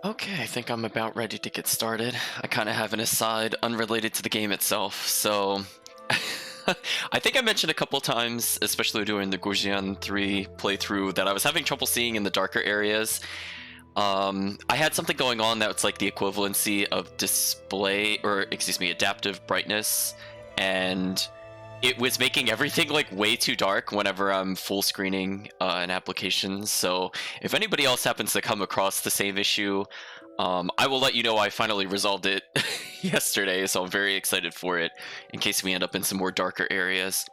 Okay, I think I'm about ready to get started. I kind of have an aside unrelated to the game itself. So, I think I mentioned a couple times, especially during the Gujian 3 playthrough, that I was having trouble seeing in the darker areas. I had something going on that's like the equivalency of display, or excuse me, adaptive brightness, and it was making everything like way too dark whenever I'm full screening an application. So if anybody else happens to come across the same issue, I will let you know I finally resolved it yesterday, so I'm very excited for it in case we end up in some more darker areas.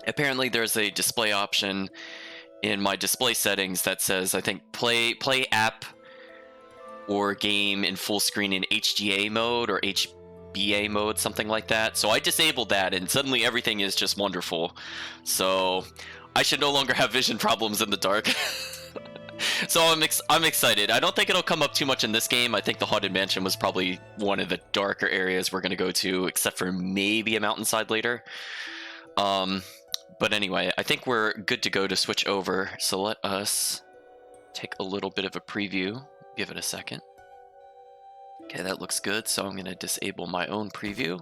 Apparently there's a display option in my display settings that says, I think, play app or game in full screen in HDA mode or HBA mode, something like that. So I disabled that, and suddenly everything is just wonderful. So I should no longer have vision problems in the dark. So I'm excited. I don't think it'll come up too much in this game. I think the Haunted Mansion was probably one of the darker areas we're going to go to, except for maybe a mountainside later. But anyway, I think we're good to go to switch over. So let us take a little bit of a preview. Give it a second. Okay, that looks good. So I'm going to disable my own preview.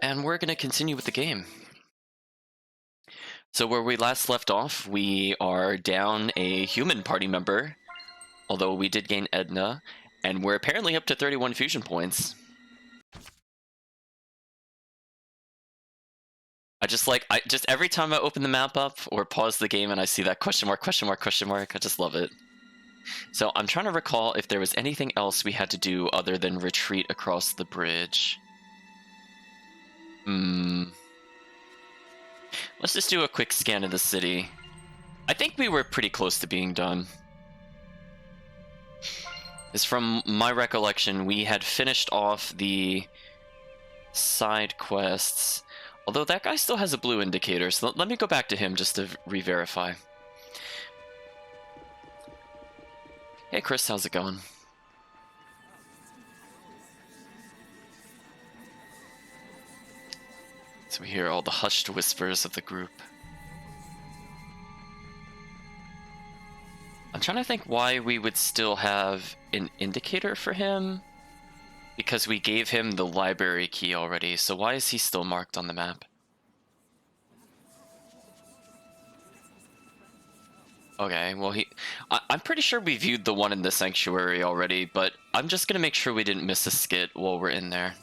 And we're going to continue with the game. So where we last left off, we are down a human party member, although we did gain Edna, and we're apparently up to 31 fusion points. I just every time I open the map up or pause the game and I see that question mark, I just love it. So I'm trying to recall if there was anything else we had to do other than retreat across the bridge. Let's just do a quick scan of the city. I think we were pretty close to being done. As from my recollection, we had finished off the side quests. Although that guy still has a blue indicator, so let me go back to him just to re-verify. Hey Chris, how's it going? So we hear all the hushed whispers of the group. I'm trying to think why we would still have an indicator for him. Because we gave him the library key already, so why is he still marked on the map? Okay, well I'm pretty sure we viewed the one in the sanctuary already, but I'm just gonna make sure we didn't miss a skit while we're in there.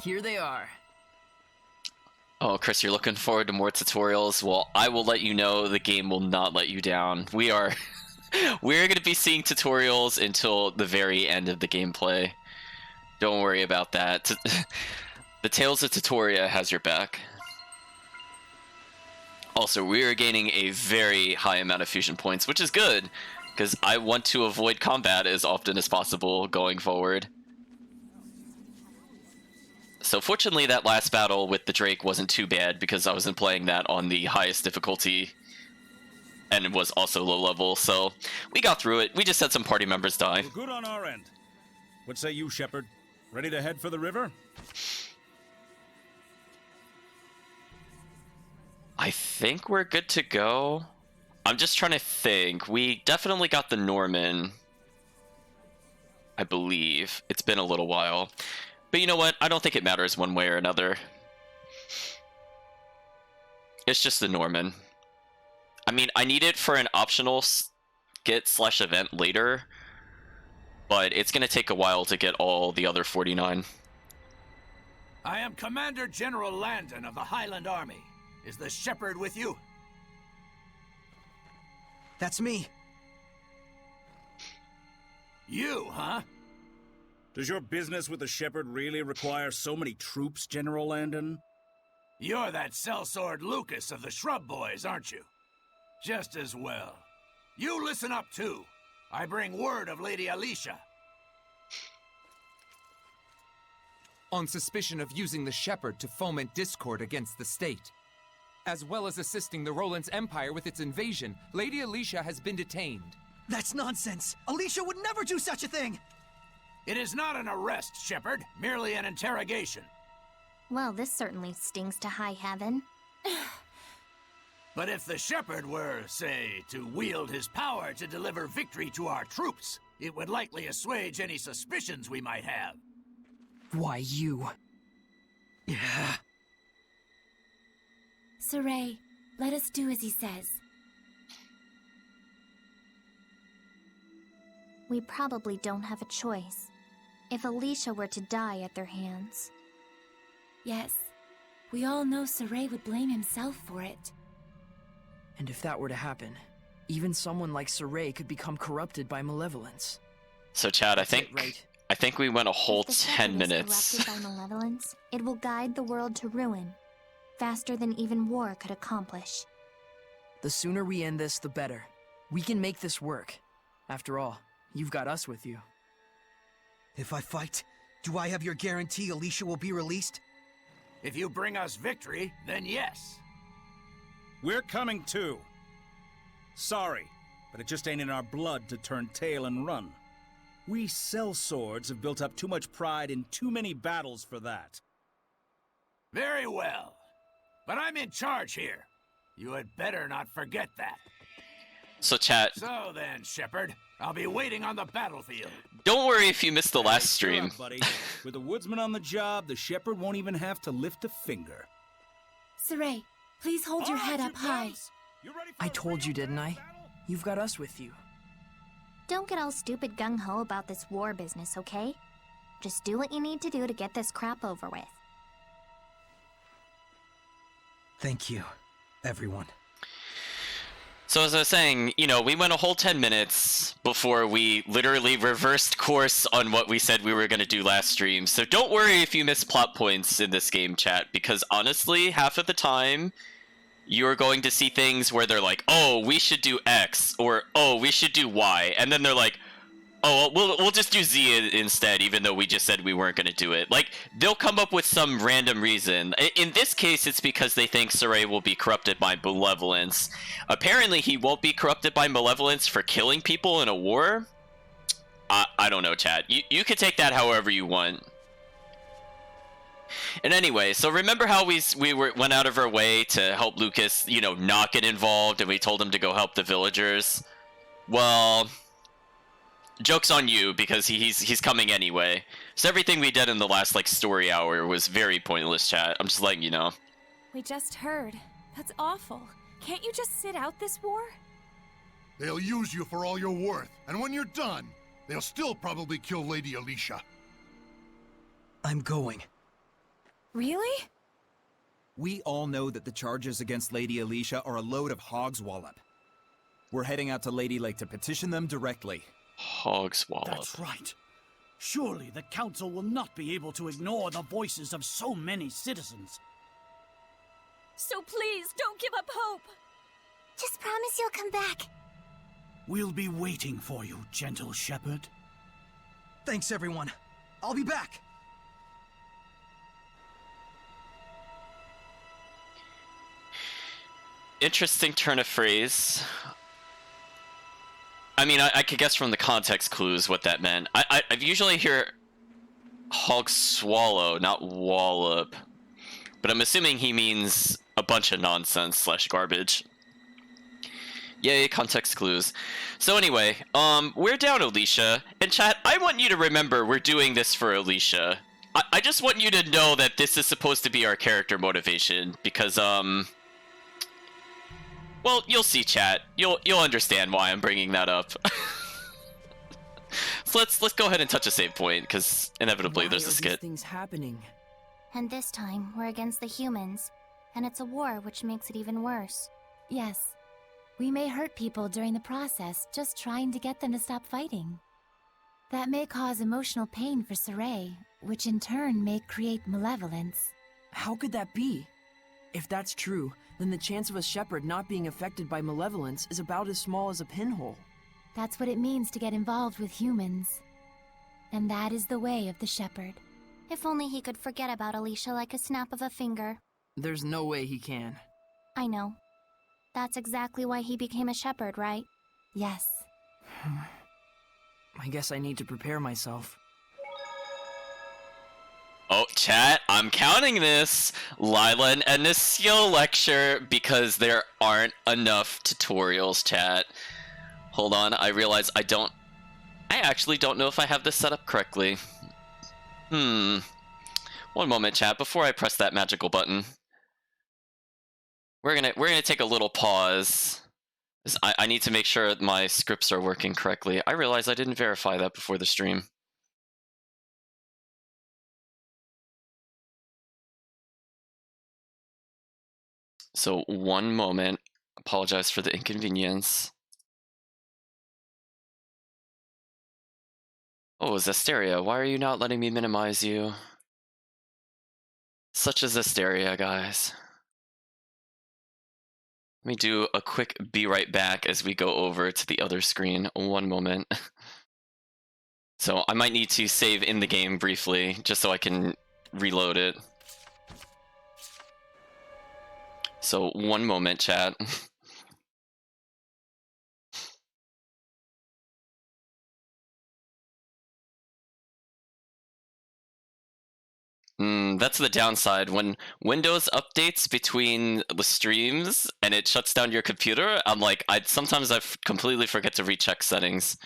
Here they are. Oh, Chris, you're looking forward to more tutorials? Well, I will let you know the game will not let you down. We're going to be seeing tutorials until the very end of the gameplay. Don't worry about that. The Tales of Tutoria has your back. Also, we are gaining a very high amount of fusion points, which is good, because I want to avoid combat as often as possible going forward. So fortunately, that last battle with the Drake wasn't too bad, because I wasn't playing that on the highest difficulty, and it was also low level, so we got through it. We just had some party members die. We're good on our end. What say you, Shepard? Ready to head for the river? I think we're good to go. I'm just trying to think. We definitely got the Norman, I believe. It's been a little while. But you know what? I don't think it matters one way or another. It's just the Norman. I mean, I need it for an optional skit/event later, but it's going to take a while to get all the other 49. I am Commander General Landon of the Highland Army. Is the Shepherd with you? That's me. You, huh? Does your business with the Shepherd really require so many troops, General Landon? You're that sellsword Lucas of the Shrub Boys, aren't you? Just as well. You listen up, too. I bring word of Lady Alicia. On suspicion of using the Shepherd to foment discord against the state. As well as assisting the Roland's Empire with its invasion, Lady Alicia has been detained. That's nonsense. Alicia would never do such a thing. It is not an arrest, Shepherd. Merely an interrogation. Well, this certainly stings to high heaven. But if the shepherd were, say, to wield his power to deliver victory to our troops, it would likely assuage any suspicions we might have. Why, you... Yeah... Saray, let us do as he says. We probably don't have a choice. If Alicia were to die at their hands. Yes, we all know Saray would blame himself for it. And if that were to happen, even someone like Saray could become corrupted by malevolence. So, Chad, I That's it, think right? I think we went a whole If the 10 shepherd is minutes. corrupted by malevolence, it will guide the world to ruin, faster than even war could accomplish. The sooner we end this, the better. We can make this work. After all, you've got us with you. If I fight, do I have your guarantee Alicia will be released? If you bring us victory, then yes. We're coming too. Sorry, but it just ain't in our blood to turn tail and run. We sellswords have built up too much pride in too many battles for that. Very well. But I'm in charge here. You had better not forget that. So, chat, So then, Shepherd, I'll be waiting on the battlefield. don't worry if you missed the last Cheer stream. up, buddy. With the woodsman on the job, the shepherd won't even have to lift a finger. Saray, please hold your head up high. I told you, didn't I? You've got us with you. Don't get all stupid gung-ho about this war business, okay? Just do what you need to do to get this crap over with. Thank you, everyone. So as I was saying, you know, we went a whole 10 minutes before we literally reversed course on what we said we were going to do last stream. So don't worry if you miss plot points in this game, chat, because honestly, half of the time, you're going to see things where they're like, oh, we should do X, or oh, we should do Y, and then they're like, oh, we'll just do Z instead, even though we just said we weren't going to do it. Like, they'll come up with some random reason. In this case, it's because they think Saray will be corrupted by malevolence. Apparently, he won't be corrupted by malevolence for killing people in a war. I don't know, chat. You can take that however you want. And anyway, so remember how we went out of our way to help Lucas, you know, not get involved, and we told him to go help the villagers? Well, joke's on you, because he's coming anyway. So everything we did in the last, like, story hour was very pointless, chat. I'm just letting you know. We just heard. That's awful. Can't you just sit out this war? They'll use you for all you're worth, and when you're done, they'll still probably kill Lady Alicia. I'm going. Really? We all know that the charges against Lady Alicia are a load of hog's wallop. We're heading out to Lady Lake to petition them directly. Hog's wallop. That's right. Surely the Council will not be able to ignore the voices of so many citizens. So please, don't give up hope! Just promise you'll come back. We'll be waiting for you, gentle shepherd. Thanks, everyone. I'll be back. Interesting turn of phrase. I mean, I could guess from the context clues what that meant. I usually hear hog swallow, not wallop. But I'm assuming he means a bunch of nonsense / garbage. Yay, context clues. So anyway, we're down Alicia. And chat, I want you to remember we're doing this for Alicia. I just want you to know that this is supposed to be our character motivation. Because, well, you'll see, chat. You'll understand why I'm bringing that up. So let's go ahead and touch a save point, because inevitably there's a skit. Why are these things happening? And this time, we're against the humans. And it's a war, which makes it even worse. Yes. We may hurt people during the process, just trying to get them to stop fighting. That may cause emotional pain for Saray, which in turn may create malevolence. How could that be? If that's true, then the chance of a shepherd not being affected by malevolence is about as small as a pinhole. That's what it means to get involved with humans. And that is the way of the shepherd. If only he could forget about Alicia like a snap of a finger. There's no way he can. I know. That's exactly why he became a shepherd, right? Yes. I guess I need to prepare myself. Oh, chat, I'm counting this. Lila and Edna's skill lecture because there aren't enough tutorials, chat. Hold on, I realize I actually don't know if I have this set up correctly. One moment, chat, before I press that magical button. We're gonna take a little pause. I need to make sure my scripts are working correctly. I realize I didn't verify that before the stream. So 1 moment. Apologize for the inconvenience. Oh, Zestiria, why are you not letting me minimize you? Such a Zestiria, guys. Let me do a quick be right back as we go over to the other screen. 1 moment. So I might need to save in the game briefly, just so I can reload it. So 1 moment, chat. That's the downside. When Windows updates between the streams and it shuts down your computer, I'm like, sometimes I completely forget to recheck settings.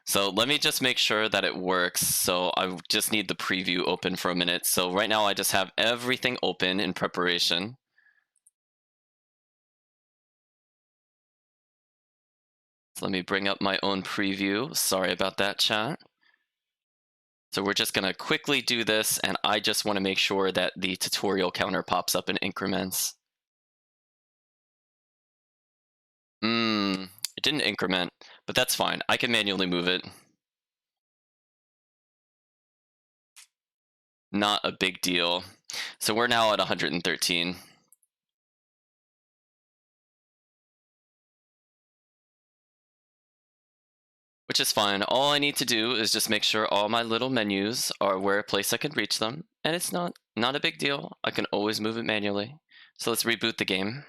So let me just make sure that it works. So I just need the preview open for a minute. So right now I just have everything open in preparation. So let me bring up my own preview. Sorry about that, chat. So we're just gonna quickly do this, and I just wanna make sure that the tutorial counter pops up in increments. It didn't increment, but that's fine. I can manually move it. Not a big deal. So we're now at 113. Which is fine. All I need to do is just make sure all my little menus are where a place I can reach them. And it's not a big deal. I can always move it manually. So let's reboot the game.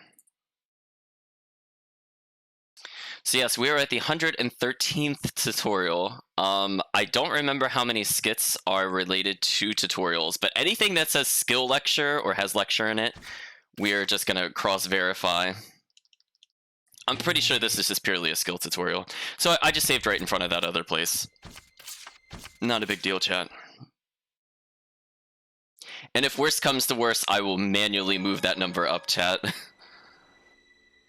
So yes, we are at the 113th tutorial. I don't remember how many skits are related to tutorials, but anything that says skill lecture or has lecture in it, we are just gonna cross-verify. I'm pretty sure this is just purely a skill tutorial. So I just saved right in front of that other place. Not a big deal, chat. And if worst comes to worst, I will manually move that number up, chat.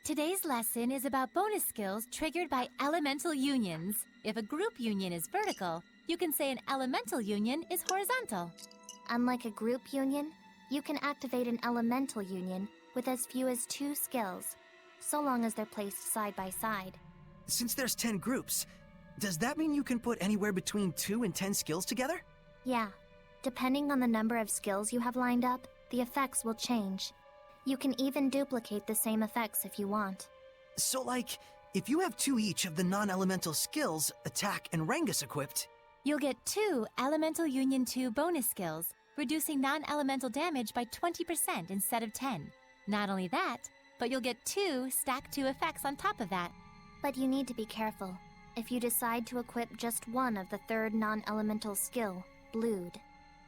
Today's lesson is about bonus skills triggered by elemental unions. If a group union is vertical, you can say an elemental union is horizontal. Unlike a group union, you can activate an elemental union with as few as 2 skills, so long as they're placed side by side. Since there's 10 groups, does that mean you can put anywhere between 2 and 10 skills together? Yeah. Depending on the number of skills you have lined up, the effects will change. You can even duplicate the same effects if you want. So like, if you have 2 each of the non-elemental skills, attack and Rangus equipped, You'll get 2 Elemental Union 2 bonus skills, reducing non-elemental damage by 20% instead of 10. Not only that, but you'll get 2 stack 2 effects on top of that. But you need to be careful. If you decide to equip just one of the 3rd non-elemental skill, Blued.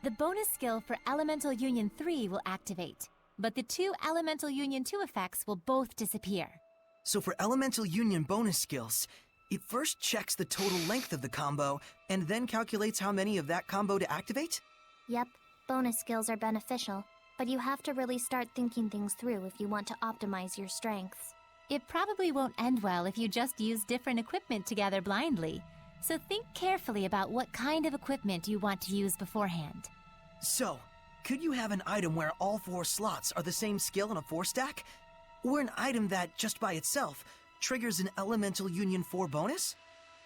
The bonus skill for Elemental Union 3 will activate, but the 2 Elemental Union 2 effects will both disappear. So for Elemental Union bonus skills, it first checks the total length of the combo, and then calculates how many of that combo to activate? Yep, bonus skills are beneficial, but you have to really start thinking things through if you want to optimize your strengths. It probably won't end well if you just use different equipment together blindly, so think carefully about what kind of equipment you want to use beforehand. So, could you have an item where all 4 slots are the same skill in a 4-stack? Or an item that, just by itself, triggers an Elemental Union 4 bonus?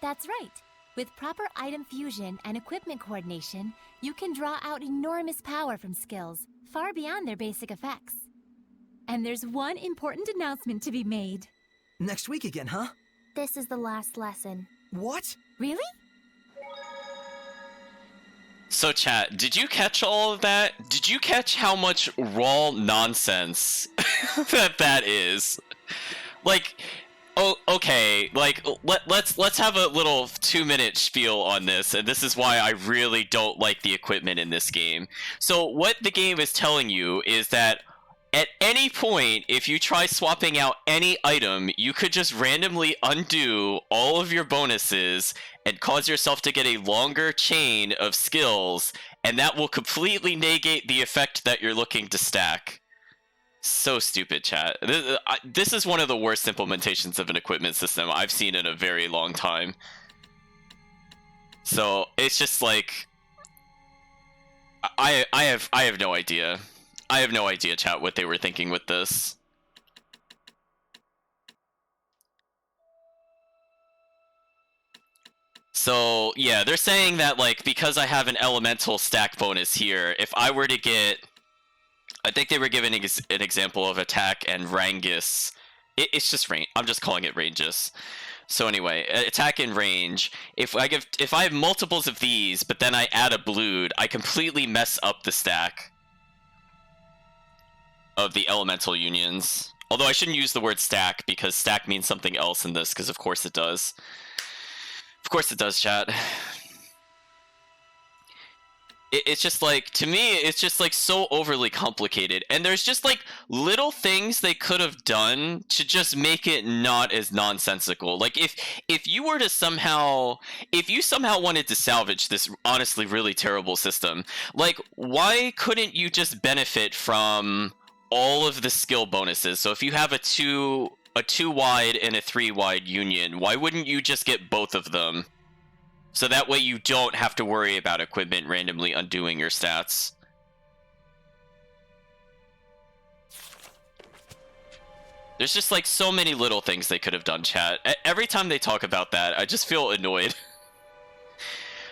That's right. With proper item fusion and equipment coordination, you can draw out enormous power from skills, far beyond their basic effects. And there's one important announcement to be made. Next week again, huh? This is the last lesson. What? Really? So chat, did you catch all of that? Did you catch how much raw nonsense that is? Like, Oh, okay. Like, let's have a little 2-minute spiel on this, and this is why I really don't like the equipment in this game. So what the game is telling you is that at any point, if you try swapping out any item, you could just randomly undo all of your bonuses and cause yourself to get a longer chain of skills, and that will completely negate the effect that you're looking to stack. So stupid, chat. This is one of the worst implementations of an equipment system I've seen in a very long time. So it's just like I have no idea. I have no idea, chat, what they were thinking with this. So yeah, they're saying that like because I have an elemental stack bonus here, if I were to get, I think they were giving an example of attack and rangus. It's just range. I'm just calling it ranges. So anyway, attack and range. If I have multiples of these, but then I add a blood, I completely mess up the stack of the elemental unions. Although I shouldn't use the word stack because stack means something else in this, because of course it does. Of course it does, chat. It's just like, to me, it's just like so overly complicated, and there's just like little things they could have done to just make it not as nonsensical. Like if you were to somehow, if you somehow wanted to salvage this honestly really terrible system, like why couldn't you just benefit from all of the skill bonuses? So if you have a 2 wide and a 3 wide union, why wouldn't you just get both of them? So that way you don't have to worry about equipment randomly undoing your stats. There's just like so many little things they could have done, chat. Every time they talk about that, I just feel annoyed.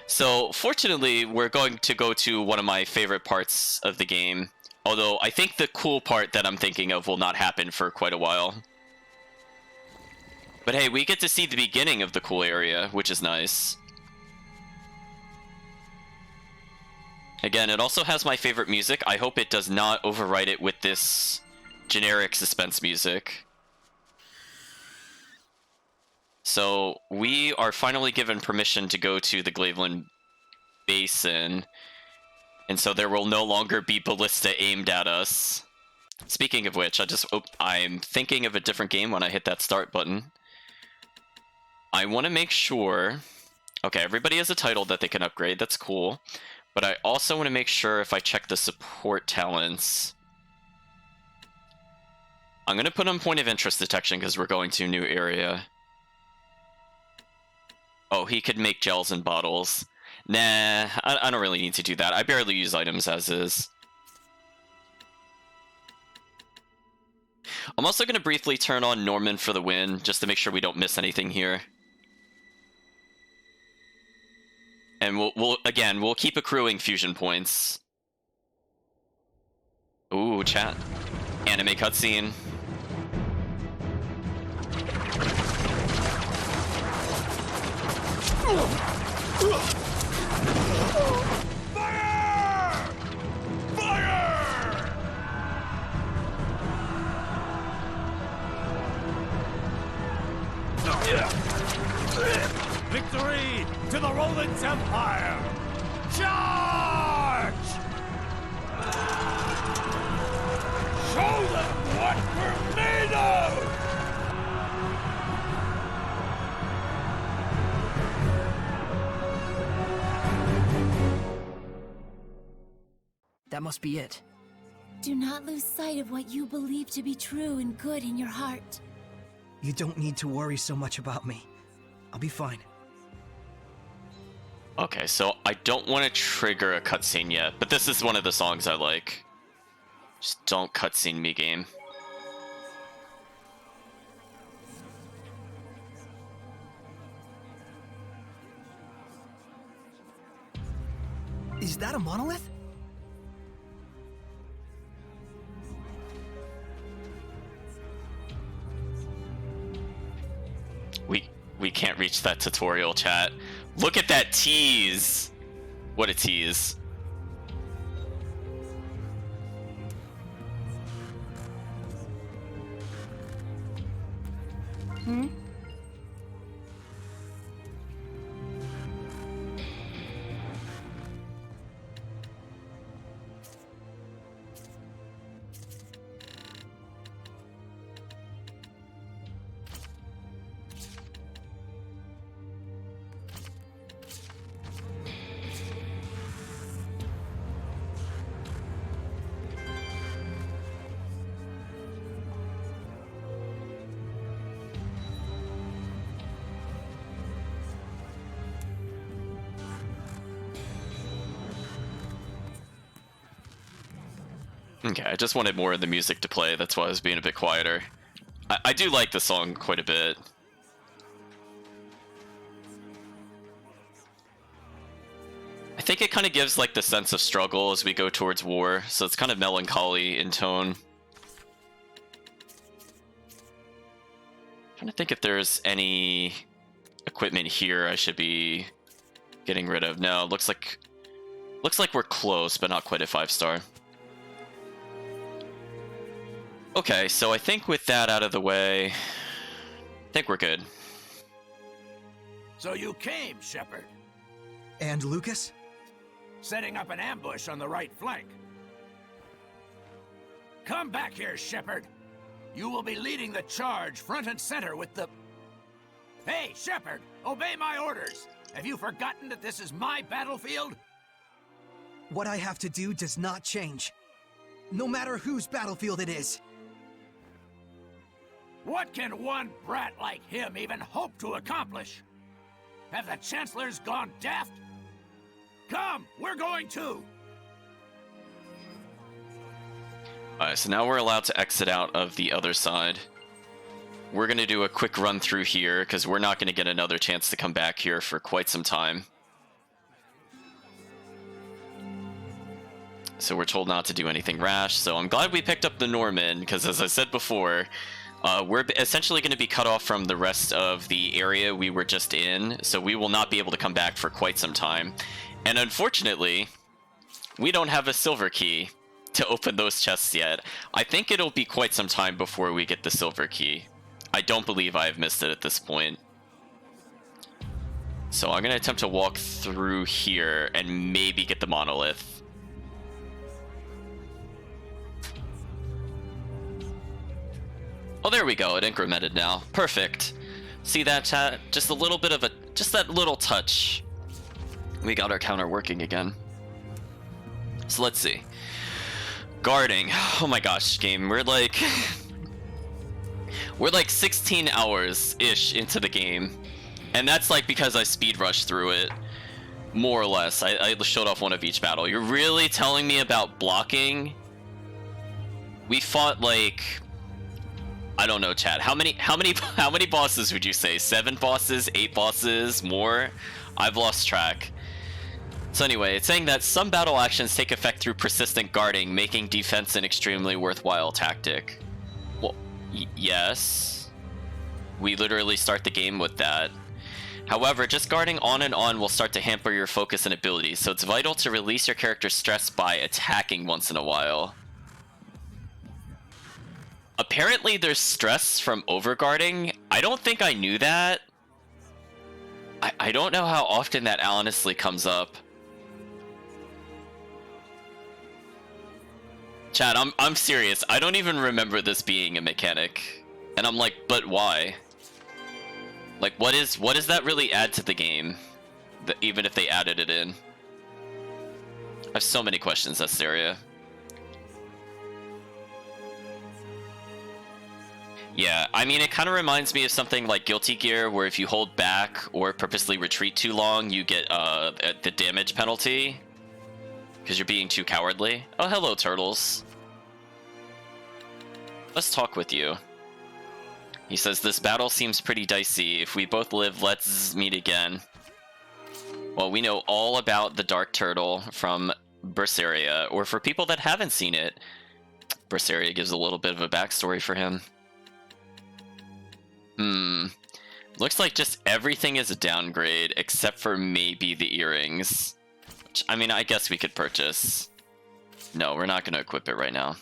So fortunately, we're going to go to one of my favorite parts of the game. Although I think the cool part that I'm thinking of will not happen for quite a while. But hey, we get to see the beginning of the cool area, which is nice. Again, it also has my favorite music. I hope it does not overwrite it with this generic suspense music. So we are finally given permission to go to the Glaveland Basin, and so there will no longer be ballista aimed at us. Speaking of which, I'm thinking of a different game when I hit that start button. I want to make sure... Okay, everybody has a title that they can upgrade, that's cool. But I also want to make sure if I check the support talents... I'm going to put on point of interest detection because we're going to a new area. Oh, he could make gels and bottles. Nah, I don't really need to do that. I barely use items as is. I'm also going to briefly turn on Norman for the win, just to make sure we don't miss anything here. And we'll keep accruing fusion points. Ooh, chat. Anime cutscene. Fire! Fire! Victory to the Roland's Empire! Charge! Show them what we're made of! That must be it. Do not lose sight of what you believe to be true and good in your heart. You don't need to worry so much about me. I'll be fine. Okay, so I don't want to trigger a cutscene yet, but this is one of the songs I like. Just don't cutscene me, game. Is that a monolith? We can't reach that tutorial, chat. Look at that tease. What a tease. Okay, I just wanted more of the music to play, that's why I was being a bit quieter. I do like the song quite a bit. I think it kind of gives like the sense of struggle as we go towards war, so it's kind of melancholy in tone. Trying to think if there's any equipment here I should be getting rid of. No, looks like we're close, but not quite a 5-star. Okay, so I think with that out of the way, I think we're good. So you came, Shepard. And Lucas? Setting up an ambush on the right flank. Come back here, Shepard. You will be leading the charge front and center with the... Hey, Shepard! Obey my orders! Have you forgotten that this is my battlefield? What I have to do does not change. No matter whose battlefield it is. What can one brat like him even hope to accomplish? Have the Chancellors gone daft? Come, we're going too! Alright, so now we're allowed to exit out of the other side. We're going to do a quick run through here, because we're not going to get another chance to come back here for quite some time. So we're told not to do anything rash, so I'm glad we picked up the Norman, because as I said before, we're essentially going to be cut off from the rest of the area we were just in, so we will not be able to come back for quite some time. And unfortunately, we don't have a silver key to open those chests yet. I think it'll be quite some time before we get the silver key. I don't believe I've missed it at this point. So I'm going to attempt to walk through here and maybe get the monolith. Oh, there we go. It incremented now. Perfect. See that, chat? Just a little bit of a... just that little touch. We got our counter working again. So let's see. Guarding. Oh my gosh, game. We're like 16 hours-ish into the game. And that's like because I speed rushed through it. More or less. I showed off one of each battle. You're really telling me about blocking? We fought like... I don't know, chat. How many bosses would you say? 7 bosses? 8 bosses? More? I've lost track. So anyway, it's saying that some battle actions take effect through persistent guarding, making defense an extremely worthwhile tactic. Well, yes. We literally start the game with that. However, just guarding on and on will start to hamper your focus and abilities, so it's vital to release your character's stress by attacking once in a while. Apparently there's stress from overguarding. I don't think I knew that. I don't know how often that honestly comes up. Chat, I'm serious. I don't even remember this being a mechanic. And I'm like, but why? Like, what does that really add to the game? Even if they added it in. I have so many questions, Zestiria. Yeah, I mean, it kind of reminds me of something like Guilty Gear, where if you hold back or purposely retreat too long, you get the damage penalty. Because you're being too cowardly. Oh, hello, turtles. Let's talk with you. He says, this battle seems pretty dicey. If we both live, let's meet again. Well, we know all about the Dark Turtle from Zestiria, or for people that haven't seen it, Zestiria gives a little bit of a backstory for him. Looks like just everything is a downgrade, except for maybe the earrings. Which, I mean, I guess we could purchase. No, we're not going to equip it right now.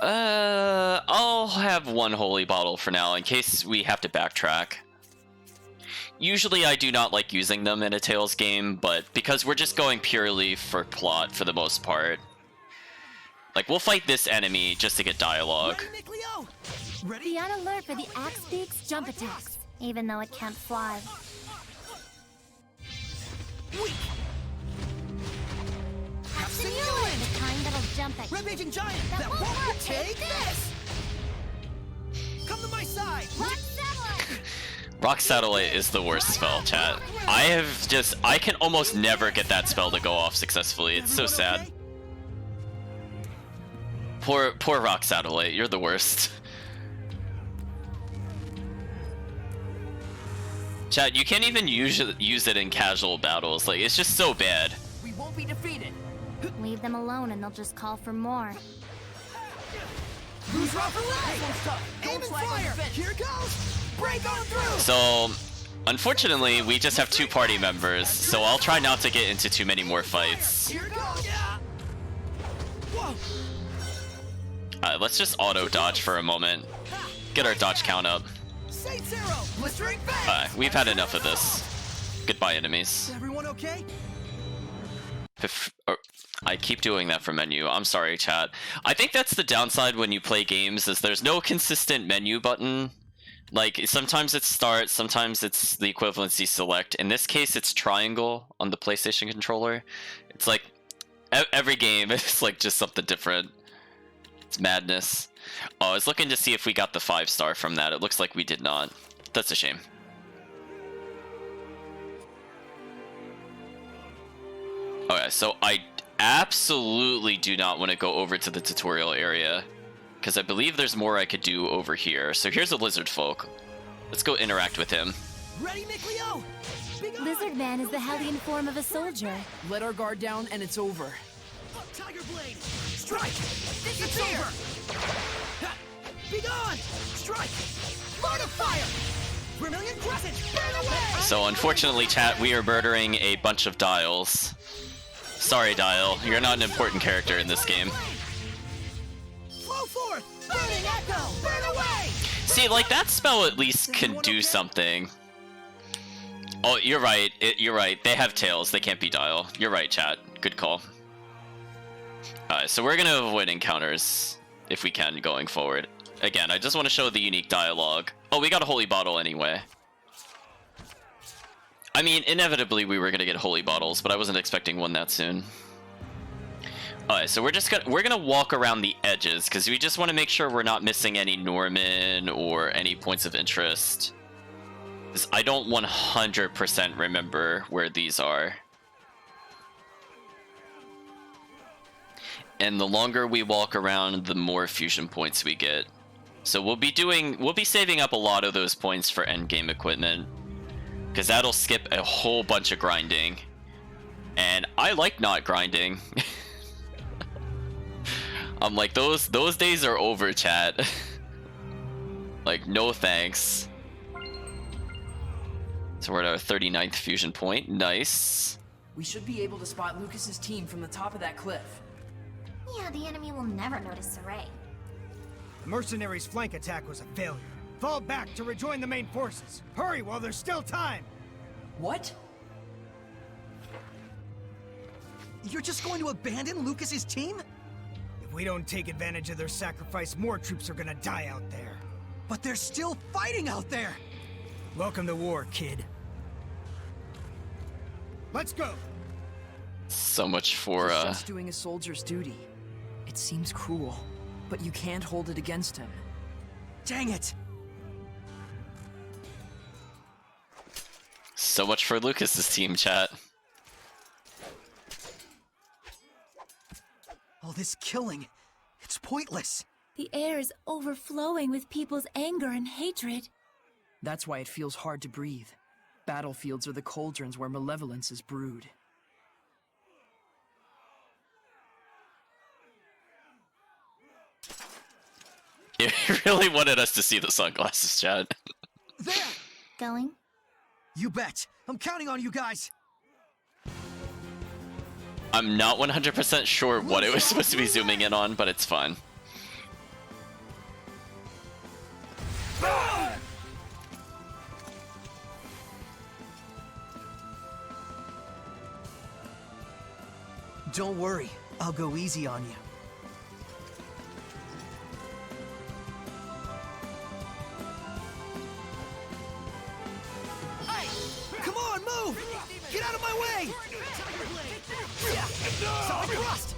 I'll have one holy bottle for now in case we have to backtrack. Usually I do not like using them in a Tales game, but because we're just going purely for plot for the most part. Like, we'll fight this enemy just to get dialogue. Be on alert for the Axe Beak's jump attacks. Even though it can't fly. The kind that'll jump at you. Rampaging giant! That won't work. Take this! Come to my side! Rock satellite! Rock Satellite is the worst spell, chat. I can almost never get that spell to go off successfully. It's so sad. Poor Rock Satellite, you're the worst. Chat, you can't even use it in casual battles. Like, it's just so bad. We won't be defeated. Leave them alone and they'll just call for more. Who's rough away? Aim and fire! Here goes! Break on through! So, unfortunately, we just have 2 party members, so I'll try not to get into too many more fights. Here goes! Whoa! Let's just auto-dodge for a moment. Get our dodge count up. Saint Zero! Blistering Fang! We've had enough of this. Goodbye, enemies. Is everyone okay? I keep doing that for menu. I'm sorry, chat. I think that's the downside when you play games, is there's no consistent menu button. Like, sometimes it's start, sometimes it's the equivalency select. In this case, it's triangle on the PlayStation controller. It's like, every game is like just something different. It's madness. Oh, I was looking to see if we got the 5-star from that. It looks like we did not. That's a shame. Okay, so I absolutely do not want to go over to the tutorial area, because I believe there's more I could do over here. So here's a lizard folk. Let's go interact with him. Ready, Mikleo? Lizard Man is the Hellion form of a soldier. Let our guard down and it's over. Tiger Blade! Strike! It's over! Ha! Be gone! Strike! Lord of Fire! Vermilion Crescent! Burn away! So unfortunately, chat, we are murdering a bunch of dials. Sorry, Dial. You're not an important character in this game. Flow forth! Burning Echo! Burn away! See, like, that spell at least can do something. Oh, you're right. You're right. They have tails. They can't be Dial. You're right, chat. Good call. Alright, so we're gonna avoid encounters if we can going forward. Again, I just want to show the unique dialogue. Oh, we got a holy bottle anyway. I mean, inevitably we were gonna get holy bottles, but I wasn't expecting one that soon. Alright, so we're gonna walk around the edges because we just want to make sure we're not missing any Norman or any points of interest. 'Cause I don't 100% remember where these are. And the longer we walk around, the more fusion points we get. So we'll be saving up a lot of those points for endgame equipment, because that'll skip a whole bunch of grinding. And I like not grinding. I'm like, those days are over, chat. Like, no thanks. So we're at our 39th fusion point. Nice. We should be able to spot Lucas's team from the top of that cliff. Yeah, the enemy will never notice Saray. The mercenaries' flank attack was a failure. Fall back to rejoin the main forces. Hurry while there's still time. What? You're just going to abandon Lucas's team? If we don't take advantage of their sacrifice, more troops are gonna die out there. But they're still fighting out there! Welcome to war, kid. Let's go! So much for, He's just doing a soldier's duty. It seems cruel, but you can't hold it against him. Dang it! So much for Lucas's team, chat. All this killing, it's pointless. The air is overflowing with people's anger and hatred. That's why it feels hard to breathe. Battlefields are the cauldrons where malevolence is brewed. You really wanted us to see the sunglasses, chat. There! Going? You bet. I'm counting on you guys. I'm not 100% sure what it was supposed to be zooming in on, but it's fine. Don't worry, I'll go easy on you. Come on, move! Get out of my way! Sonic Thrust!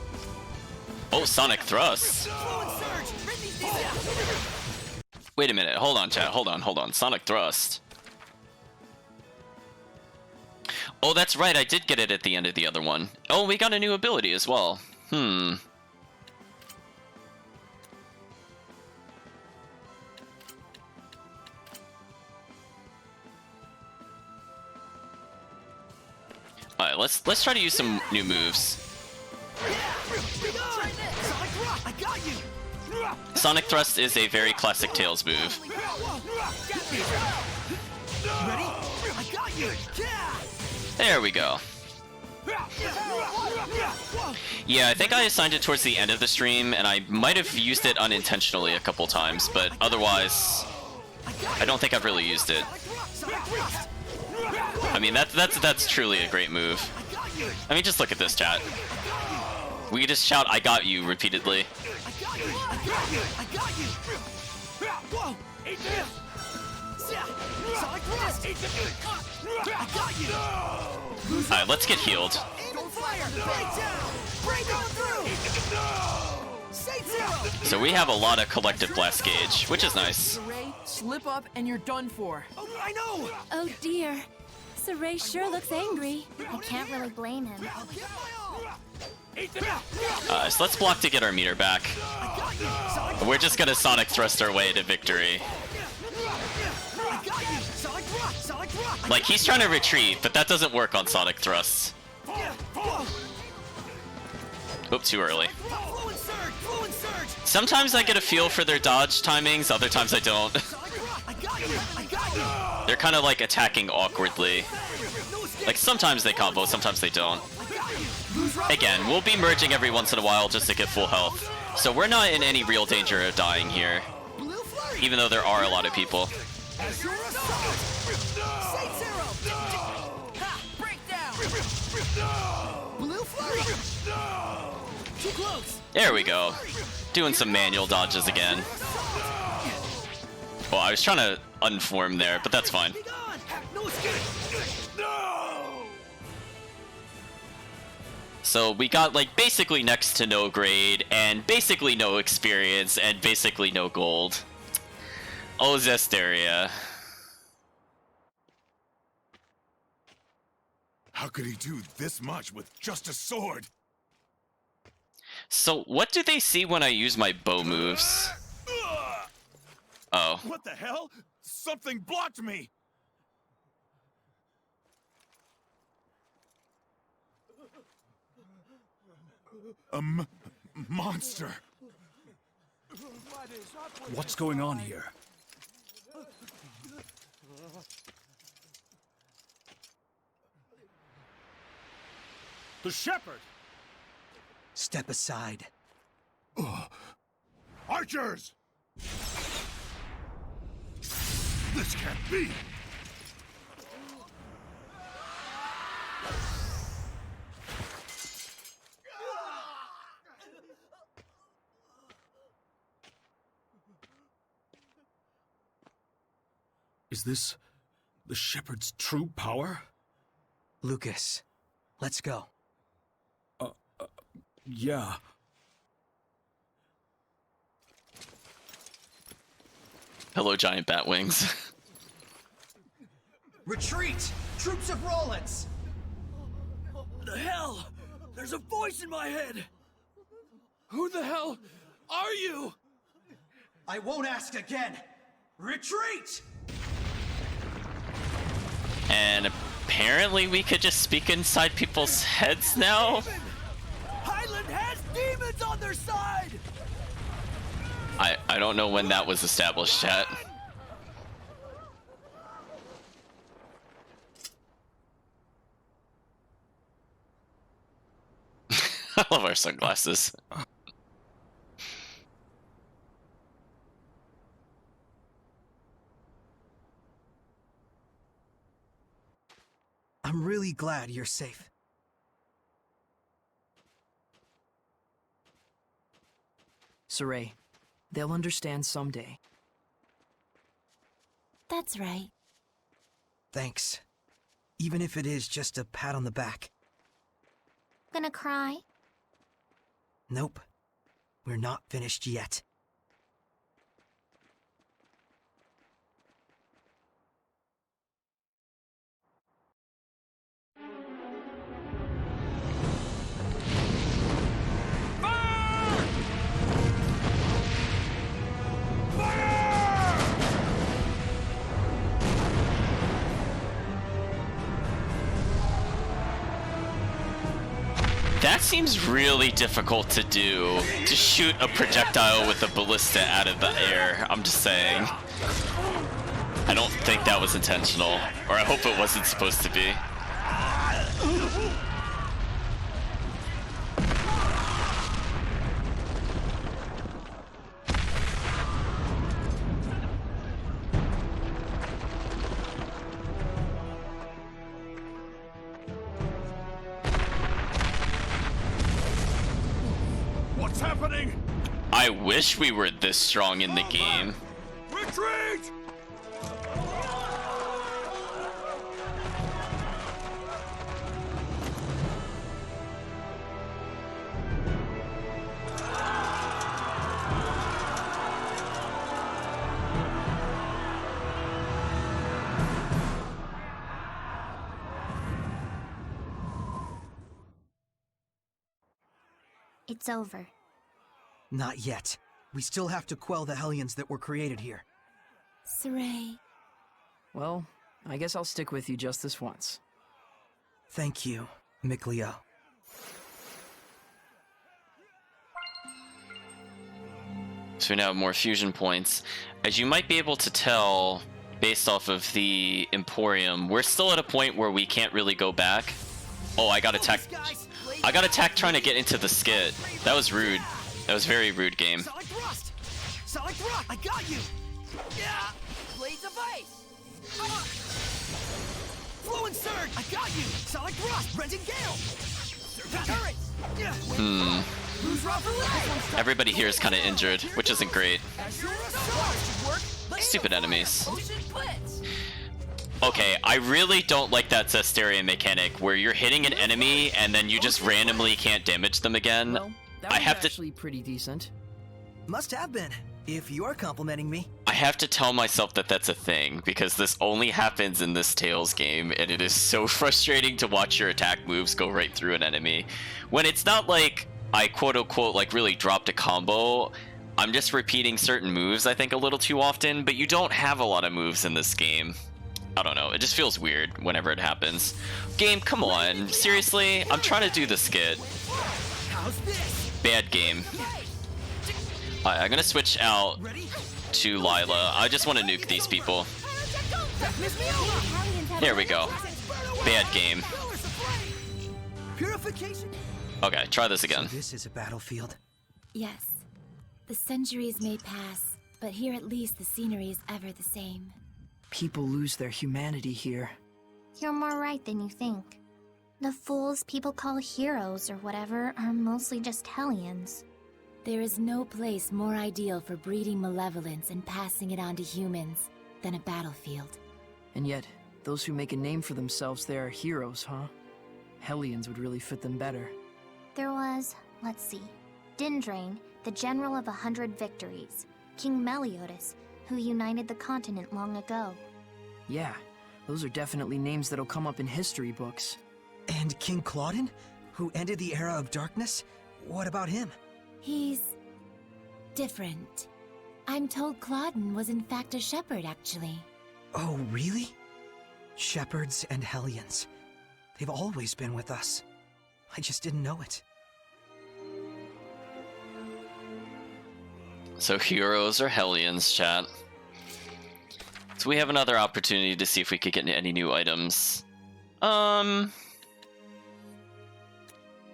Oh, Sonic Thrust. Wait a minute. Hold on, chat. Hold on. Sonic Thrust. Oh, that's right. I did get it at the end of the other one. Oh, we got a new ability as well. Alright, let's try to use some new moves. Sonic Thrust is a very classic Tails move. There we go. Yeah, I think I assigned it towards the end of the stream, and I might have used it unintentionally a couple times, but otherwise, I don't think I've really used it. I mean, that's truly a great move. I mean, just look at this, chat. We can just shout, "I got you," repeatedly. Alright, let's get healed. So we have a lot of collective blast gauge, which is nice. Saray, slip up and you're done for. Oh, I know! Oh dear. Saray sure looks angry. I can't really blame him. So let's block to get our meter back. We're just gonna Sonic Thrust our way to victory. Like, he's trying to retreat, but that doesn't work on Sonic Thrusts. Oops, too early. Sometimes I get a feel for their dodge timings, other times I don't. They're kind of like attacking awkwardly. Like, sometimes they combo, sometimes they don't. Again, we'll be merging every once in a while just to get full health. So we're not in any real danger of dying here. Even though there are a lot of people. There we go. Doing some manual dodges again. Well, I was trying to unform there, but that's fine. So we got like basically next to no grade, and basically no experience, and basically no gold. Oh, Zestiria. How could he do this much with just a sword? So what do they see when I use my bow moves? Oh. What the hell? Something blocked me! A monster. What's going on here? The shepherd! Step aside. Archers! This can't be! Is this the shepherd's true power? Lucas, let's go. Yeah. Hello, giant bat wings. Retreat! Troops of Rollins! The hell? There's a voice in my head! Who the hell are you? I won't ask again! Retreat! And apparently we could just speak inside people's heads now? Highland has demons on their side! I don't know when that was established, chat. I love our sunglasses. I'm really glad you're safe. Saray, they'll understand someday. That's right. Thanks. Even if it is just a pat on the back. Gonna cry? Nope. We're not finished yet. That seems really difficult to do, to shoot a projectile with a ballista out of the air. I'm just saying. I don't think that was intentional, or I hope it wasn't supposed to be. What's happening? I wish we were this strong in the game. Retreat! It's over. Not yet. We still have to quell the Hellions that were created here. Saray. Well, I guess I'll stick with you just this once. Thank you, Mikleo. So we now have more fusion points. As you might be able to tell, based off of the Emporium, we're still at a point where we can't really go back. Oh, I got attacked. I got attacked trying to get into the skit. That was rude. That was very rude game. Solid thrust! Solid thrust! I got you! Yeah! Blades of ice! Flowing surge! I got you! Solid thrust! Rending gale! Surge turret! Who's rough for Everybody here is kind of injured, which isn't great. Stupid enemies. Okay, I really don't like that Zestiria mechanic where you're hitting an enemy and then you just randomly can't damage them again. Well, that I was have to actually pretty decent. Must have been, if you are complimenting me. I have to tell myself that that's a thing because this only happens in this Tales game and it is so frustrating to watch your attack moves go right through an enemy. When it's not like I quote-unquote like really dropped a combo, I'm just repeating certain moves I think a little too often, but you don't have a lot of moves in this game. I don't know, it just feels weird whenever it happens. Game, come on, seriously? I'm trying to do the skit. How's this? Bad game. Alright, I'm gonna switch out to Lila. I just want to nuke these people. Miss me over! Here we go. Bad game. Purification? Okay, try this again. So this is a battlefield. Yes. The centuries may pass, but here at least the scenery is ever the same. People lose their humanity here. You're more right than you think. The fools people call heroes or whatever are mostly just Hellions. There is no place more ideal for breeding malevolence and passing it on to humans than a battlefield. And yet, those who make a name for themselves there are heroes, huh? Hellions would really fit them better. There was, let's see, Dindrain, the general of 100 victories, King Meliodas, who united the continent long ago. Yeah, those are definitely names that'll come up in history books. And King Claudin, who ended the era of darkness? What about him? He's different. I'm told Claudin was in fact a shepherd, actually. Oh, really? Shepherds and Hellions. They've always been with us. I just didn't know it. So heroes or Hellions, chat. So we have another opportunity to see if we could get any new items.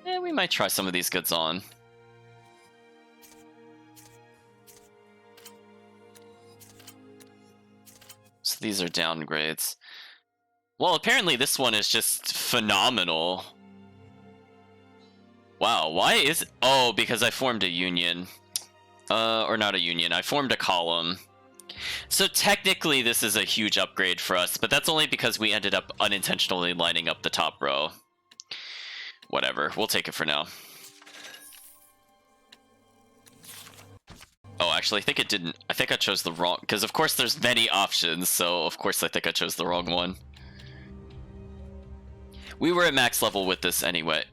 Yeah, we might try some of these goods on. So these are downgrades. Well, apparently this one is just phenomenal. Wow, why is... Oh, because I formed a union. Or not a union. I formed a column. So technically this is a huge upgrade for us, but that's only because we ended up unintentionally lining up the top row. Whatever, we'll take it for now. Oh, actually, I think it didn't. I think I chose the wrong, because of course there's many options, so of course I think I chose the wrong one. We were at max level with this anyway.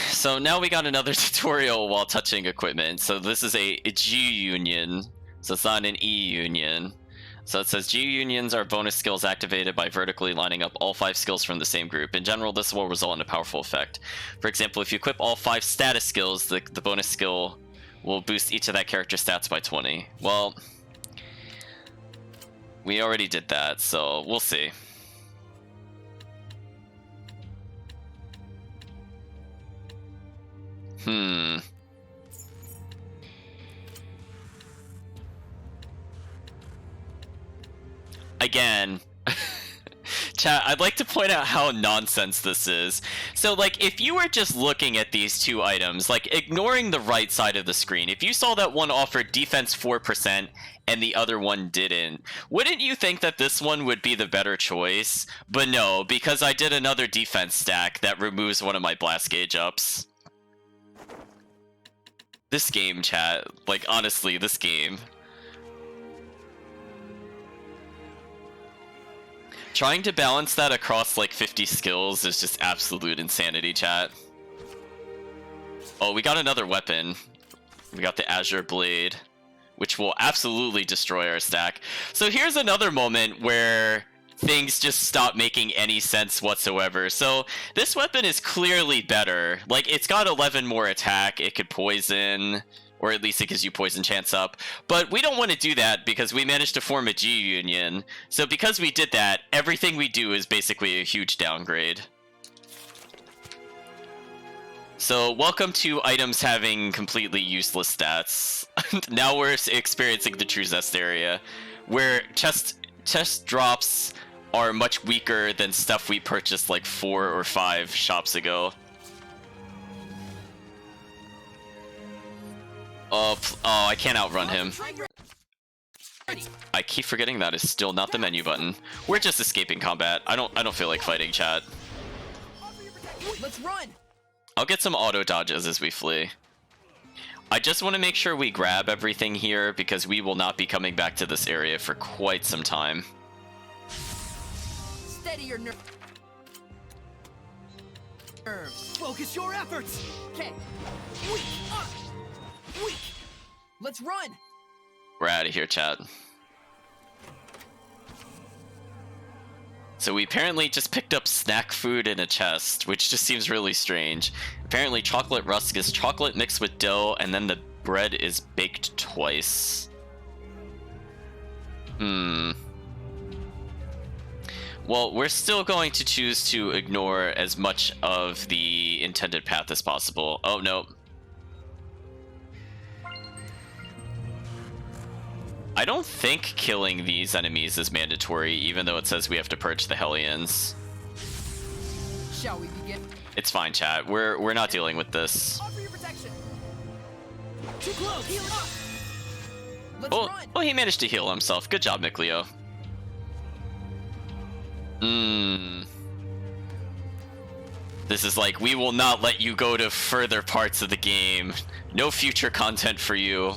So now we got another tutorial while touching equipment. So this is a G union, so it's not an E union. So it says G unions are bonus skills activated by vertically lining up all 5 skills from the same group. In general, this will result in a powerful effect. For example, if you equip all 5 status skills, the bonus skill will boost each of that character's stats by 20. Well, we already did that, so we'll see. Again, chat, I'd like to point out how nonsense this is. So, like, if you were just looking at these two items, like, ignoring the right side of the screen, if you saw that one offered defense 4% and the other one didn't, wouldn't you think that this one would be the better choice? But no, because I did another defense stack that removes one of my blast gauge ups. This game, chat, like, honestly, this game. Trying to balance that across like 50 skills is just absolute insanity, chat. Oh, we got another weapon. We got the Azure Blade, which will absolutely destroy our stack. So here's another moment where things just stop making any sense whatsoever. So this weapon is clearly better. Like, it's got 11 more attack, it could poison, or at least it gives you poison chance up. But we don't want to do that because we managed to form a G union. So because we did that, everything we do is basically a huge downgrade. So welcome to items having completely useless stats. Now we're experiencing the true Zestiria, where chest drops are much weaker than stuff we purchased like 4 or 5 shops ago. Oh, I can't outrun him. I keep forgetting that is still not the menu button. We're just escaping combat. I don't feel like fighting, chat. Let's run. I'll get some auto dodges as we flee. I just want to make sure we grab everything here because we will not be coming back to this area for quite some time. Steady your nerves. Focus your efforts. Okay. Weak. Let's run. We're out of here, chat. So we apparently just picked up snack food in a chest, which just seems really strange. Apparently chocolate rusk is chocolate mixed with dough, and then the bread is baked twice. Well, we're still going to choose to ignore as much of the intended path as possible. Oh, no. I don't think killing these enemies is mandatory, even though it says we have to purge the Hellions. Shall we begin? It's fine, chat. We're not dealing with this. Offer your protection. Too close. Heal up. Let's run. Oh, he managed to heal himself. Good job, Mikleo. This is like, we will not let you go to further parts of the game. No future content for you.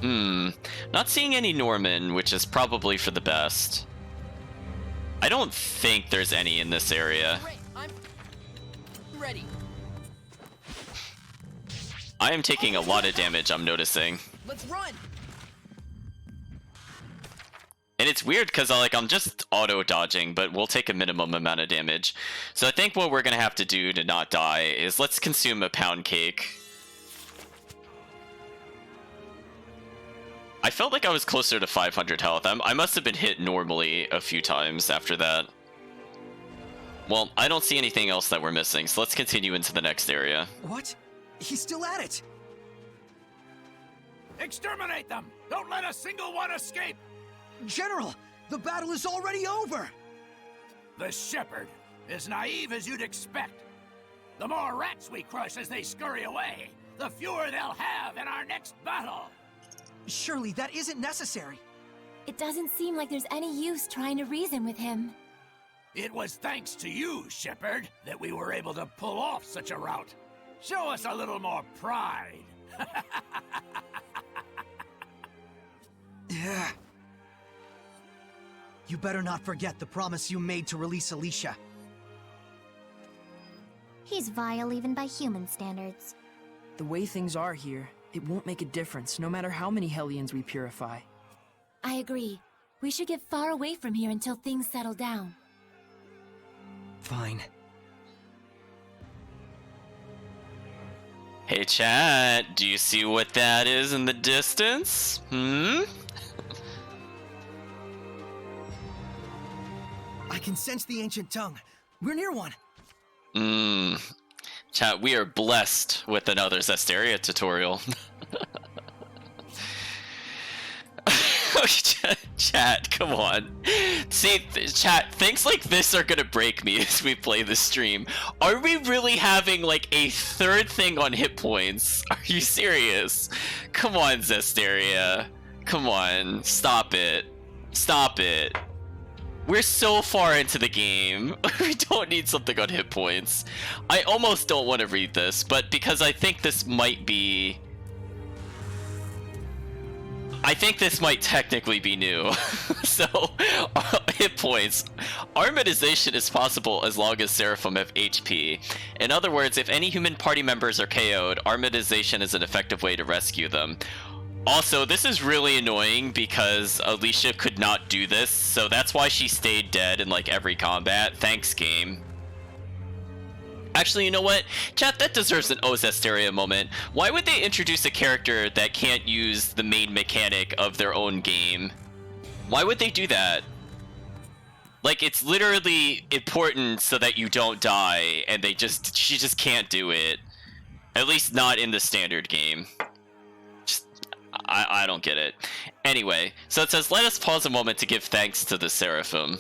Not seeing any Norman, which is probably for the best. I don't think there's any in this area. I'm ready. I am taking a lot of damage, I'm noticing. Let's run. And it's weird because I'm just auto dodging, but we'll take a minimum amount of damage. So I think what we're gonna have to do to not die is let's consume a pound cake. I felt like I was closer to 500 health. I must have been hit normally a few times after that. Well, I don't see anything else that we're missing, so let's continue into the next area. What? He's still at it! Exterminate them! Don't let a single one escape! General, the battle is already over! The Shepherd. As naive as you'd expect. The more rats we crush as they scurry away, the fewer they'll have in our next battle. Surely that isn't necessary. It doesn't seem like there's any use trying to reason with him. It was thanks to you, Shepard, that we were able to pull off such a rout. Show us a little more pride. Yeah. You better not forget the promise you made to release Alicia. He's vile even by human standards. The way things are here, it won't make a difference, no matter how many Hellions we purify. I agree. We should get far away from here until things settle down. Fine. Hey chat, do you see what that is in the distance? I can sense the ancient tongue. We're near one. Chat, we are blessed with another Zestiria tutorial. Chat, come on. See, chat, things like this are gonna break me as we play the stream. Are we really having like a third thing on hit points? Are you serious? Come on, Zestiria. Come on, stop it. Stop it. We're so far into the game. We don't need something on hit points. I almost don't want to read this, but because I think this might be... I think this might technically be new. So, hit points. Armatization is possible as long as Seraphim have HP. In other words, if any human party members are KO'd, armatization is an effective way to rescue them. Also, this is really annoying because Alicia could not do this, so that's why she stayed dead in like every combat. Thanks, game. Actually, you know what? Chat, that deserves an Zestiria moment. Why would they introduce a character that can't use the main mechanic of their own game? Why would they do that? Like, it's literally important so that you don't die, and she just can't do it. At least not in the standard game. I don't get it. Anyway, so it says, let us pause a moment to give thanks to the Seraphim.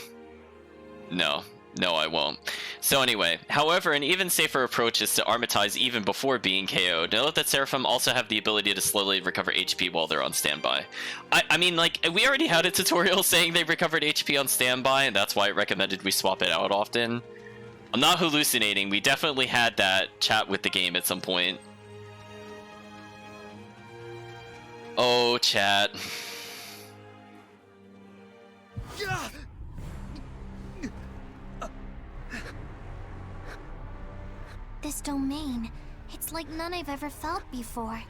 No, I won't. So anyway, however, an even safer approach is to armatize even before being KO'd. Note that Seraphim also have the ability to slowly recover HP while they're on standby. I mean, like, we already had a tutorial saying they recovered HP on standby, and that's why it recommended we swap it out often. I'm not hallucinating, we definitely had that chat with the game at some point. Oh, chat. This domain, it's like none I've ever felt before.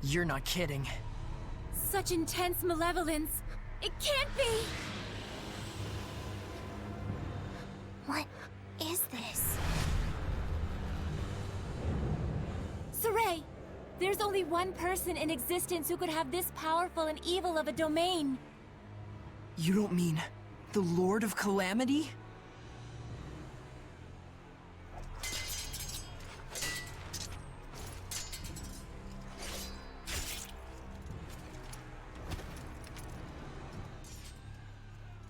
You're not kidding. Such intense malevolence. It can't be! What is this? Saray! There's only one person in existence who could have this powerful and evil of a domain. You don't mean the Lord of Calamity?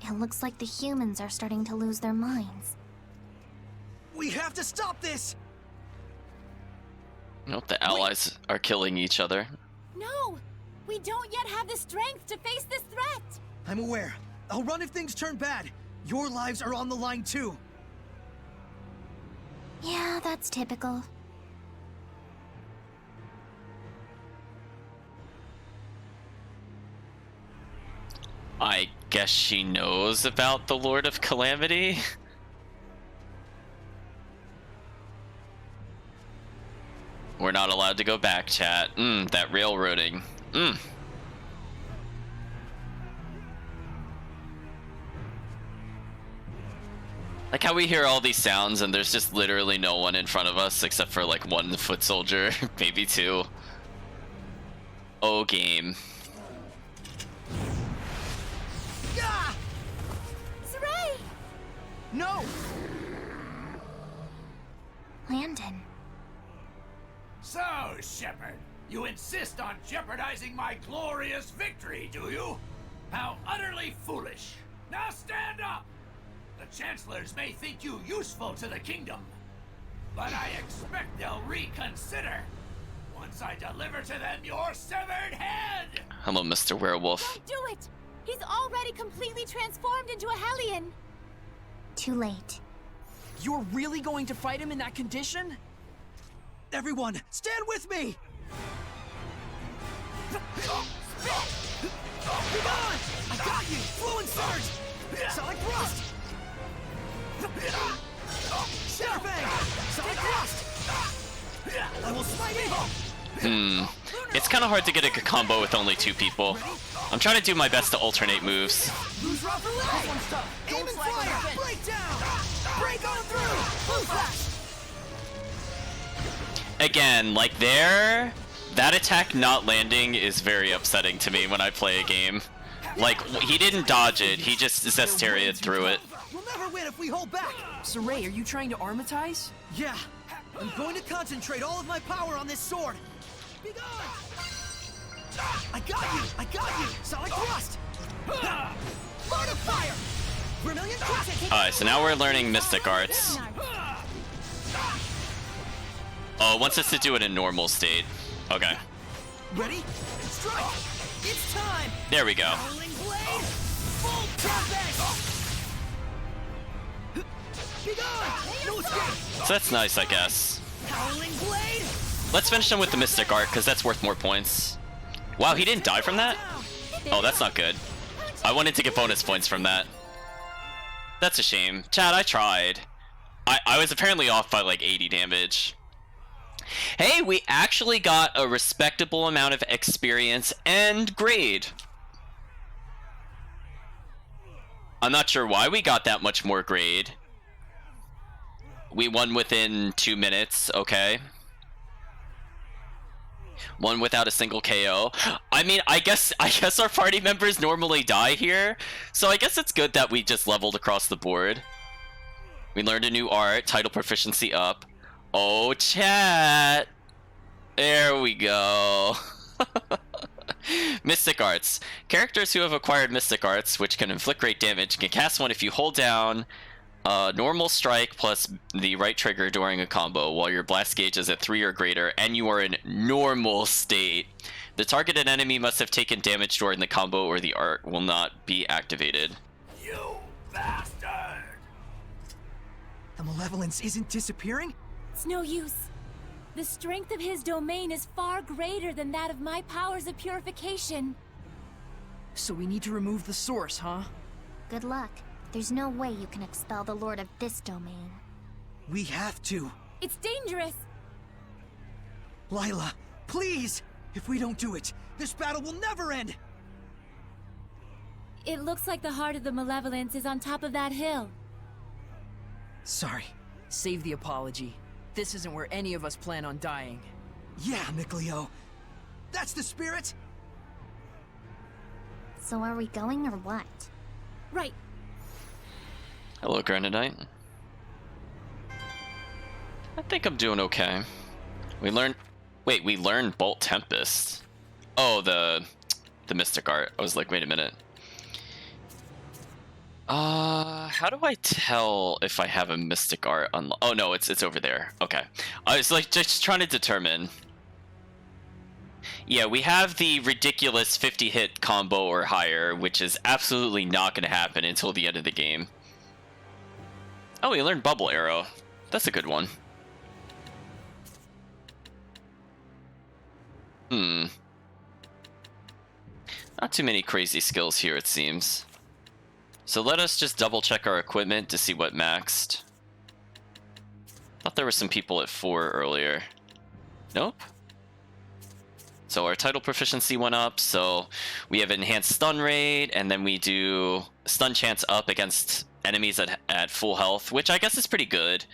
It looks like the humans are starting to lose their minds. We have to stop this! Nope, the allies are killing each other. No! We don't yet have the strength to face this threat! I'm aware. I'll run if things turn bad. Your lives are on the line too. Yeah, that's typical. I guess she knows about the Lord of Calamity? We're not allowed to go back, chat. That railroading. Like how we hear all these sounds and there's just literally no one in front of us except for like one foot soldier, maybe two. Oh, game. Saray! No! Landon. So, Shepard, you insist on jeopardizing my glorious victory, do you? How utterly foolish. Now stand up! The Chancellors may think you useful to the kingdom, but I expect they'll reconsider once I deliver to them your severed head! Hello, Mr. Werewolf. Don't do it! He's already completely transformed into a Hellion! Too late. You're really going to fight him in that condition? Everyone, stand with me! Be gone! I got you! Fluent Surge! Sonic Thrust! Shadowfang! Sonic Thrust! I will smite it! It's kind of hard to get a good combo with only 2 people. I'm trying to do my best to alternate moves. Lose rock for leg! Aim and fire! Break down! Break on through! Blue Flash! Again, like there, that attack not landing is very upsetting to me when I play a game. Like, he didn't dodge it, he just Zestiria through it. We'll never win if we hold back! Saray, are you trying to armatize? Yeah! I'm going to concentrate all of my power on this sword! Be gone! I got you! I got you! Sonic Thrust! Lord of Fire! Vermilion Crescent! Alright, so now we're learning Mystic Arts. Oh, it wants us to do it in normal state. Okay. Ready? Strike! It's time! There we go. Howling Blade! Full Tempest! Be gone! No escape! So that's nice, I guess. Howling Blade! Let's finish him with the Mystic Art, because that's worth more points. Wow, he didn't die from that? Oh, that's not good. I wanted to get bonus points from that. That's a shame. Chad, I tried. I was apparently off by like 80 damage. Hey, we actually got a respectable amount of experience and grade. I'm not sure why we got that much more grade. We won within 2 minutes, okay. One without a single KO. I mean, I guess our party members normally die here, so I guess it's good that we just leveled across the board. We learned a new art, title proficiency up. Oh, chat! There we go. Mystic Arts. Characters who have acquired Mystic Arts, which can inflict great damage, can cast one if you hold down normal strike plus the right trigger during a combo while your blast gauge is at 3 or greater and you are in normal state. The targeted enemy must have taken damage during the combo or the art will not be activated. You bastard! The malevolence isn't disappearing? It's no use. The strength of his domain is far greater than that of my powers of purification. So we need to remove the source, huh? Good luck. There's no way you can expel the Lord of this domain. We have to. It's dangerous. Lila, please! If we don't do it, this battle will never end! It looks like the heart of the malevolence is on top of that hill. Sorry. Save the apology. This isn't where any of us plan on dying. Yeah, Mikleo. That's the spirit! So are we going or what? Right. Hello, Granadite. I think I'm doing okay. We learned... Wait, we learned Bolt Tempest. Oh, the Mystic Art. I was like, wait a minute. How do I tell if I have a Mystic Art on... Oh, no, it's over there. Okay. I was like just trying to determine. Yeah, we have the ridiculous 50-hit combo or higher, which is absolutely not going to happen until the end of the game. Oh, we learned Bubble Arrow. That's a good one. Not too many crazy skills here, it seems. So let us just double check our equipment to see what maxed. Thought there were some people at 4 earlier. Nope. So our title proficiency went up, so we have enhanced stun rate, and then we do stun chance up against enemies at full health, which I guess is pretty good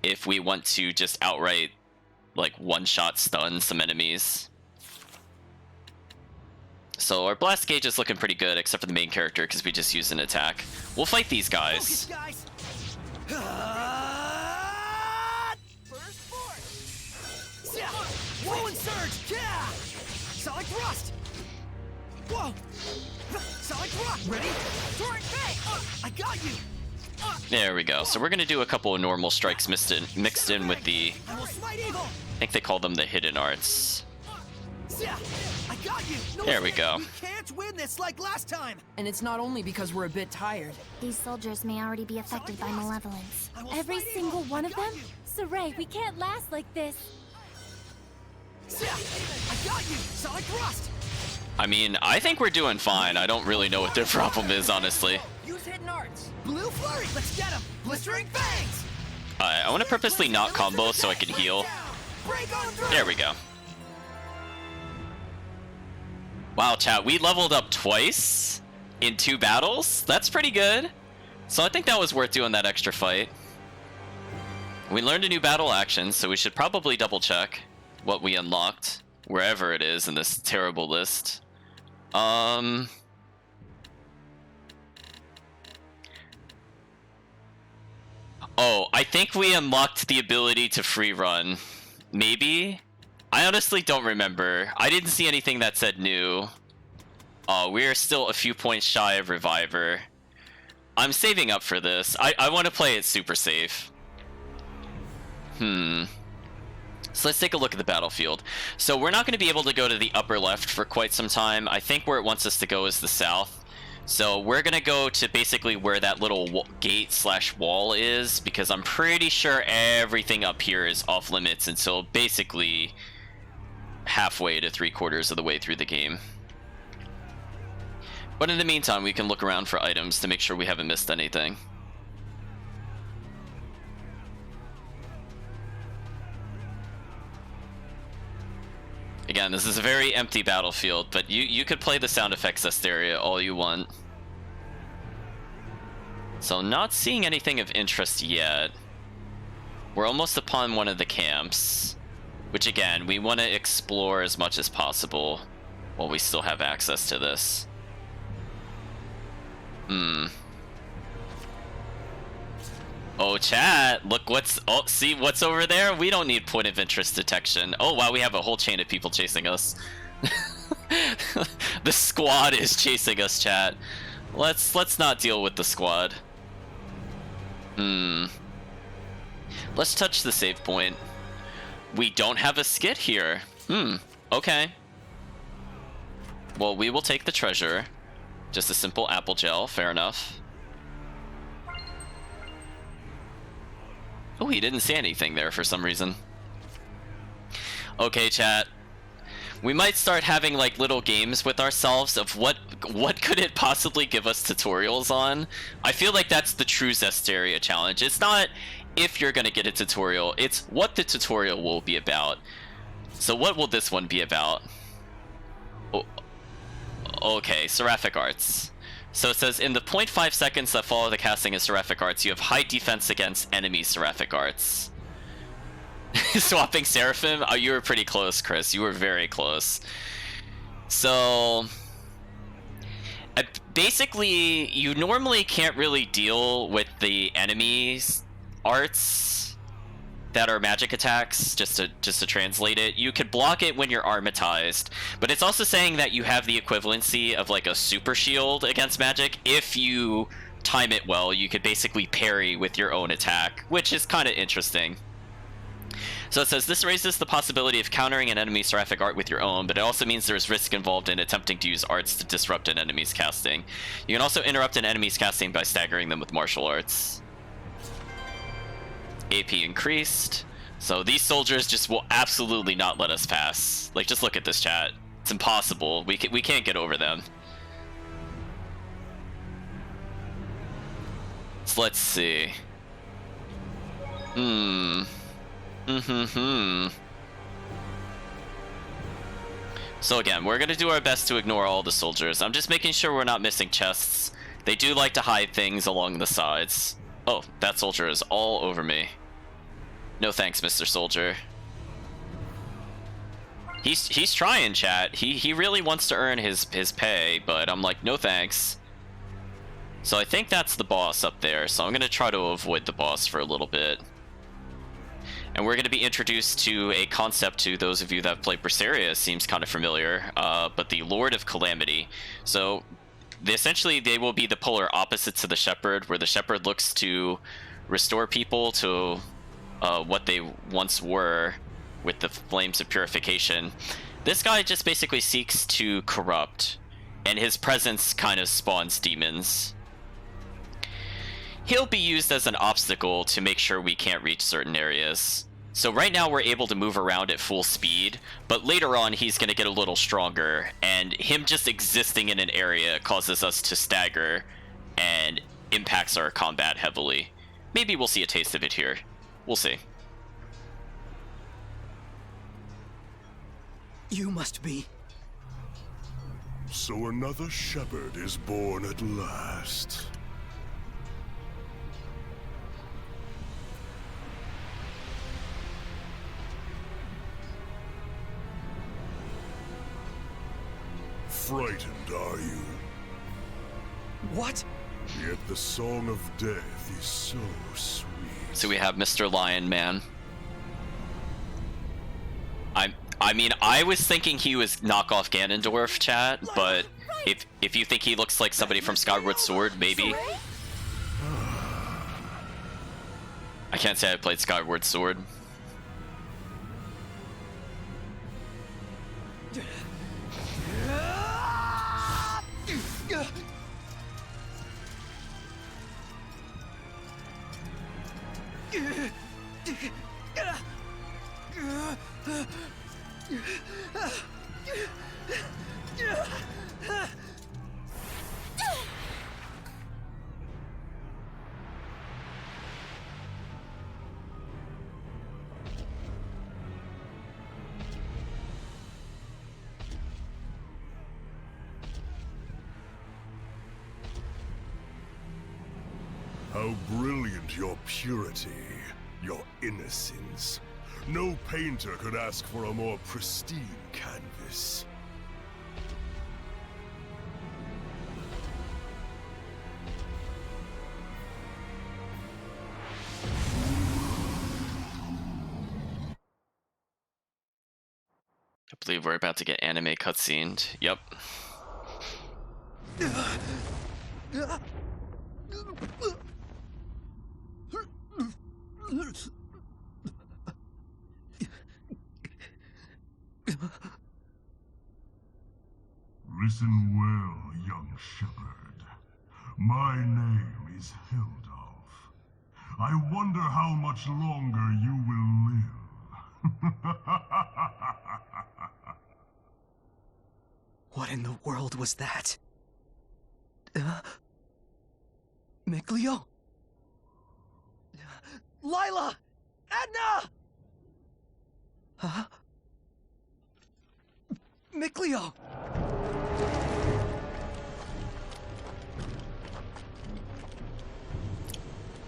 if we want to just outright, like, one-shot stun some enemies. So our blast gauge is looking pretty good, except for the main character, because we just used an attack. We'll fight these guys. Focus, guys. First force. Yeah. Fluent Surge. Yeah. Sonic Thrust. Whoa. Sonic Thrust. Ready? Torrent Fang. I got you. There we go. So we're gonna do a couple of normal strikes mixed in with the, I will smite evil. I think they call them the hidden arts. I got you. No, There we go. We can't win this like last time. And it's not only because we're a bit tired. These soldiers may already be affected by malevolence. I will Every smite single evil. one I of got them? you. Saray, we can't last like this. I got you. Sonic thrust. I mean, I think we're doing fine. I don't really know what their problem is, honestly. Use hidden arts. Blue flurry. Let's get him. Blistering fangs. I want to purposely not combo so I can heal. Break on through. There we go. Wow, chat, we leveled up twice in 2 battles. That's pretty good. So I think that was worth doing that extra fight. We learned a new battle action, so we should probably double check what we unlocked, wherever it is in this terrible list. Oh, I think we unlocked the ability to free run. Maybe? I honestly don't remember. I didn't see anything that said new. We're still a few points shy of Reviver. I'm saving up for this. I want to play it super safe. So let's take a look at the battlefield. So we're not going to be able to go to the upper left for quite some time. I think where it wants us to go is the south. So we're going to go to basically where that little gate / wall is, because I'm pretty sure everything up here is off limits until basically halfway to 3/4 of the way through the game. But in the meantime, we can look around for items to make sure we haven't missed anything. Again, this is a very empty battlefield, but you could play the sound effects Zestiria all you want. So not seeing anything of interest yet. We're almost upon one of the camps, which again, we want to explore as much as possible while we still have access to this. Oh, chat, look what's... Oh, see what's over there? We don't need point of interest detection. Oh, wow, we have a whole chain of people chasing us. The squad is chasing us, chat. Let's not deal with the squad. Let's touch the save point. We don't have a skit here. Okay. Well, we will take the treasure. Just a simple apple gel, fair enough. Oh, he didn't say anything there for some reason. Okay, chat. We might start having like little games with ourselves of what could it possibly give us tutorials on. I feel like that's the true Zestiria challenge. It's not if you're gonna get a tutorial, it's what the tutorial will be about. So what will this one be about? Oh, okay, Seraphic Arts. So it says, in the 0.5 seconds that follow the casting of Seraphic Arts, you have high defense against enemy Seraphic Arts. Swapping Seraphim? Oh, you were pretty close, Chris. You were very close. So... basically, you normally can't really deal with the enemies' arts that are magic attacks, just to translate it. You could block it when you're armatized, but it's also saying that you have the equivalency of like a super shield against magic. If you time it well, you could basically parry with your own attack, which is kind of interesting. So it says, this raises the possibility of countering an enemy's seraphic art with your own, but it also means there's risk involved in attempting to use arts to disrupt an enemy's casting. You can also interrupt an enemy's casting by staggering them with martial arts. AP increased. So these soldiers just will absolutely not let us pass. Like, just look at this, chat. It's impossible. We can't get over them. So let's see. So again, we're gonna do our best to ignore all the soldiers. I'm just making sure we're not missing chests. They do like to hide things along the sides. Oh, that soldier is all over me. No thanks, Mr. Soldier. He's trying, chat. He really wants to earn his pay, but I'm like, no thanks. So I think that's the boss up there, so I'm gonna try to avoid the boss for a little bit. And we're gonna be introduced to a concept to those of you that have played Berseria, seems kind of familiar, but the Lord of Calamity. So essentially they will be the polar opposites to the Shepherd, where the Shepherd looks to restore people to what they once were with the flames of purification. This guy just basically seeks to corrupt, and his presence kind of spawns demons. He'll be used as an obstacle to make sure we can't reach certain areas. So right now we're able to move around at full speed, but later on he's going to get a little stronger, and him just existing in an area causes us to stagger and impacts our combat heavily. Maybe we'll see a taste of it here. We'll see. You must be... So another shepherd is born at last. Frightened, are you? What? Yet the song of death is so sweet. So we have Mr. Lion Man. I mean, I was thinking he was knockoff Ganondorf, chat, but if you think he looks like somebody from Skyward Sword, maybe. I can't say I played Skyward Sword. How brilliant your purity, your innocence. No painter could ask for a more pristine canvas. I believe we're about to get anime cutscened. Yep. Listen well, young shepherd. My name is Hildolf. I wonder how much longer you will live. What in the world was that? Mikleo? Lila! Edna! Huh? Mikleo!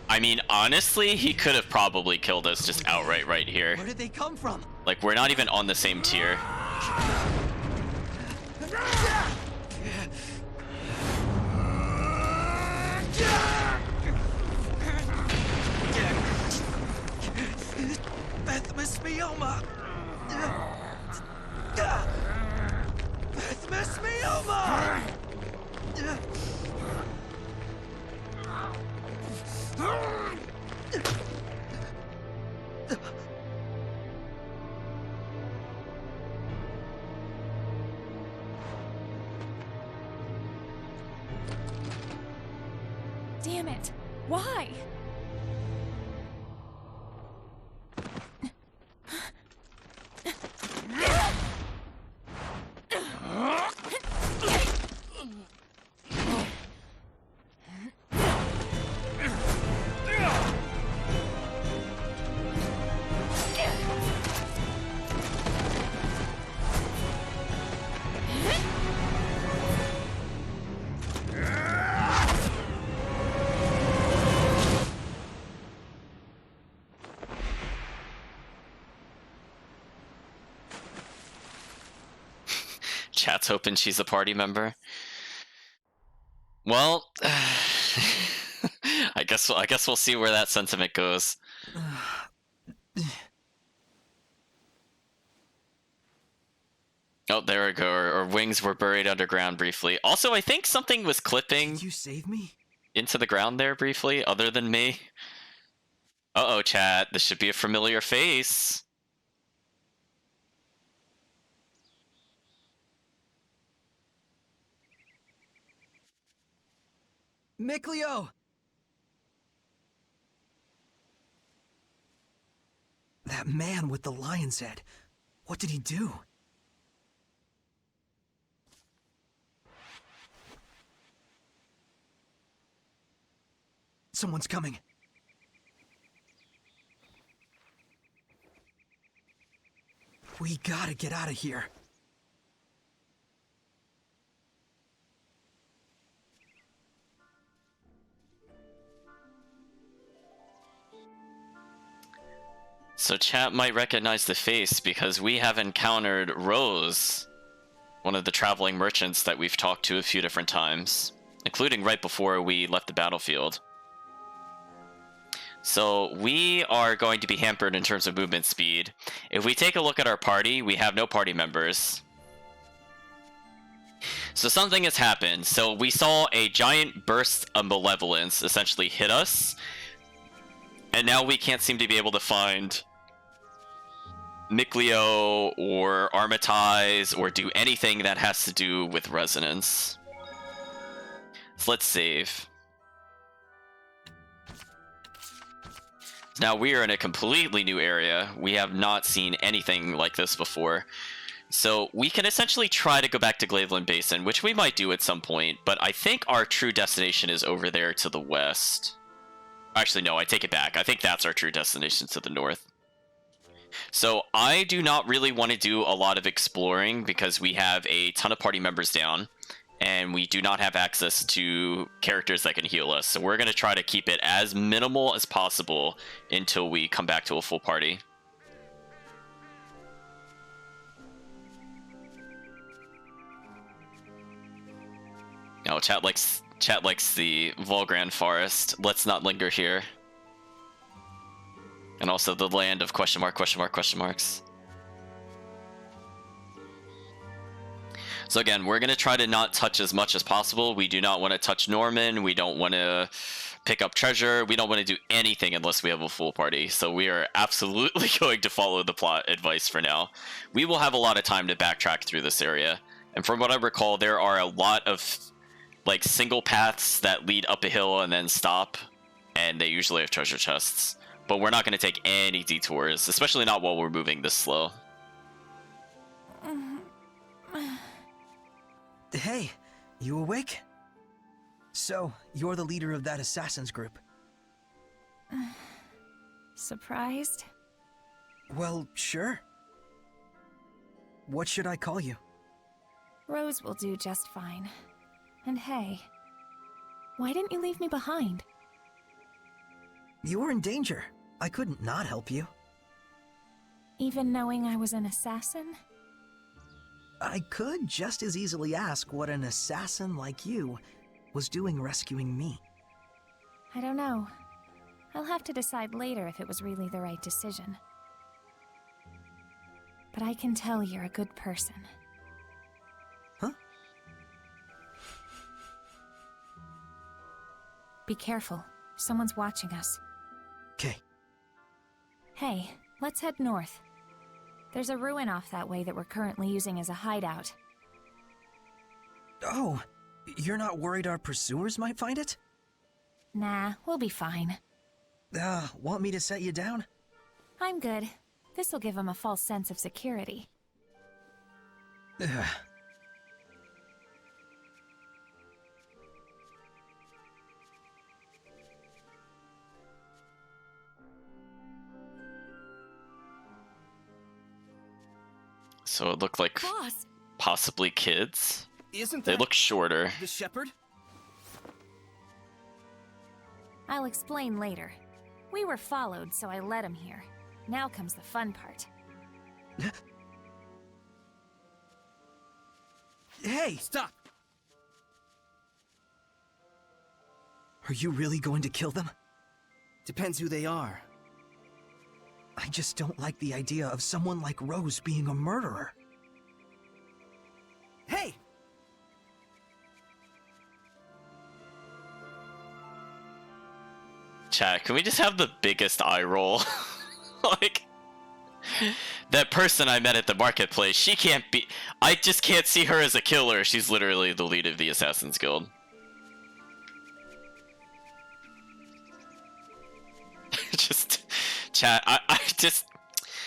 I mean, honestly, he could have probably killed us just outright right here. Where did they come from? Like, we're not even on the same tier. Bethmismioma! Bethmismioma! Damn it! Why? Chat's hoping she's a party member. Well, I guess we'll see where that sentiment goes. Oh, there we go. Our wings were buried underground briefly. Also, I think something was clipping Did you save me? into the ground there briefly, other than me. Uh-oh, chat. This should be a familiar face. Mikleo! That man with the lion's head. What did he do? Someone's coming. We gotta get out of here. So chat might recognize the face because we have encountered Rose, one of the traveling merchants that we've talked to a few different times, including right before we left the battlefield. So we are going to be hampered in terms of movement speed. If we take a look at our party, we have no party members. So something has happened. So we saw a giant burst of malevolence essentially hit us, and now we can't seem to be able to find Mikleo or Armatize or do anything that has to do with resonance. So let's save. Now we are in a completely new area. We have not seen anything like this before. So we can essentially try to go back to Glaveland Basin, which we might do at some point, but I think our true destination is over there to the west. Actually, no, I take it back. I think that's our true destination to the north. So I do not really want to do a lot of exploring because we have a ton of party members down, and we do not have access to characters that can heal us. So we're going to try to keep it as minimal as possible until we come back to a full party. No, chat likes the Volgran Forest. Let's not linger here. And also the land of question marks. So again, we're going to try to not touch as much as possible. We do not want to touch Norman. We don't want to pick up treasure. We don't want to do anything unless we have a full party. So we are absolutely going to follow the plot advice for now. We will have a lot of time to backtrack through this area. And from what I recall, there are a lot of like single paths that lead up a hill and then stop. And they usually have treasure chests. But we're not going to take any detours, especially not while we're moving this slow. Hey, you awake? So, you're the leader of that assassins group. Surprised? Well, sure. What should I call you? Rose will do just fine. And hey, why didn't you leave me behind? You were in danger. I couldn't not help you. Even knowing I was an assassin? I could just as easily ask what an assassin like you was doing rescuing me. I don't know. I'll have to decide later if it was really the right decision. But I can tell you're a good person. Huh? Be careful. Someone's watching us. Okay. Hey, let's head north. There's a ruin off that way that we're currently using as a hideout. Oh, you're not worried our pursuers might find it? Nah, we'll be fine. Want me to set you down? I'm good. This'll give them a false sense of security. So it looked like Boss, possibly kids. isn't They that look shorter. the shepherd? I'll explain later. We were followed, so I led him here. Now comes the fun part. Hey! Stop! Are you really going to kill them? Depends who they are. I just don't like the idea of someone like Rose being a murderer. Hey! Chat, can we just have the biggest eye roll? Like, that person I met at the marketplace, she can't be... I just can't see her as a killer. She's literally the lead of the Assassin's Guild. Just... Chat, I just...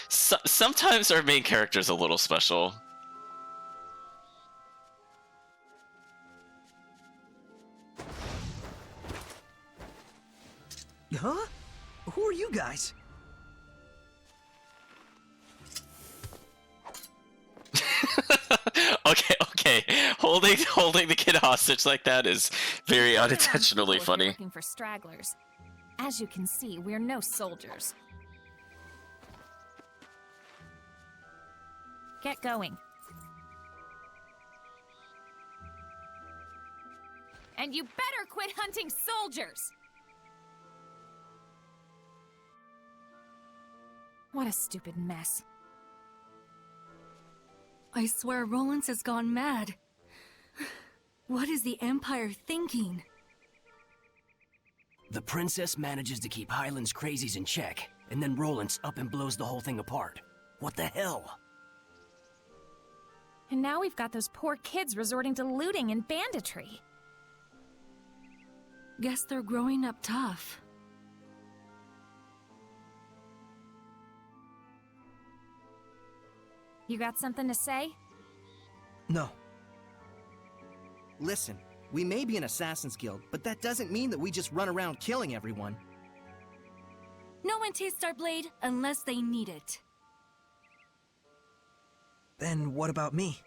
sometimes our main character's a little special. Huh? Who are you guys? Okay. Holding the kid hostage like that is very unintentionally If you're funny. looking for stragglers. As you can see, we're no soldiers. Get going. And you better quit hunting soldiers! What a stupid mess. I swear Rollins has gone mad. What is the Empire thinking? The princess manages to keep Highland's crazies in check, and then Rollins up and blows the whole thing apart. What the hell? And now we've got those poor kids resorting to looting and banditry. Guess they're growing up tough. You got something to say? No. Listen, we may be an Assassin's Guild, but that doesn't mean that we just run around killing everyone. No one tastes our blade unless they need it. Then what about me?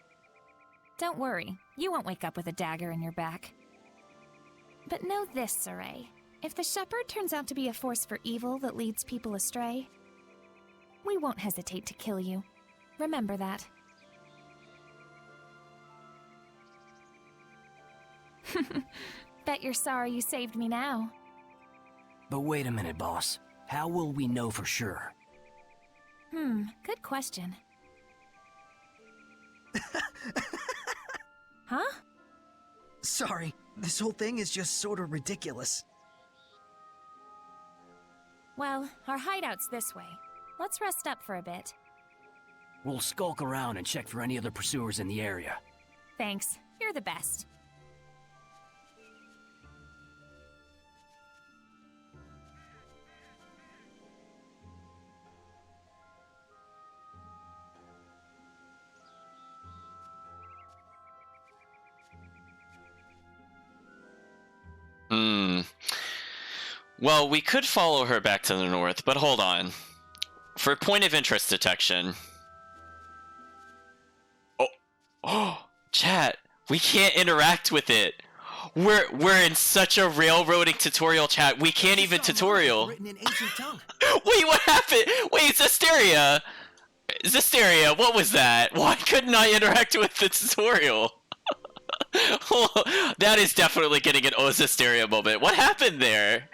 Don't worry, you won't wake up with a dagger in your back. But know this, Saray. If the Shepherd turns out to be a force for evil that leads people astray, we won't hesitate to kill you. Remember that. Bet you're sorry you saved me now. But wait a minute, boss. How will we know for sure? Good question. Huh? Sorry, this whole thing is just sort of ridiculous. Well, our hideout's this way. Let's rest up for a bit. We'll skulk around and check for any other pursuers in the area. Thanks. You're the best. Well, we could follow her back to the north, but hold on. For point of interest detection... Oh, chat, we can't interact with it. We're in such a railroading tutorial, chat. We can't even tutorial. Written in ancient tongue. Wait, what happened? Wait, Zestiria! Zestiria, what was that? Why couldn't I interact with the tutorial? That is definitely getting an Zestiria moment. What happened there?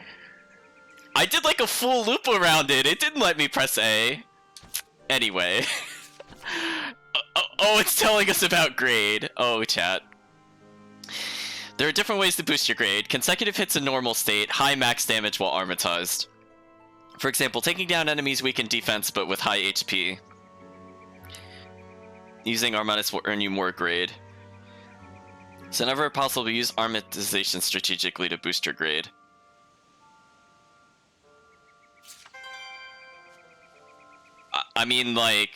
I did like a full loop around it. It didn't let me press A. Anyway. Oh, it's telling us about grade. Oh, chat. There are different ways to boost your grade. Consecutive hits in normal state, high max damage while armatized. For example, taking down enemies weak in defense but with high HP. Using Armatis will earn you more grade. So never possible, use Armatization strategically to boost your grade. I mean, like...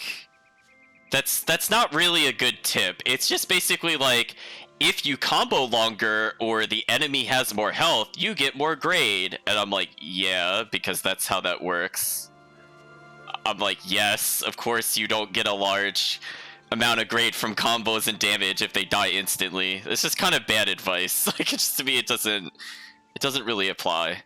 That's not really a good tip. It's just basically like, if you combo longer or the enemy has more health, you get more grade. And I'm like, yeah, because that's how that works. I'm like, yes, of course you don't get a large amount of grade from combos and damage if they die instantly. It's just kind of bad advice. Like, just to me, it doesn't really apply.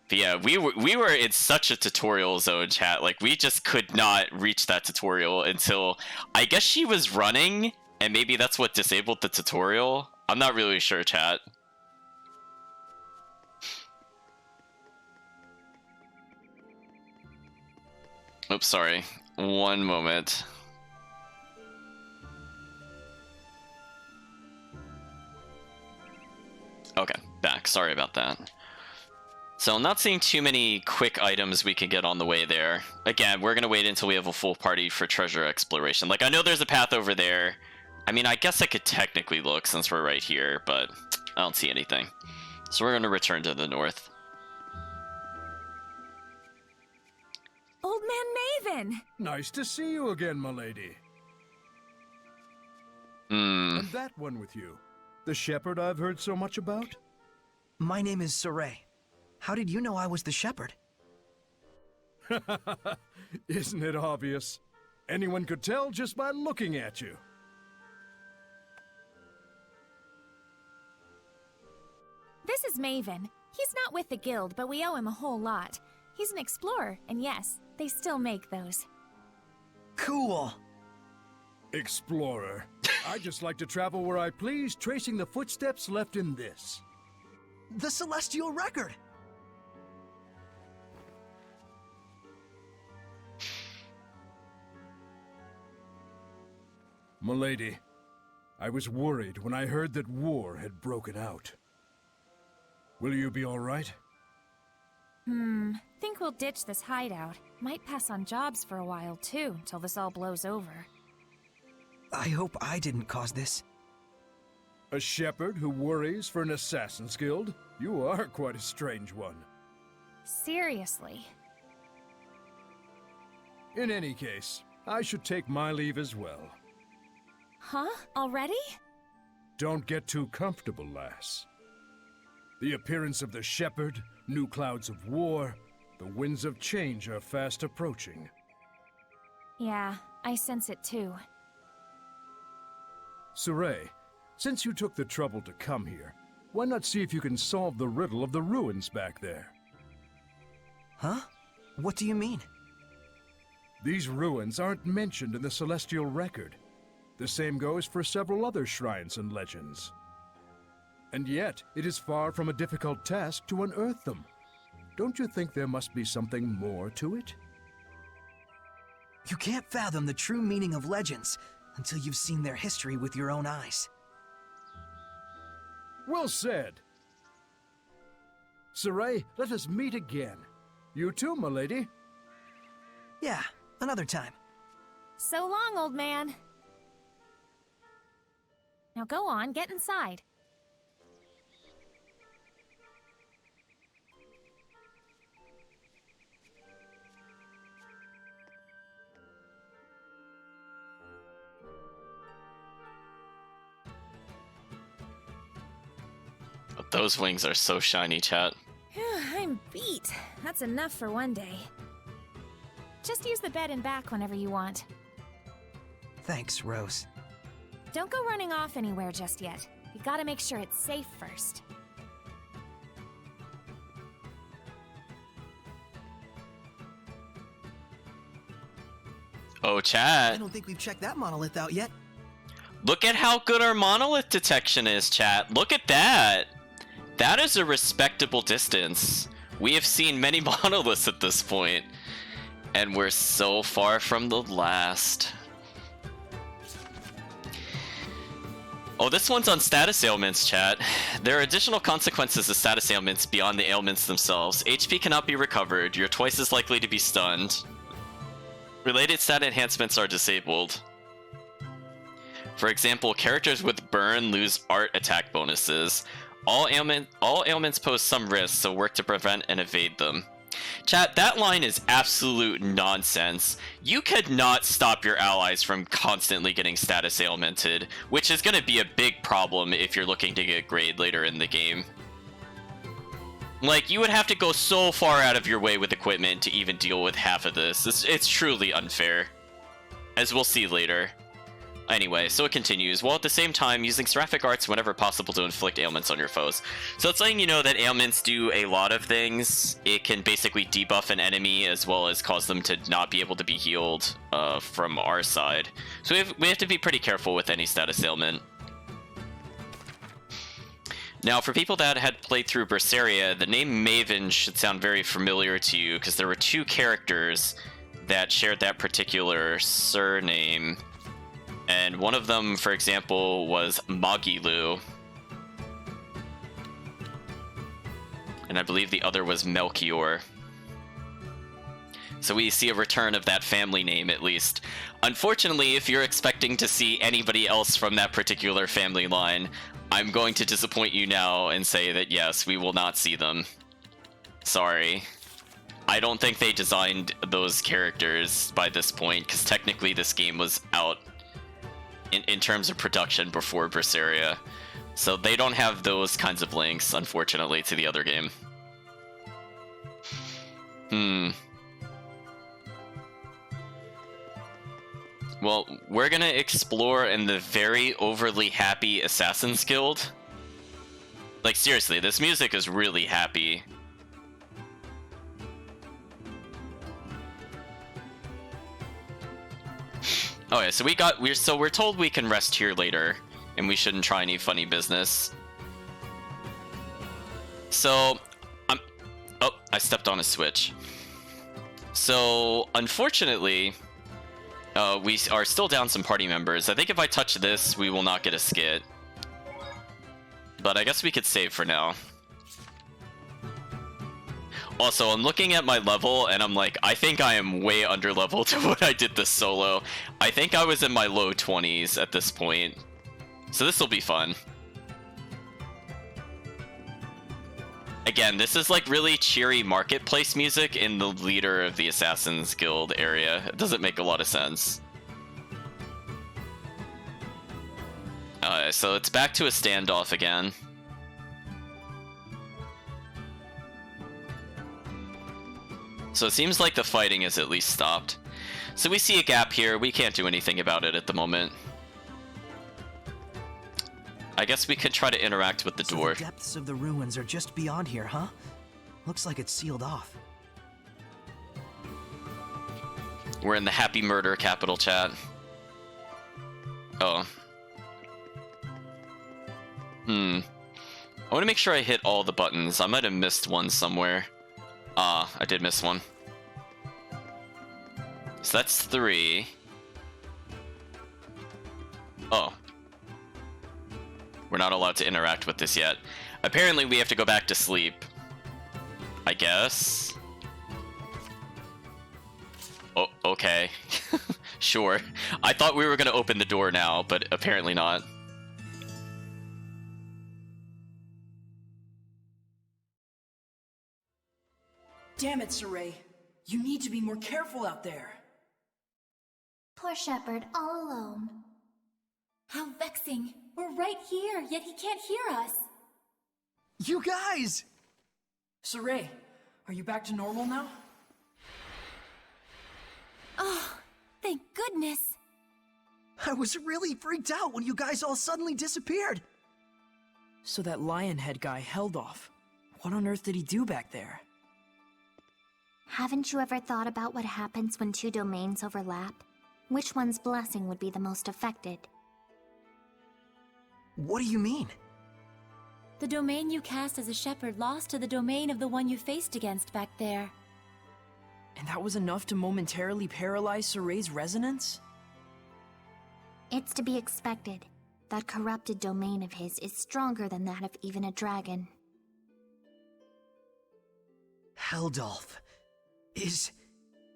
But yeah, we were in such a tutorial zone, chat. Like, we just could not reach that tutorial until I guess she was running, and maybe that's what disabled the tutorial. I'm not really sure, chat. Oops, sorry. One moment. Okay, back. Sorry about that. So I'm not seeing too many quick items we can get on the way there. Again, we're going to wait until we have a full party for treasure exploration. Like, I know there's a path over there. I mean, I guess I could technically look since we're right here, but I don't see anything. So we're going to return to the north. Old Man Maven! Nice to see you again, milady. And that one with you. The shepherd I've heard so much about? My name is Saray. How did you know I was the shepherd? Isn't it obvious? Anyone could tell just by looking at you. This is Maven. He's not with the guild, but we owe him a whole lot. He's an explorer, and yes, they still make those. Cool. Explorer. I just like to travel where I please, tracing the footsteps left in this. The Celestial Record! Milady, I was worried when I heard that war had broken out. Will you be all right? Think we'll ditch this hideout. Might pass on jobs for a while, too, till this all blows over. I hope I didn't cause this. A shepherd who worries for an assassin's guild? You are quite a strange one. Seriously. In any case, I should take my leave as well. Huh? Already? Don't get too comfortable, lass. The appearance of the shepherd, new clouds of war, the winds of change are fast approaching. Yeah, I sense it too. Saray, since you took the trouble to come here, why not see if you can solve the riddle of the ruins back there? Huh? What do you mean? These ruins aren't mentioned in the Celestial Record. The same goes for several other shrines and legends. And yet, it is far from a difficult task to unearth them. Don't you think there must be something more to it? You can't fathom the true meaning of legends until you've seen their history with your own eyes. Well said. Saray, let us meet again. You too, milady. Yeah, another time. So long, old man. Now go on, get inside. Those wings are so shiny, chat. I'm beat. That's enough for one day. Just use the bed and back whenever you want. Thanks, Rose. Don't go running off anywhere just yet. You gotta make sure it's safe first. Oh, I chat. don't think we've checked that monolith out yet. Look at how good our monolith detection is, chat. Look at that. That is a respectable distance. We have seen many monoliths at this point, and we're so far from the last. Oh, this one's on status ailments, chat. There are additional consequences of status ailments beyond the ailments themselves. HP cannot be recovered. You're twice as likely to be stunned. Related stat enhancements are disabled. For example, characters with burn lose art attack bonuses. All ailments pose some risk, so work to prevent and evade them. Chat, that line is absolute nonsense. You could not stop your allies from constantly getting status ailmented, which is going to be a big problem if you're looking to get grade later in the game. Like, you would have to go so far out of your way with equipment to even deal with half of this. It's truly unfair, as we'll see later. Anyway, so it continues, while at the same time using seraphic arts whenever possible to inflict ailments on your foes. So it's letting you know that ailments do a lot of things. It can basically debuff an enemy as well as cause them to not be able to be healed from our side. So we have to be pretty careful with any status ailment. Now, for people that had played through Zestiria, the name Maven should sound very familiar to you because there were two characters that shared that particular surname. And one of them, for example, was Magilu. and I believe the other was Melchior. So we see a return of that family name, at least. Unfortunately, if you're expecting to see anybody else from that particular family line, I'm going to disappoint you now and say that yes, we will not see them. Sorry. I don't think they designed those characters by this point, because technically this game was out in terms of production before Berseria. So they don't have those kinds of links, unfortunately, to the other game. Well, we're gonna explore in the very overly happy Assassin's Guild. Like, seriously, this music is really happy. Okay, so we're told we can rest here later, and we shouldn't try any funny business. So, oh, I stepped on a switch. So, unfortunately, we are still down some party members. I think if I touch this, we will not get a skit. But I guess we could save for now. Also, I'm looking at my level, and I'm like, I think I am way under level to what I did this solo. I think I was in my low 20s at this point. So this will be fun. Again, this is like really cheery marketplace music in the leader of the Assassin's Guild area. It doesn't make a lot of sense. So it's back to a standoff again. So it seems like the fighting is at least stopped. So we see a gap here. We can't do anything about it at the moment. I guess we could try to interact with the door. The depths of the ruins are just beyond here, huh? Looks like it's sealed off. We're in the happy murder capital chat. Oh. I want to make sure I hit all the buttons. I might have missed one somewhere. Ah, I did miss one. So that's 3. Oh. We're not allowed to interact with this yet. Apparently we have to go back to sleep. I guess. Oh, okay. Sure. I thought we were going to open the door now, but apparently not. Damn it, Saray. You need to be more careful out there. Poor Shepard, all alone. How vexing. We're right here, yet he can't hear us. You guys! Saray, are you back to normal now? Oh, thank goodness. I was really freaked out when you guys all suddenly disappeared. So that Lionhead guy held off. What on earth did he do back there? Haven't you ever thought about what happens when two domains overlap? Which one's blessing would be the most affected? What do you mean? The domain you cast as a shepherd lost to the domain of the one you faced against back there. And that was enough to momentarily paralyze Saray's resonance? It's to be expected. That corrupted domain of his is stronger than that of even a dragon. Heldolf. Is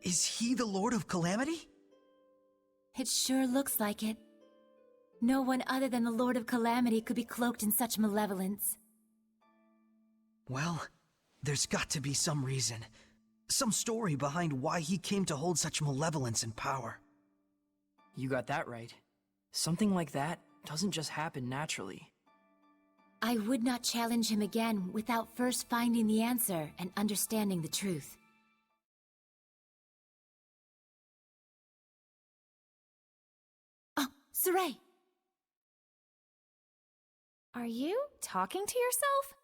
he the Lord of Calamity? It sure looks like it. No one other than the Lord of Calamity could be cloaked in such malevolence. Well, there's got to be some reason. Some story behind why he came to hold such malevolence and power. You got that right. Something like that doesn't just happen naturally. I would not challenge him again without first finding the answer and understanding the truth. Oh, Saray! Are you talking to yourself?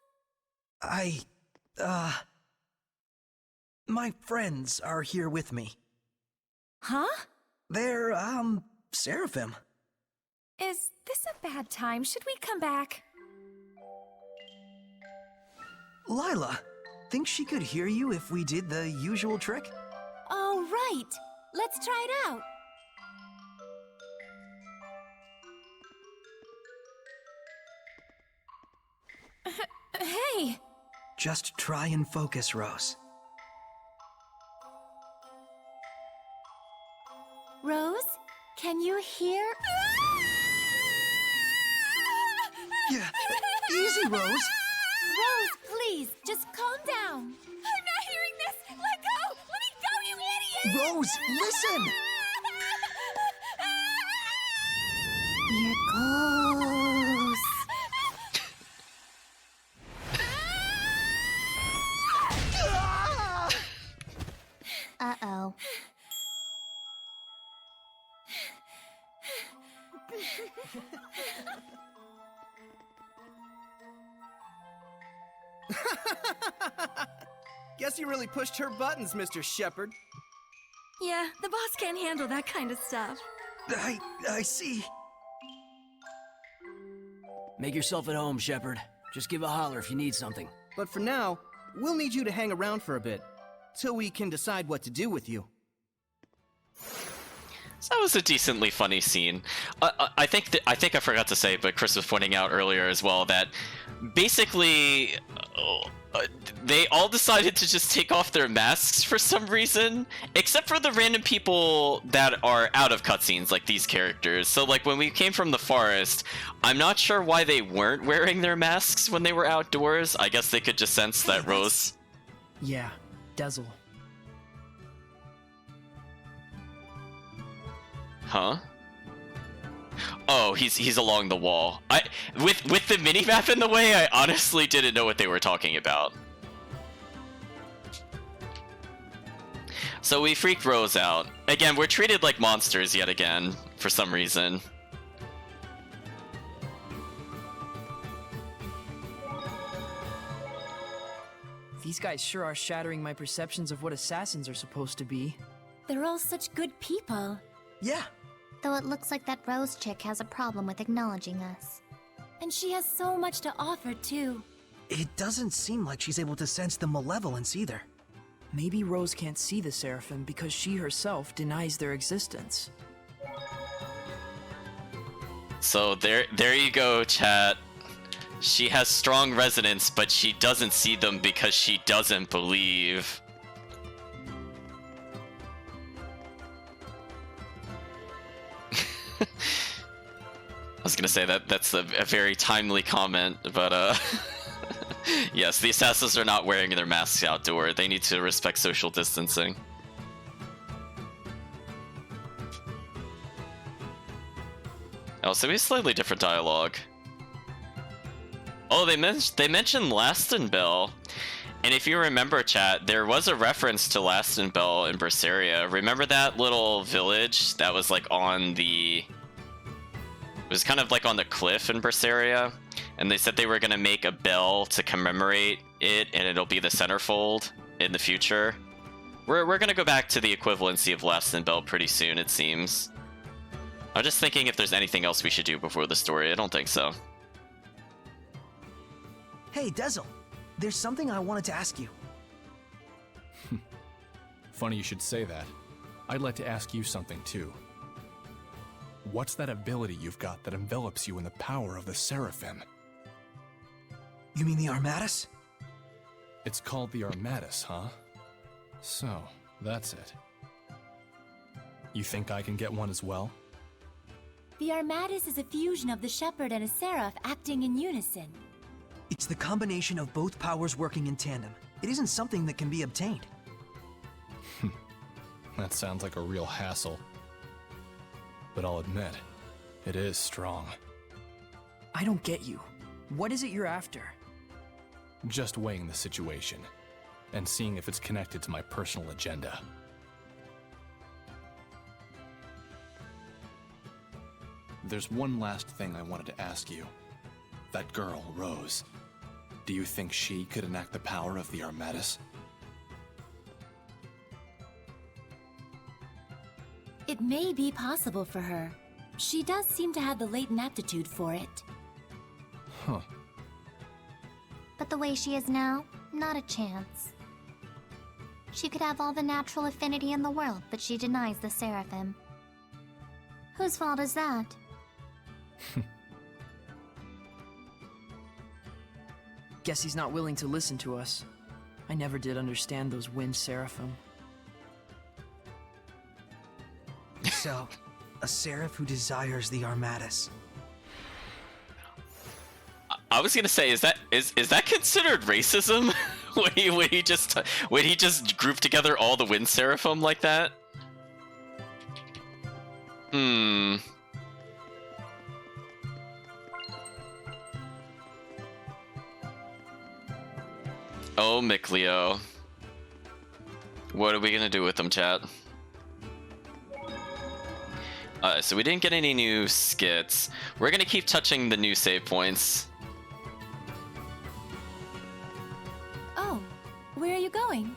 My friends are here with me. Huh? They're, Seraphim. Is this a bad time? Should we come back? Lila, think she could hear you if we did the usual trick? Oh, right! Let's try it out! Hey! Just try and focus, Rose. Rose, can you hear? Yeah, easy, Rose. Rose, please, just calm down. I'm not hearing this! Let go! Let me go, you idiot! Rose, listen! You're close. Uh-oh. Guess you really pushed her buttons, Mr. Shepard. Yeah, the boss can't handle that kind of stuff. I see. Make yourself at home, Shepard. Just give a holler if you need something. But for now, we'll need you to hang around for a bit, till we can decide what to do with you. So that was a decently funny scene. I think I forgot to say, but Chris was pointing out earlier as well that basically they all decided to just take off their masks for some reason, except for the random people that are out of cutscenes, like these characters. So like when we came from the forest, I'm not sure why they weren't wearing their masks when they were outdoors. I guess they could just sense that Rose... Yeah, Dazzle. Huh? Oh, he's along the wall. With the minimap in the way, I honestly didn't know what they were talking about. So we freak Rose out. Again, we're treated like monsters yet again, for some reason. These guys sure are shattering my perceptions of what assassins are supposed to be. They're all such good people. Yeah. Though it looks like that Rose chick has a problem with acknowledging us. And she has so much to offer, too. It doesn't seem like she's able to sense the malevolence either. Maybe Rose can't see the Seraphim because she herself denies their existence. So there you go, chat. She has strong resonance, but she doesn't see them because she doesn't believe. I was gonna say that's a very timely comment, but yes, the assassins are not wearing their masks outdoor. They need to respect social distancing. Oh, so we have slightly different dialogue. Oh, they mentioned Lastenbell. And if you remember, chat, there was a reference to Lastenbell in Berseria. Remember that little village that was like on the... It was kind of like on the cliff in Berseria, and they said they were going to make a bell to commemorate it, and it'll be the centerfold in the future. We're going to go back to the equivalency of Lastenbell pretty soon, it seems. I'm just thinking if there's anything else we should do before the story. I don't think so. Hey, Dezel. There's something I wanted to ask you. Funny you should say that. I'd like to ask you something too. What's that ability you've got that envelops you in the power of the Seraphim? You mean the Armatus? It's called the Armatus, huh? So, that's it. You think I can get one as well? The Armatus is a fusion of the Shepherd and a Seraph acting in unison. It's the combination of both powers working in tandem. It isn't something that can be obtained. That sounds like a real hassle. But I'll admit, it is strong. I don't get you. What is it you're after? Just weighing the situation, and seeing if it's connected to my personal agenda. There's one last thing I wanted to ask you. That girl, Rose. Do you think she could enact the power of the Armatus? It may be possible for her. She does seem to have the latent aptitude for it. Huh. But the way she is now, not a chance. She could have all the natural affinity in the world, but she denies the Seraphim. Whose fault is that? Guess he's not willing to listen to us. I never did understand those wind seraphim. So, a seraph who desires the Armatus. I was gonna say, is that considered racism? when he just grouped together all the wind seraphim like that? Hmm. Oh, Micleo. What are we gonna do with them, chat? So we didn't get any new skits. We're gonna keep touching the new save points. Oh, where are you going?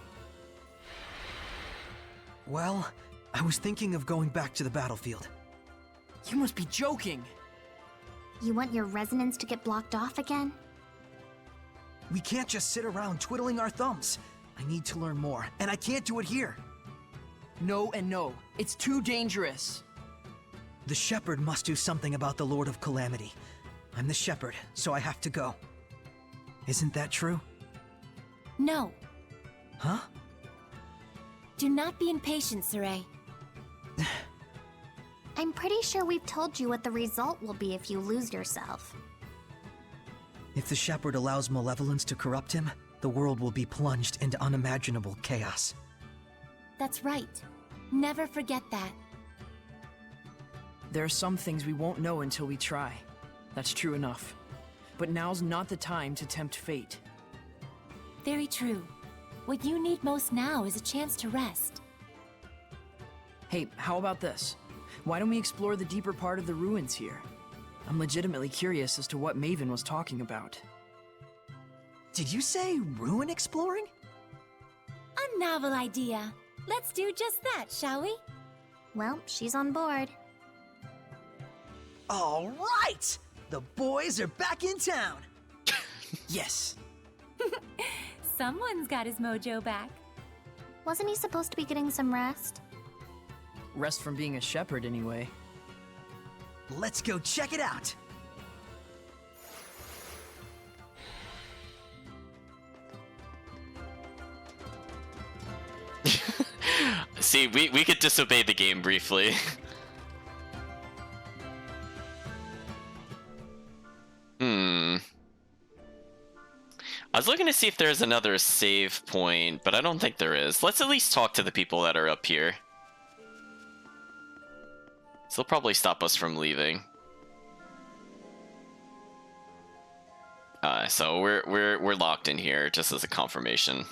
Well, I was thinking of going back to the battlefield. You must be joking! You want your resonance to get blocked off again? We can't just sit around twiddling our thumbs. I need to learn more, and I can't do it here. No and no. It's too dangerous. The Shepherd must do something about the Lord of Calamity. I'm the Shepherd, so I have to go. Isn't that true? No. Huh? Do not be impatient, Saray. I'm pretty sure we've told you what the result will be if you lose yourself. If the Shepherd allows malevolence to corrupt him, the world will be plunged into unimaginable chaos. That's right. Never forget that. There are some things we won't know until we try. That's true enough. But now's not the time to tempt fate. Very true. What you need most now is a chance to rest. Hey, how about this? Why don't we explore the deeper part of the ruins here? I'm legitimately curious as to what Maven was talking about. Did you say ruin exploring? A novel idea. Let's do just that, shall we? Well, she's on board. All right! The boys are back in town! Yes! Someone's got his mojo back. Wasn't he supposed to be getting some rest? Rest from being a shepherd, anyway. Let's go check it out! See, we could disobey the game briefly. I was looking to see if there's another save point, but I don't think there is. Let's at least talk to the people that are up here. So they'll probably stop us from leaving. So we're locked in here just as a confirmation.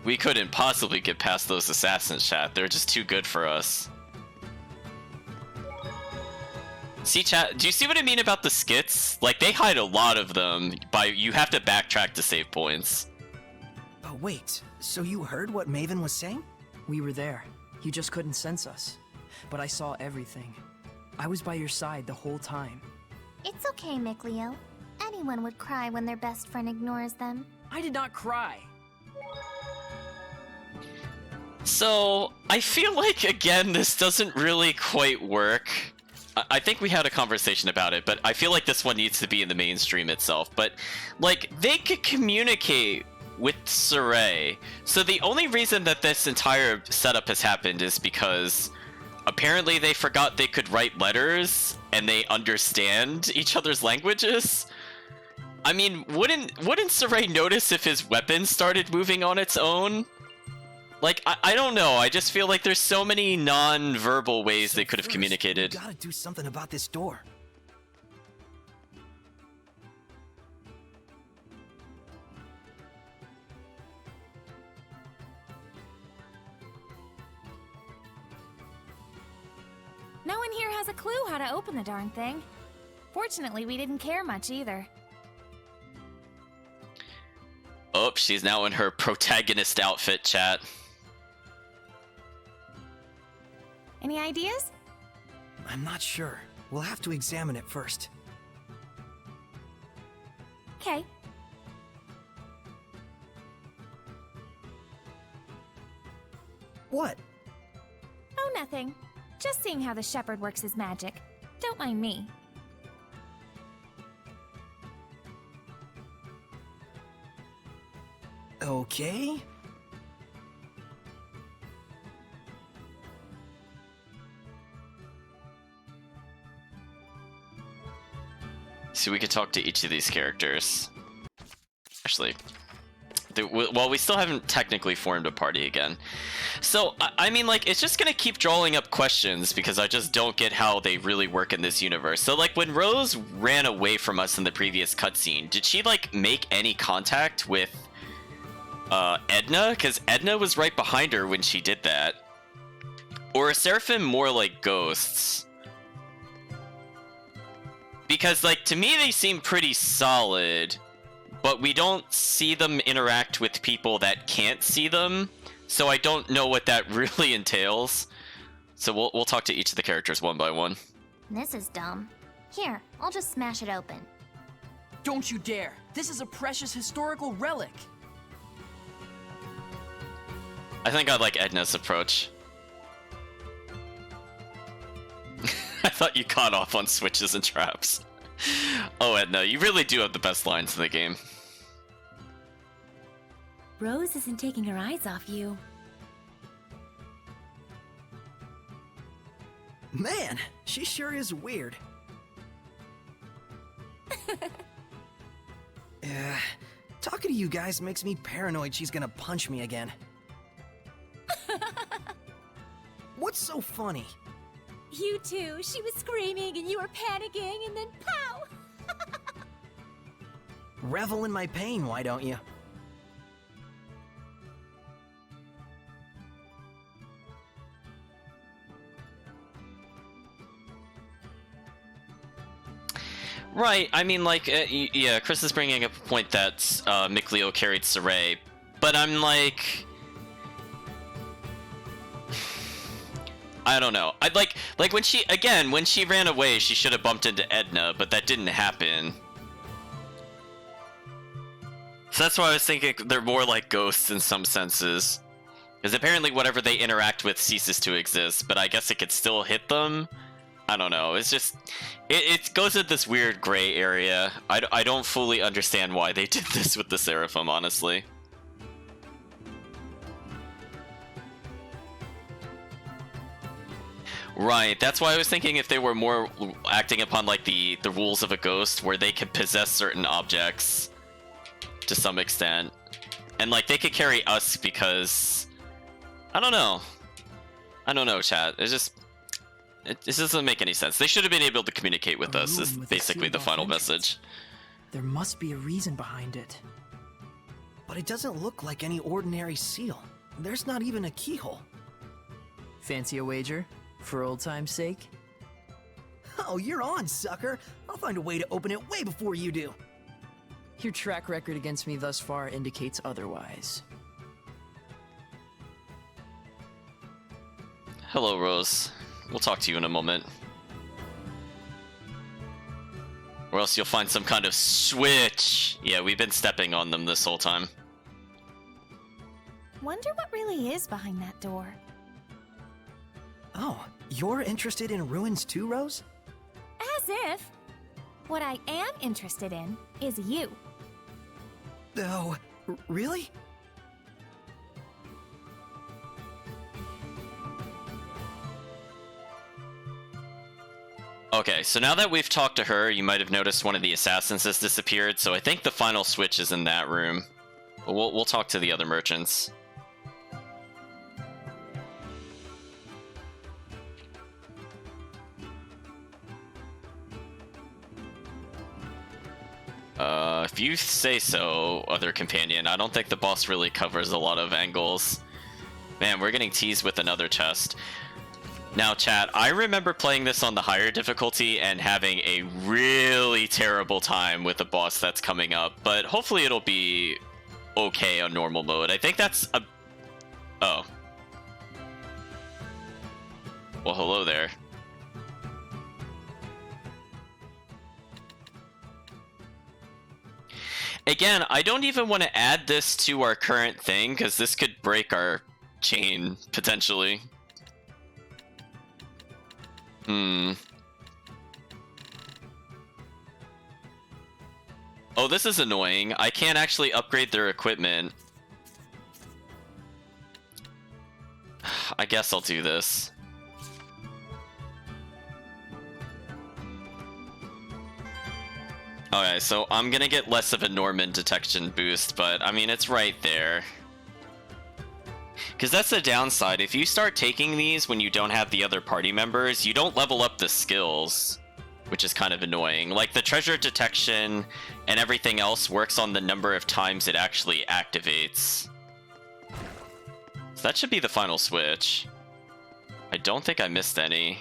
We couldn't possibly get past those assassins, chat. They're just too good for us. See, chat, do you see what I mean about the skits? Like, they hide a lot of them by you have to backtrack to save points. Oh, wait. So you heard what Maven was saying? We were there. You just couldn't sense us. But I saw everything. I was by your side the whole time. It's okay, Micleo. Anyone would cry when their best friend ignores them. I did not cry. So, I feel like, again, this doesn't really quite work. I think we had a conversation about it, but I feel like this one needs to be in the mainstream itself. But, like, they could communicate with Saray. So the only reason that this entire setup has happened is because apparently they forgot they could write letters and they understand each other's languages. I mean, wouldn't Saray notice if his weapon started moving on its own? Like, I don't know. I just feel like there's so many non-verbal ways they could have communicated. We gotta do something about this door. No one here has a clue how to open the darn thing. Fortunately, we didn't care much either. Oh, she's now in her protagonist outfit, chat. Any ideas? I'm not sure. We'll have to examine it first. Okay. What? Oh, nothing. Just seeing how the shepherd works his magic. Don't mind me. Okay. So we could talk to each of these characters. Actually, well, we still haven't technically formed a party again. So, I mean, like, it's just gonna keep drawing up questions because I just don't get how they really work in this universe. So, like, when Rose ran away from us in the previous cutscene, did she, like, make any contact with Edna? Because Edna was right behind her when she did that. Or are Seraphim more like ghosts? Because, like, to me they seem pretty solid, but we don't see them interact with people that can't see them, so I don't know what that really entails. So we'll talk to each of the characters one by one. This is dumb. Here, I'll just smash it open. Don't you dare! This is a precious historical relic! I think I like Edna's approach. I thought you caught off on switches and traps. Oh, Edna, you really do have the best lines in the game. Rose isn't taking her eyes off you. Man, she sure is weird. Talking to you guys makes me paranoid she's gonna punch me again. What's so funny? You too. She was screaming and you were panicking and then pow! Revel in my pain, why don't you? Right, I mean, like, yeah, Chris is bringing up a point that Mikleo carried Saray, but I'm like... I don't know. I'd like when she ran away, she should have bumped into Edna, but that didn't happen. So that's why I was thinking they're more like ghosts in some senses. Because apparently whatever they interact with ceases to exist, but I guess it could still hit them? I don't know, it's just... It goes into this weird gray area. I don't fully understand why they did this with the Seraphim, honestly. Right, that's why I was thinking if they were more acting upon like the rules of a ghost where they could possess certain objects to some extent. And like they could carry us because I don't know, chat. It's just this doesn't make any sense. They should have been able to communicate with us is basically the final message. There must be a reason behind it. But it doesn't look like any ordinary seal. There's not even a keyhole. Fancy a wager? For old time's sake? Oh, you're on, sucker! I'll find a way to open it way before you do. Your track record against me thus far indicates otherwise. Hello, Rose. We'll talk to you in a moment. Or else you'll find some kind of switch. Yeah, we've been stepping on them this whole time. Wonder what really is behind that door. Oh, you're interested in ruins too, Rose? As if. What I am interested in is you. Oh, really? Okay, so now that we've talked to her, you might have noticed one of the assassins has disappeared, so I think the final switch is in that room. But we'll talk to the other merchants. If you say so, other companion. I don't think the boss really covers a lot of angles. Man, we're getting teased with another chest. Now, chat, I remember playing this on the higher difficulty and having a really terrible time with the boss that's coming up, but hopefully it'll be okay on normal mode. I think that's a... Oh. Well, hello there. Again, I don't even want to add this to our current thing, because this could break our chain, potentially. Hmm. Oh, this is annoying. I can't actually upgrade their equipment. I guess I'll do this. Okay, so I'm gonna get less of a Norman detection boost, but I mean, it's right there. Because that's the downside. If you start taking these when you don't have the other party members, you don't level up the skills, which is kind of annoying. Like, the treasure detection and everything else works on the number of times it actually activates. So that should be the final switch. I don't think I missed any.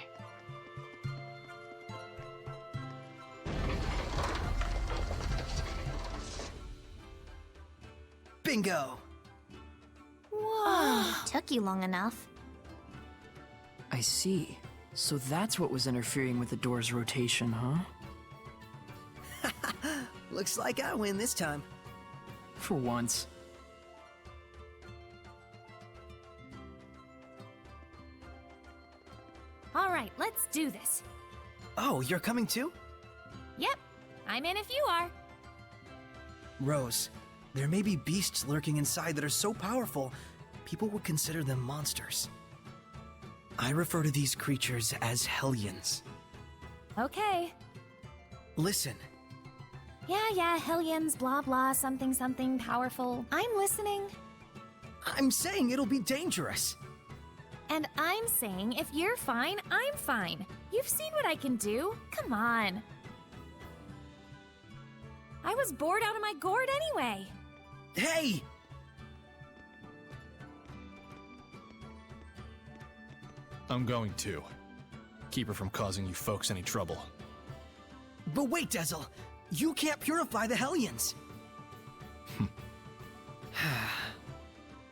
Bingo! Whoa. Took you long enough. I see. So that's what was interfering with the door's rotation, huh? Looks like I win this time. For once. All right, let's do this. Oh, you're coming too? Yep, I'm in if you are. Rose, there may be beasts lurking inside that are so powerful, people would consider them monsters. I refer to these creatures as Hellions. Okay. Listen. Yeah, Hellions, blah blah, something something powerful. I'm listening. I'm saying it'll be dangerous. And I'm saying if you're fine, I'm fine. You've seen what I can do. Come on. I was bored out of my gourd anyway. Hey! I'm going to. Keep her from causing you folks any trouble. But wait, Dezel. You can't purify the Hellions.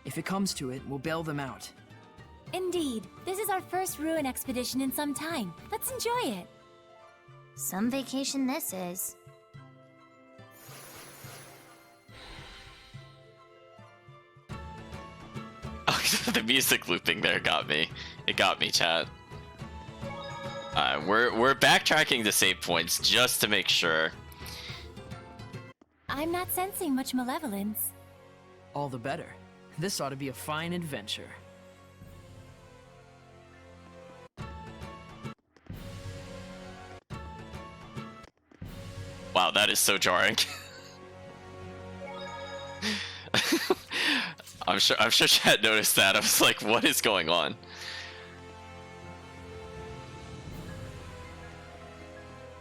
If it comes to it, we'll bail them out. Indeed. This is our first ruin expedition in some time. Let's enjoy it. Some vacation this is. The music looping there got me. It got me, chat. We're backtracking to save points just to make sure. I'm not sensing much malevolence. All the better. This ought to be a fine adventure. Wow, that is so jarring. I'm sure chat noticed that. I was like, what is going on?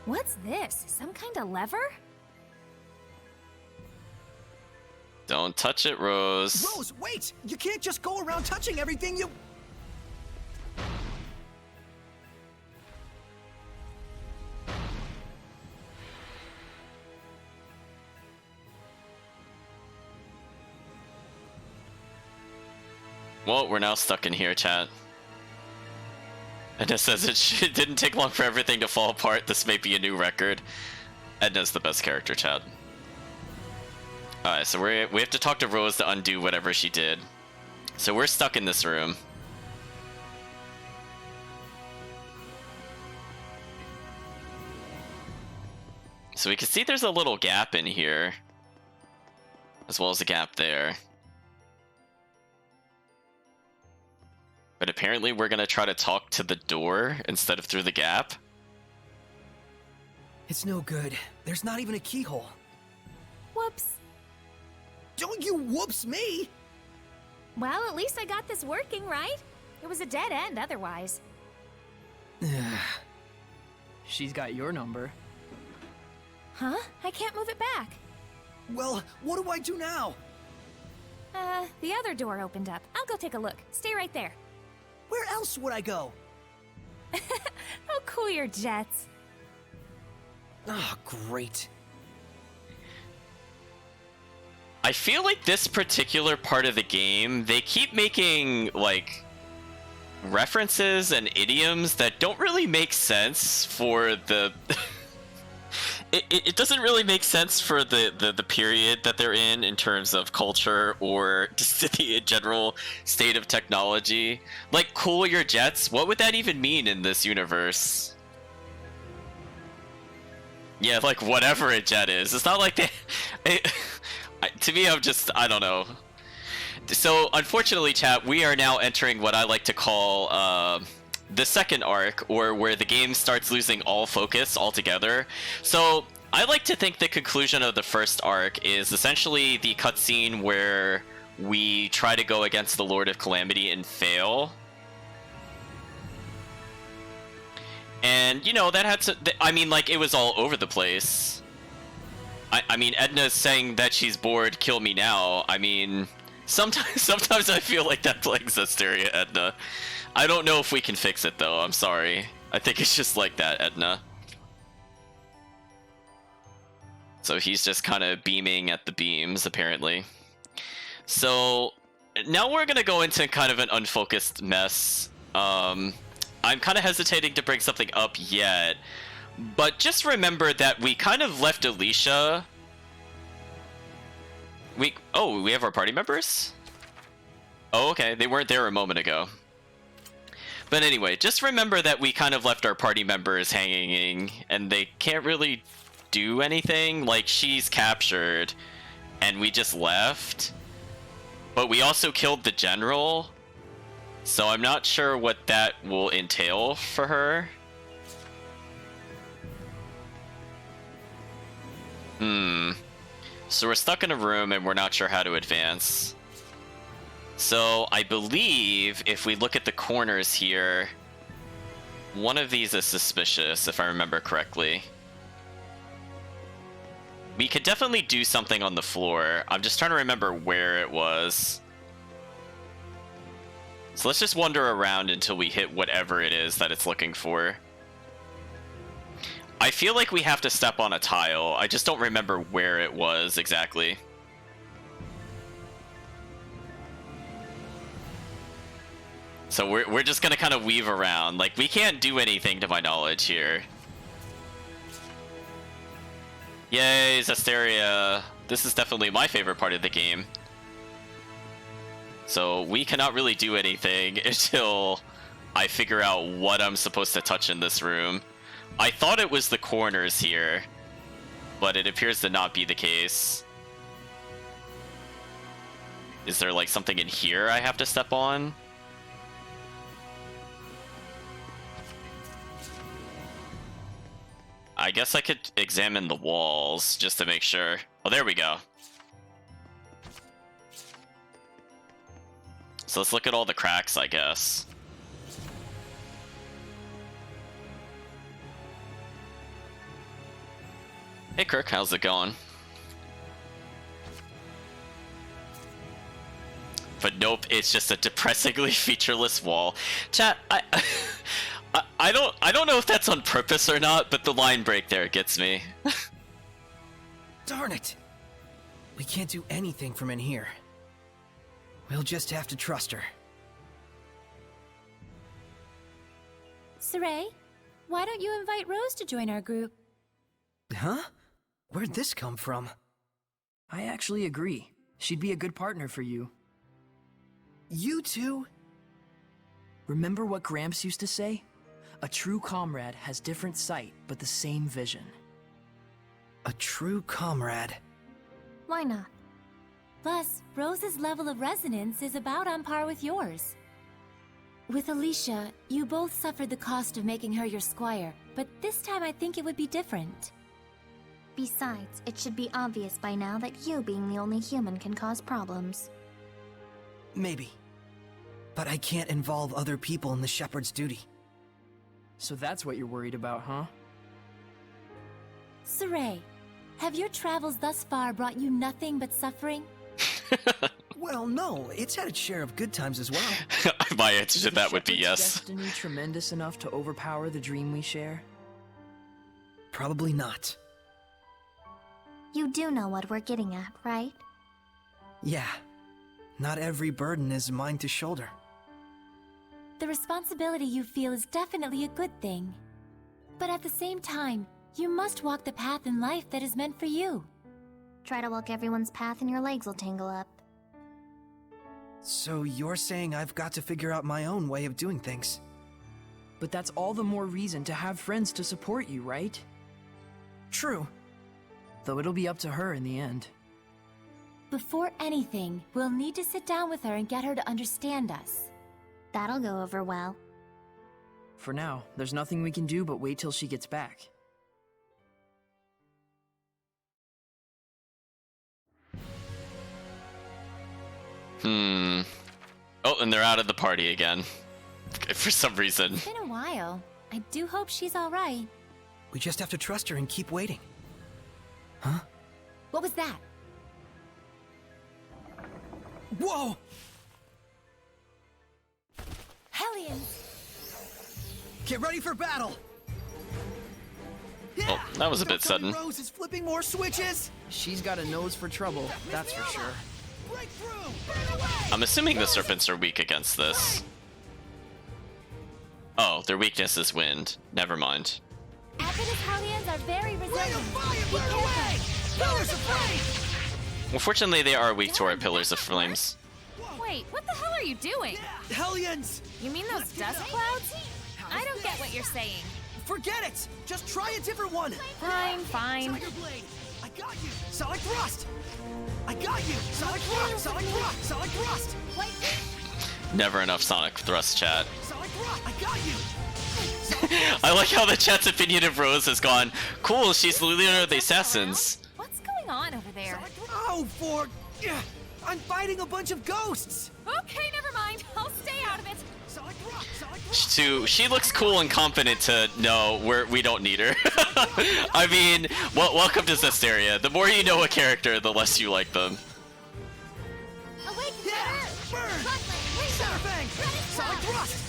What's this? Some kind of lever? Don't touch it, Rose. Rose, wait! You can't just go around touching everything you... Well, we're now stuck in here, chat. Edna says it didn't take long for everything to fall apart. This may be a new record. Edna's the best character, chat. Alright, so we have to talk to Rose to undo whatever she did. So we're stuck in this room. So we can see there's a little gap in here, as well as a gap there. But apparently we're gonna try to talk to the door instead of through the gap. It's no good. There's not even a keyhole. Whoops. Don't you whoops me! Well, at least I got this working, right? It was a dead end otherwise. She's got your number. Huh? I can't move it back. Well, what do I do now? The other door opened up. I'll go take a look. Stay right there. Where else would I go? How cool your jets. Ah, great. I feel like this particular part of the game, they keep making, like, references and idioms that don't really make sense for the it doesn't really make sense for the period that they're in terms of culture or just the general state of technology. Like, cool your jets, what would that even mean in this universe? Yeah, like, whatever a jet is. It's not like they... to me, I don't know. So, unfortunately, chat, we are now entering what I like to call, the second arc, or where the game starts losing all focus altogether. So I like to think the conclusion of the first arc is essentially the cutscene where we try to go against the Lord of Calamity and fail. And, you know, that had to... I mean, like, it was all over the place. I mean, Edna's saying that she's bored, kill me now. I mean, sometimes I feel like that playing Zestiria, Edna. I don't know if we can fix it, though. I'm sorry. I think it's just like that, Edna. So he's just kind of beaming at the beams, apparently. So now we're going to go into kind of an unfocused mess. I'm kind of hesitating to bring something up yet. But just remember that we kind of left Alicia. We have our party members? Oh, okay. They weren't there a moment ago. But anyway, just remember that we kind of left our party members hanging, and they can't really do anything. Like, she's captured, and we just left. But we also killed the general, so I'm not sure what that will entail for her. So we're stuck in a room, and we're not sure how to advance. So I believe if we look at the corners here, one of these is suspicious, if I remember correctly. We could definitely do something on the floor. I'm just trying to remember where it was. So let's just wander around until we hit whatever it is that it's looking for. I feel like we have to step on a tile. I just don't remember where it was exactly. So we're just gonna kind of weave around. Like, we can't do anything to my knowledge here. Yay, Zestiria. This is definitely my favorite part of the game. So we cannot really do anything until I figure out what I'm supposed to touch in this room. I thought it was the corners here, but it appears to not be the case. Is there like something in here I have to step on? I guess I could examine the walls just to make sure. Oh, there we go. So let's look at all the cracks, I guess. Hey Kirk, how's it going? But nope, it's just a depressingly featureless wall. Chat, I don't know if that's on purpose or not, but the line break there gets me. Darn it! We can't do anything from in here. We'll just have to trust her. Saray, why don't you invite Rose to join our group? Huh? Where'd this come from? I actually agree. She'd be a good partner for you. You two? Remember what Gramps used to say? A true comrade has different sight, but the same vision. A true comrade? Why not? Plus, Rose's level of resonance is about on par with yours. With Alicia, you both suffered the cost of making her your squire, but this time I think it would be different. Besides, it should be obvious by now that you being the only human can cause problems. Maybe. But I can't involve other people in the shepherd's duty. So that's what you're worried about, huh? Saray, have your travels thus far brought you nothing but suffering? Well, no, it's had its share of good times as well. My answer to that would be Shepherd's yes. destiny tremendous enough to overpower the dream we share? Probably not. You do know what we're getting at, right? Yeah. Not every burden is mine to shoulder. The responsibility you feel is definitely a good thing. But at the same time, You must walk the path in life that is meant for you. Try to walk everyone's path and your legs will tangle up. So you're saying I've got to figure out my own way of doing things? But that's all the more reason to have friends to support you, right? True. Though it'll be up to her in the end. Before anything, we'll need to sit down with her and get her to understand us. That'll go over well. For now, there's nothing we can do but wait till she gets back. Oh, and they're out of the party again. For some reason. It's been a while. I do hope she's alright. We just have to trust her and keep waiting. Huh? What was that? Whoa! Hellions! Get ready for battle! Oh, that was a bit Don't tell me sudden. Rose is flipping more switches! She's got a nose for trouble, that's for sure. I'm assuming the serpents are weak against this. Oh, their weakness is wind. Never mind. Apenous Hellions are very resilient. Burn away! Pillars of flame! Well, fortunately, they are weak to our pillars of flames. Wait, what the hell are you doing? Hellions! You mean those dust clouds? I don't get what you're saying. Forget it! Just try a different one! Fine, fine. Tiger Blade! I got you! Sonic Thrust! I got you! Sonic Thrust! Sonic Thrust! Sonic Thrust! Never enough Sonic Thrust, chat. Sonic Thrust! I got you! I like how the chat's opinion of Rose has gone, cool, she's the leader of the assassins. What's going on over there? Oh, I'm fighting a bunch of ghosts! Okay, never mind. I'll stay out of it. Sonic Thrust! Sonic Thrust! She looks cool and confident to know we don't need her. I mean, welcome to Zestiria. The more you know a character, the less you like them. Awake, Yeah! Burn! Sarafang! Sonic Thrust!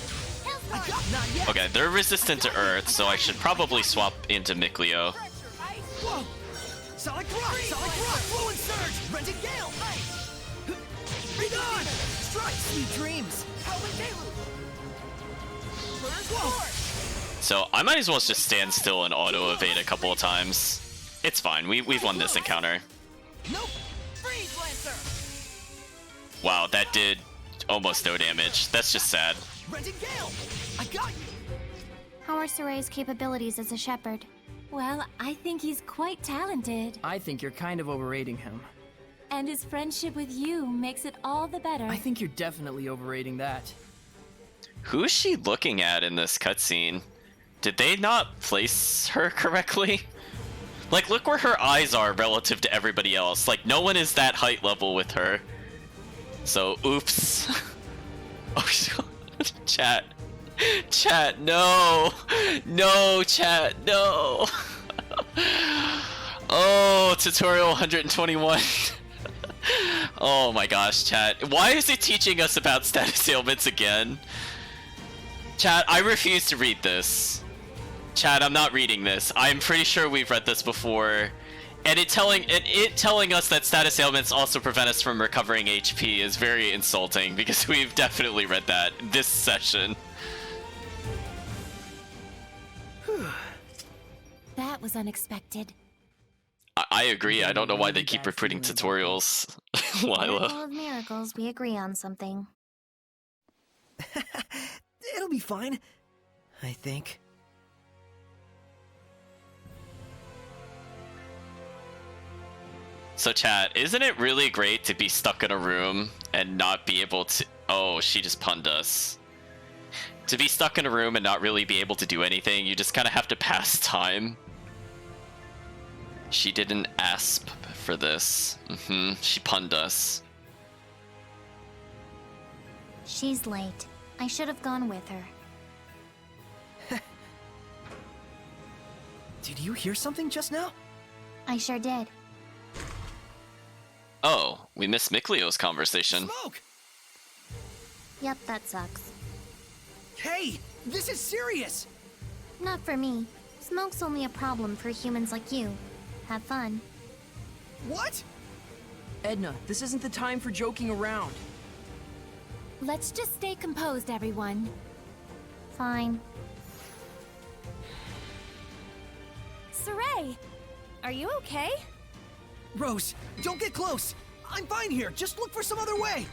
I got not yet! Okay, they're resistant to Earth, so I should probably swap into Mikleo. Whoa! Sonic Thrust! Sonic Thrust! Fluid Surge! Renting Gale! Be gone! Strike! Sweet dreams! Howling Deluge! Whoa! So I might as well just stand still and auto-evade a couple of times. It's fine, we've won this encounter. Nope! Freeze Lancer! Wow, that did almost no damage. That's just sad. Renting Gale! I got you! How are Soray's capabilities as a shepherd? Well, I think he's quite talented. I think you're kind of overrating him. And his friendship with you makes it all the better. I think you're definitely overrating that. Who is she looking at in this cutscene? Did they not place her correctly? Like, look where her eyes are relative to everybody else. Like, no one is that height level with her. So, oops. Oh, chat. Chat, no. No, chat, no. Oh, tutorial 121. Oh my gosh, chat. Why is it teaching us about status ailments again? Chat, I refuse to read this. Chat, I'm not reading this. I'm pretty sure we've read this before. And it telling us that status ailments also prevent us from recovering HP is very insulting because we've definitely read that this session. That was unexpected. I agree. I don't know why they keep repeating tutorials, Miracle Lila. of miracles, we agree on something. It'll be fine. I think. So chat, isn't it really great to be stuck in a room and not be able to... Oh, she just punned us. To be stuck in a room and not really be able to do anything, you just kind of have to pass time. She did an asp for this. She punned us. She's late. I should have gone with her. Did you hear something just now? I sure did. Oh, we missed Mikleo's conversation. Smoke! Yep, that sucks. Hey! This is serious! Not for me. Smoke's only a problem for humans like you. Have fun. What? Edna, this isn't the time for joking around. Let's just stay composed, everyone. Fine. Saray, are you okay? Rose, don't get close! I'm fine here, just look for some other way!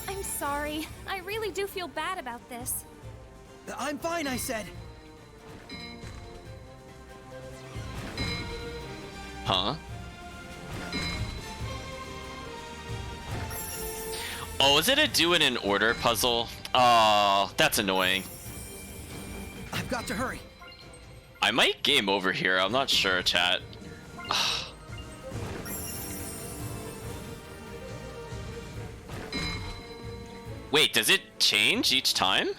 I'm sorry. I really do feel bad about this. I'm fine, I said. Huh? Oh, is it a do it in order puzzle? Oh, that's annoying. I've got to hurry. I might game over here. I'm not sure, chat. Wait, does it change each time?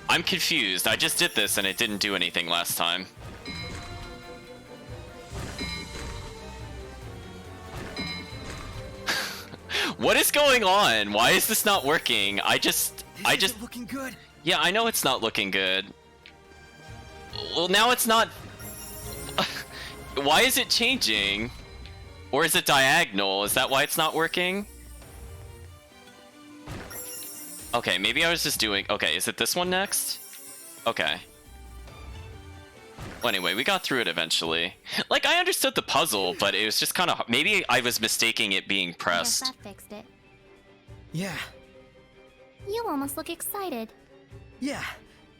I'm confused. I just did this and it didn't do anything last time. What is going on? Why is this not working? I just looking good. Yeah, I know it's not looking good. Well, now it's not. Why is it changing? Or is it diagonal? Is that why it's not working? Okay, maybe I was just doing... Okay, is it this one next? Okay. Well, anyway, we got through it eventually. Like, I understood the puzzle, but it was just kind of... Maybe I was mistaking it being pressed. I guess that fixed it. Yeah. You almost look excited. Yeah,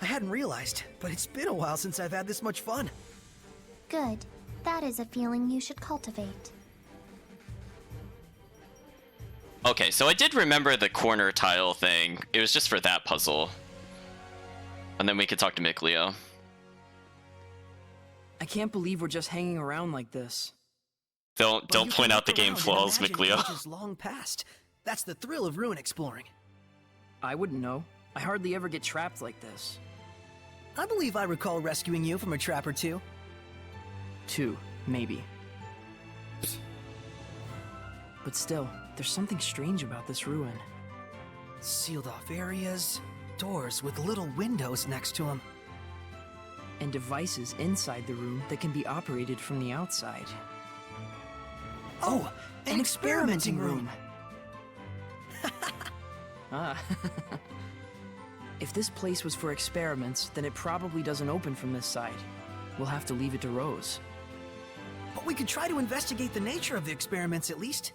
I hadn't realized, but it's been a while since I've had this much fun. Good. That is a feeling you should cultivate. Okay, so I did remember the corner tile thing. It was just for that puzzle. And then we could talk to Mikleo. I can't believe we're just hanging around like this. Don't point out the game flaws, Mikleo. Ages long past. That's the thrill of ruin exploring. I wouldn't know. I hardly ever get trapped like this. I believe I recall rescuing you from a trap or two. 2, maybe. But still, there's something strange about this ruin. Sealed off areas, doors with little windows next to them. And devices inside the room that can be operated from the outside. Oh, an experimenting room! Ah. If this place was for experiments, then it probably doesn't open from this side. We'll have to leave it to Rose. But we could try to investigate the nature of the experiments at least.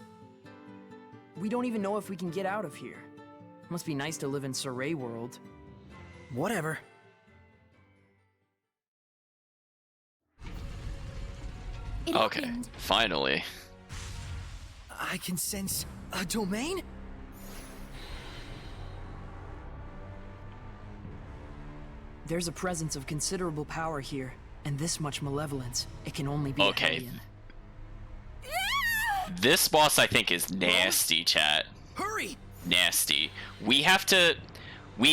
We don't even know if we can get out of here. Must be nice to live in Saray world. Whatever. Okay, finally. I can sense a domain? There's a presence of considerable power here, and this much malevolence. It can only be Okay. a Hellion. This boss, I think, is nasty, chat. Hurry! Nasty. We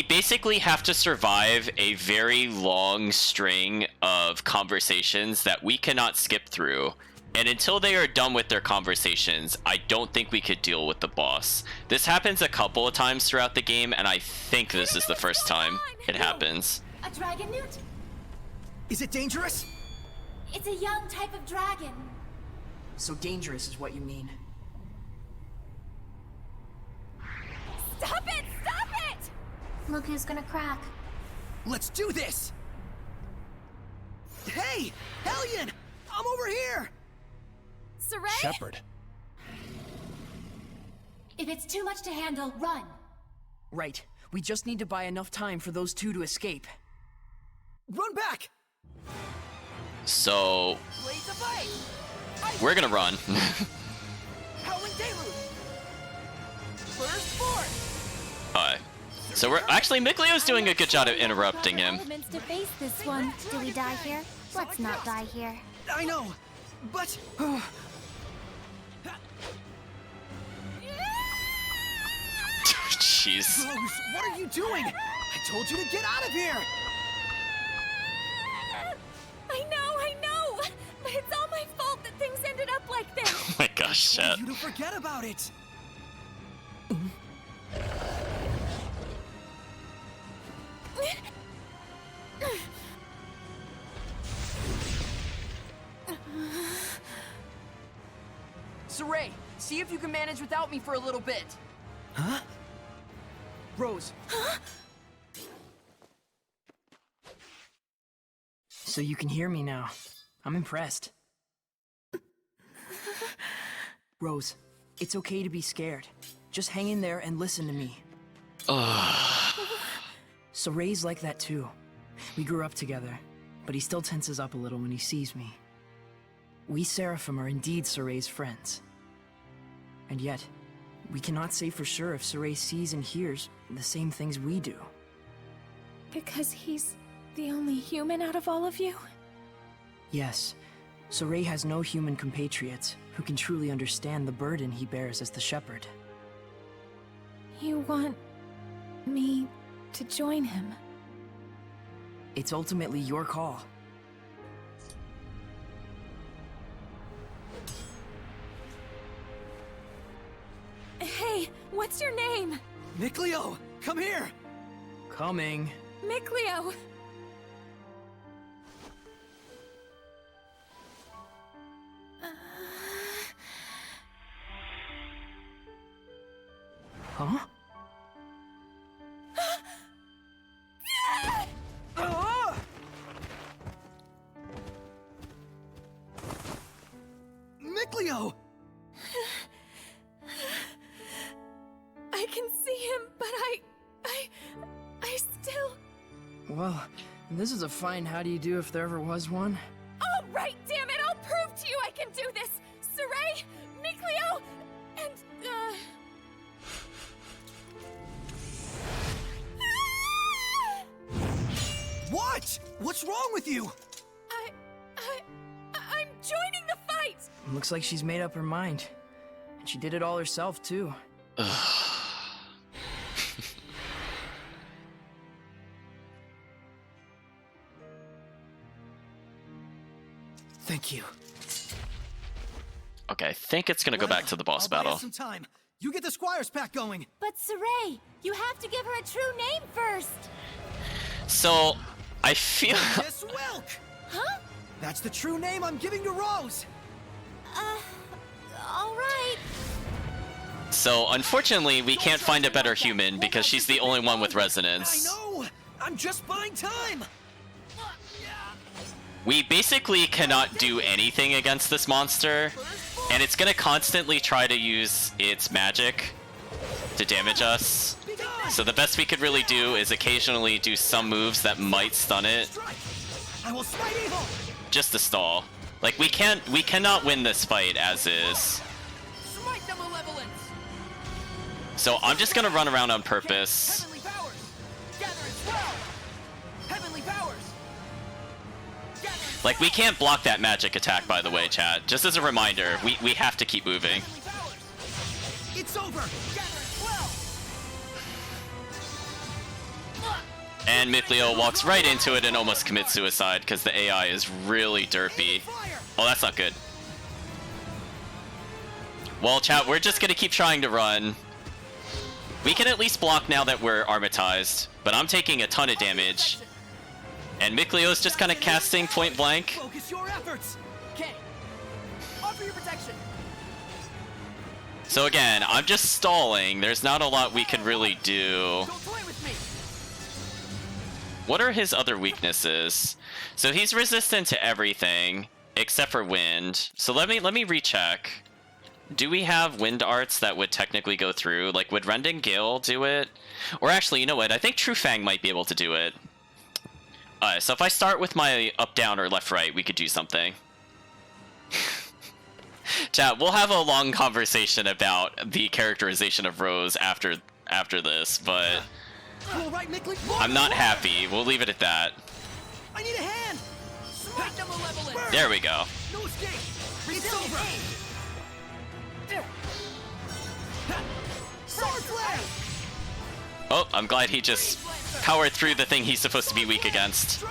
basically have to survive a very long string of conversations that we cannot skip through. And until they are done with their conversations, I don't think we could deal with the boss. This happens a couple of times throughout the game, and I think this is the first time it happens. A dragon newt? Is it dangerous? It's a young type of dragon. So dangerous is what you mean. Stop it! Stop it! Look who's gonna crack. Let's do this! Hey! Hellion! I'm over here! Saray? Shepard. If it's too much to handle, run. Right. We just need to buy enough time for those two to escape. Run back! So, Blades of ice! we're gonna run. Howling deluge! Burst force! Alright. So we're actually, Mikleo's doing a good job of interrupting him. Elements to face this one. Do we die here? Let's not die here. I know, but... Jeez. Rose, what are you doing? I told you to get out of here! I know! But it's all my fault that things ended up like this! Oh my gosh, I chat. told you to forget about it! Saray, see if you can manage without me for a little bit. Huh? Rose. So you can hear me now. I'm impressed. Rose, it's okay to be scared. Just hang in there and listen to me. So Ray's like that too. We grew up together, but he still tenses up a little when he sees me. We Seraphim are indeed Soray's friends. And yet, we cannot say for sure if Soray sees and hears the same things we do. Because he's the only human out of all of you? Yes, Soray has no human compatriots who can truly understand the burden he bears as the shepherd. You want me to join him? It's ultimately your call. Hey, what's your name? Mikleo, come here! Coming. Mikleo! Huh? Mikleo! I can see him, but I still... Well, this is a fine how do you do if there ever was one. All right, damn it! I'll prove to you I can do this! Soray, Mikleo, and, What? What's wrong with you? I'm joining the fight! Looks like she's made up her mind. And she did it all herself, too. Thank you. Okay, I think it's gonna go back to the boss I'll buy battle. us some time. You get the Squire's pack going. But Soray, you have to give her a true name first. So, I feel... Miss Wilk! Huh? That's the true name I'm giving to Rose. All right. So, unfortunately, we can't find a better human because she's the only one with resonance. I know! I'm just buying time! We basically cannot do anything against this monster, and it's gonna constantly try to use its magic to damage us. So the best we could really do is occasionally do some moves that might stun it, I will smite evil! just to stall. Like, we cannot win this fight as is. Smite the malevolence! So I'm just gonna run around on purpose. Heavenly powers! Gather and swell! Heavenly powers! Like, we can't block that magic attack, by the way, chat. Just as a reminder, we have to keep moving. It's over! Gather and swell! And Mikleo walks right into it and almost commits suicide because the AI is really derpy. Oh, that's not good. Well, chat, we're just gonna keep trying to run. We can at least block now that we're armatized, but I'm taking a ton of damage. And Mikleo's just kind of casting point blank. Focus your efforts! Okay. Offer your protection! So again, I'm just stalling. There's not a lot we can really do. Don't toy with me! What are his other weaknesses? So he's resistant to everything except for wind. So let me recheck. Do we have wind arts that would technically go through? Like, would Rending Gale do it? Or actually, you know what? I think True Fang might be able to do it. So if I start with my up, down, or left, right, we could do something. Chat, we'll have a long conversation about the characterization of Rose after this, but I'm not happy. We'll leave it at that. I need a hand! Smite the malevolence! There we go. No escape! It's over! Sword flare! Oh, I'm glad he just powered through the thing he's supposed to be weak against.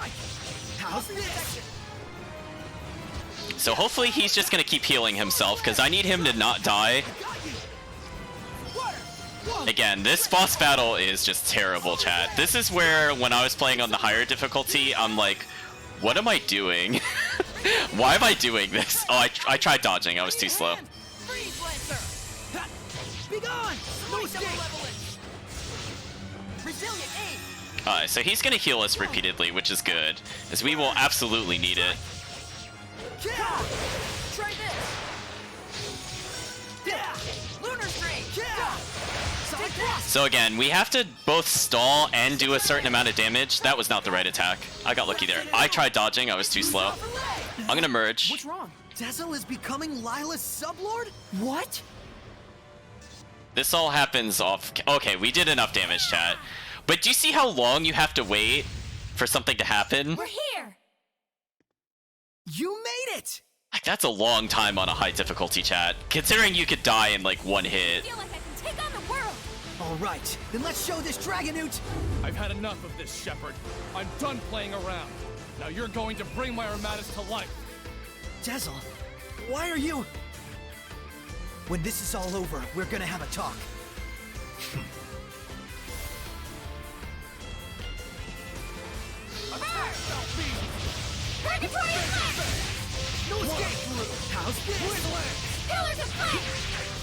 How's this? So hopefully he's just gonna keep healing himself, because I need him to not die. Again, this boss battle is just terrible, chat. This is where, when I was playing on the higher difficulty, I'm like, what am I doing? Why am I doing this? Oh, I tried dodging, I was too slow. Be gone! No escape! Alright, so he's gonna heal us repeatedly, which is good, as we will absolutely need it. Try this. Lunar Stream. So again, we have to both stall and do a certain amount of damage. That was not the right attack. I got lucky there. I tried dodging, I was too slow. I'm gonna merge. What's wrong? Dazzle is becoming Lila's sublord? What? This all happens off... Okay, we did enough damage, chat. But do you see how long you have to wait for something to happen? We're here! You made it! Like, that's a long time on a high difficulty, chat. Considering you could die in, like, one hit. I feel like I can take on the world! Alright, then let's show this Dragonute! I've had enough of this, Shepard. I'm done playing around. Now you're going to bring my Armadas to life. Dazzle, why are you... When this is all over, we're gonna have a talk. No escape! How's this? Pillars of flame!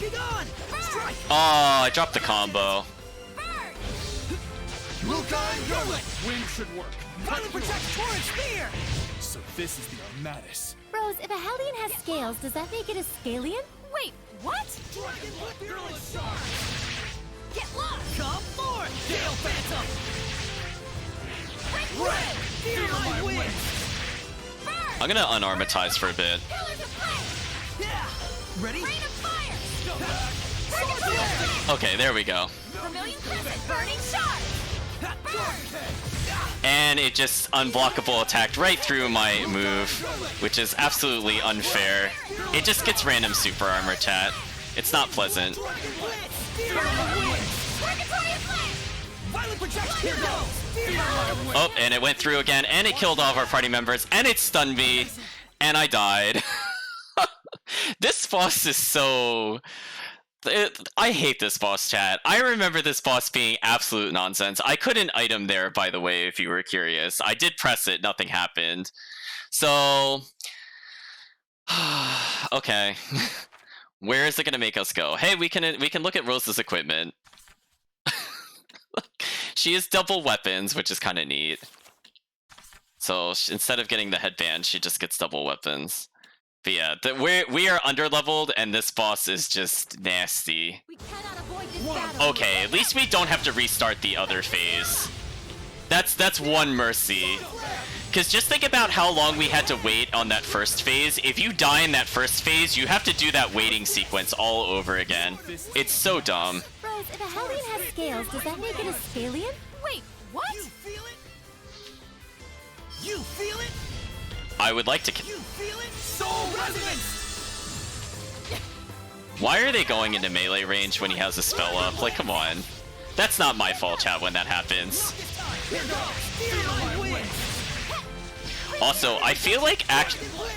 Be gone! Strike! Oh, I dropped the combo. Wind should work. Violent Protect Torrent Spear! So this is the Armadas. Rose, if a Hellion has scales, does that make it a Scalian? Wait, what? Dragon Fearless Charge! Get lost! Come forth, Gale Phantom! Red! Feel my wind! I'm gonna unarmatize for a bit. Pillars of flame! Yeah! Ready? Rain of fire! Okay, there we go. Vermilion Crescent! Burning Shard! Burn! And it just unblockable attacked right through my move, which is absolutely unfair. It just gets random super armor, chat. It's not pleasant. Oh, and it went through again, and it killed all of our party members, and it stunned me, and I died. This boss is so... I hate this boss, chat. I remember this boss being absolute nonsense. I couldn't item there, by the way, if you were curious. I did press it, nothing happened. So... okay. Where is it going to make us go? Hey, we can look at Rose's equipment. She has double weapons, which is kind of neat. So instead of getting the headband, she just gets double weapons. But yeah, we are underleveled, and this boss is just nasty. We cannot avoid this battle. Okay, at least we don't have to restart the other phase. That's one mercy. Because just think about how long we had to wait on that first phase. If you die in that first phase, you have to do that waiting sequence all over again. It's so dumb. Rose, if a Hellion has scales, does that make it a Scalian? Wait, what? You feel it? You feel it? I would like to... You feel it? Soul Resonance! Why are they going into melee range when he has a spell up? Like, come on. That's not my fault, chat, when that happens. Here goes! Feel my wind! Also, I feel like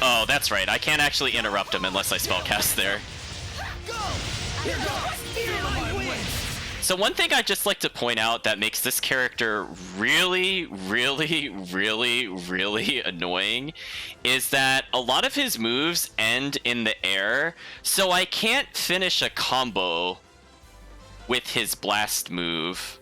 oh, that's right. I can't actually interrupt him unless I spellcast there. Go! Here goes! Feel my wind! So one thing I'd just like to point out that makes this character really, really, really, really annoying is that a lot of his moves end in the air, so I can't finish a combo with his blast move.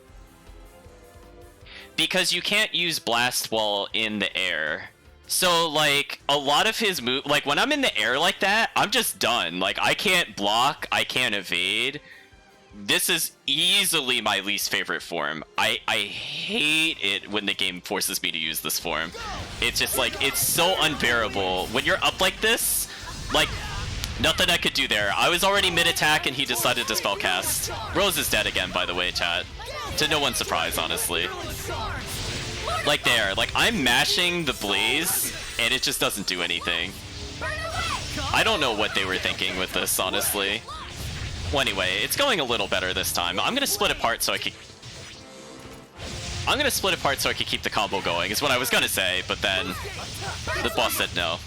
Because you can't use blast while in the air. So, like, a lot of his move, like, when I'm in the air like that, I'm just done. Like, I can't block, I can't evade. This is easily my least favorite form. I hate it when the game forces me to use this form. It's just, like, it's so unbearable. When you're up like this, like, nothing I could do there. I was already mid-attack and he decided to spellcast. Rose is dead again, by the way, chat. To no one's surprise, honestly. Like there, like I'm mashing the blaze and it just doesn't do anything. I don't know what they were thinking with this, honestly. Well, anyway, it's going a little better this time. I'm gonna split apart so I can keep the combo going, is what I was gonna say, but then the boss said no.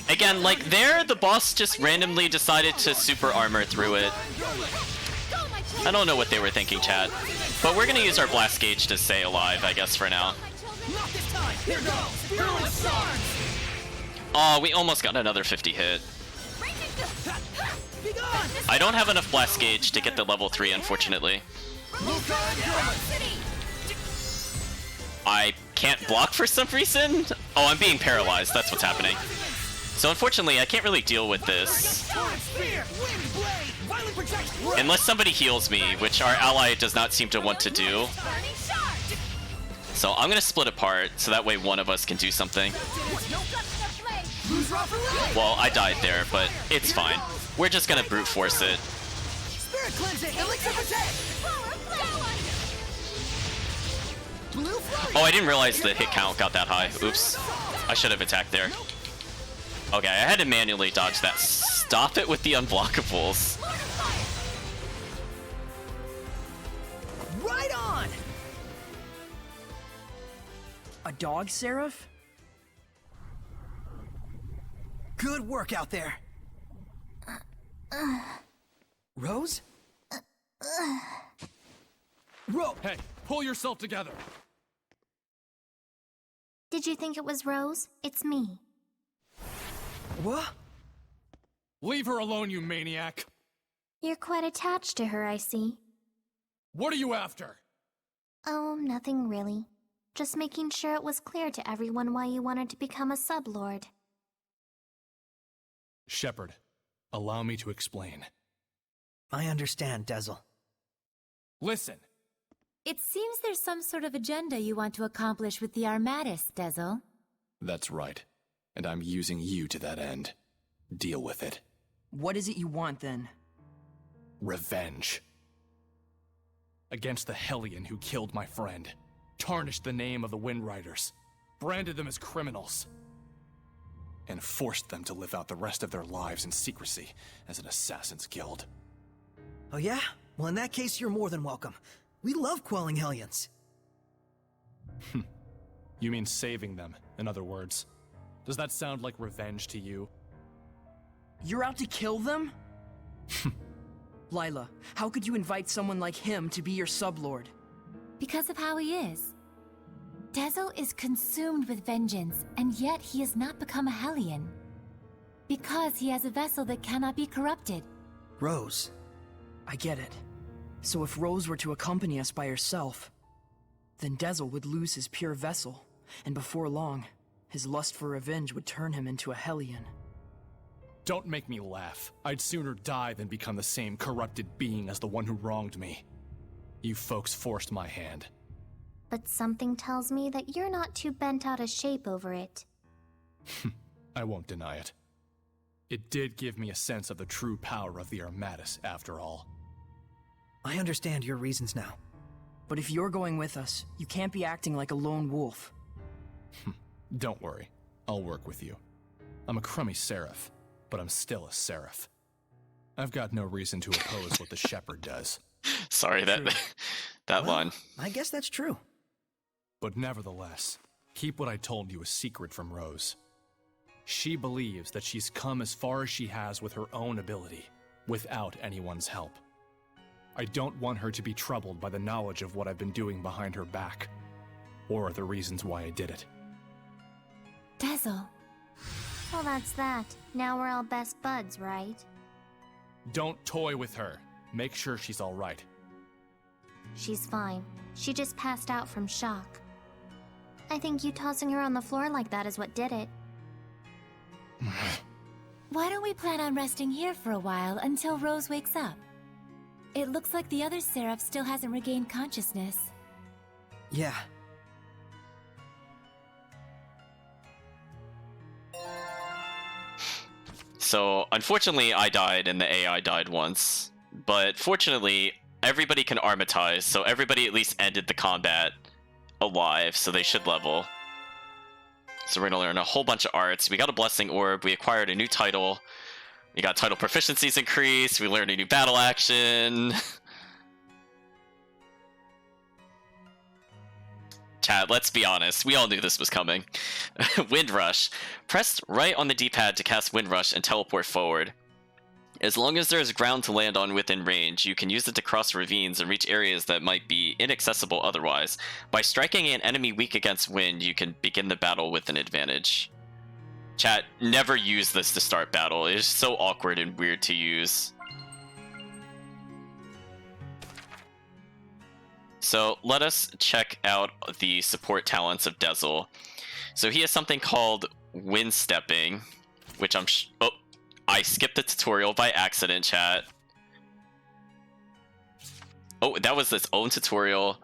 Again, like there, the boss just randomly decided to super armor through it. I don't know what they were thinking, chat. But we're gonna use our blast gauge to stay alive, I guess, for now. Oh, we almost got another 50 hit. I don't have enough blast gauge damage to get the level 3, unfortunately. I can't block for some reason? Oh, I'm being paralyzed, that's what's happening. So unfortunately, I can't really deal with this. Unless somebody heals me, which our ally does not seem to want to do. So I'm gonna split apart, so that way one of us can do something. Well, I died there, but it's fine. We're just gonna brute force it. Oh, I didn't realize the hit count got that high. Oops. I should have attacked there. Okay, I had to manually dodge that. Stop it with the unblockables. Right on! A dog, Seraph? Good work out there. Rose? Hey, pull yourself together. Did you think it was Rose? It's me. What? Leave her alone, you maniac. You're quite attached to her, I see. What are you after? Oh, nothing really. Just making sure it was clear to everyone why you wanted to become a sublord. Shepard, allow me to explain. I understand, Dezel. Listen. It seems there's some sort of agenda you want to accomplish with the Armatis, Dezel. That's right. And I'm using you to that end. Deal with it. What is it you want, then? Revenge. Against the Hellion who killed my friend. Tarnished the name of the Wind Riders. Branded them as criminals. And forced them to live out the rest of their lives in secrecy as an assassin's guild. Oh yeah? Well, in that case, you're more than welcome. We love quelling Hellions. You mean saving them, in other words. Does that sound like revenge to you? You're out to kill them? Lila, how could you invite someone like him to be your sublord? Because of how he is. Dezel is consumed with vengeance, and yet he has not become a Hellion. Because he has a vessel that cannot be corrupted. Rose. I get it. So if Rose were to accompany us by herself, then Dezel would lose his pure vessel, and before long, his lust for revenge would turn him into a Hellion. Don't make me laugh. I'd sooner die than become the same corrupted being as the one who wronged me. You folks forced my hand. But something tells me that you're not too bent out of shape over it. I won't deny it. It did give me a sense of the true power of the Armatis, after all. I understand your reasons now. But if you're going with us, you can't be acting like a lone wolf. Don't worry. I'll work with you. I'm a crummy seraph, but I'm still a seraph. I've got no reason to oppose what the Shepherd does. Sorry, that line. I guess that's true. But nevertheless, keep what I told you a secret from Rose. She believes that she's come as far as she has with her own ability, without anyone's help. I don't want her to be troubled by the knowledge of what I've been doing behind her back, or the reasons why I did it. Dezel. Well, that's that. Now we're all best buds, right? Don't toy with her. Make sure she's all right. She's fine. She just passed out from shock. I think you tossing her on the floor like that is what did it. Why don't we plan on resting here for a while until Rose wakes up? It looks like the other Seraph still hasn't regained consciousness. Yeah. So, unfortunately, I died and the AI died once. But fortunately, everybody can armatize, so everybody at least ended the combat alive, so they should level. So we're gonna learn a whole bunch of arts. We got a Blessing Orb, we acquired a new title. We got title proficiencies increased, we learned a new battle action. Chat, let's be honest, we all knew this was coming. Wind Rush. Press right on the D-pad to cast Wind Rush and teleport forward. As long as there is ground to land on within range, you can use it to cross ravines and reach areas that might be inaccessible otherwise. By striking an enemy weak against wind, you can begin the battle with an advantage. Chat, never use this to start battle. It is so awkward and weird to use. So let us check out the support talents of Dezel. So he has something called wind stepping, which oh, I skipped the tutorial by accident, chat. Oh, that was its own tutorial.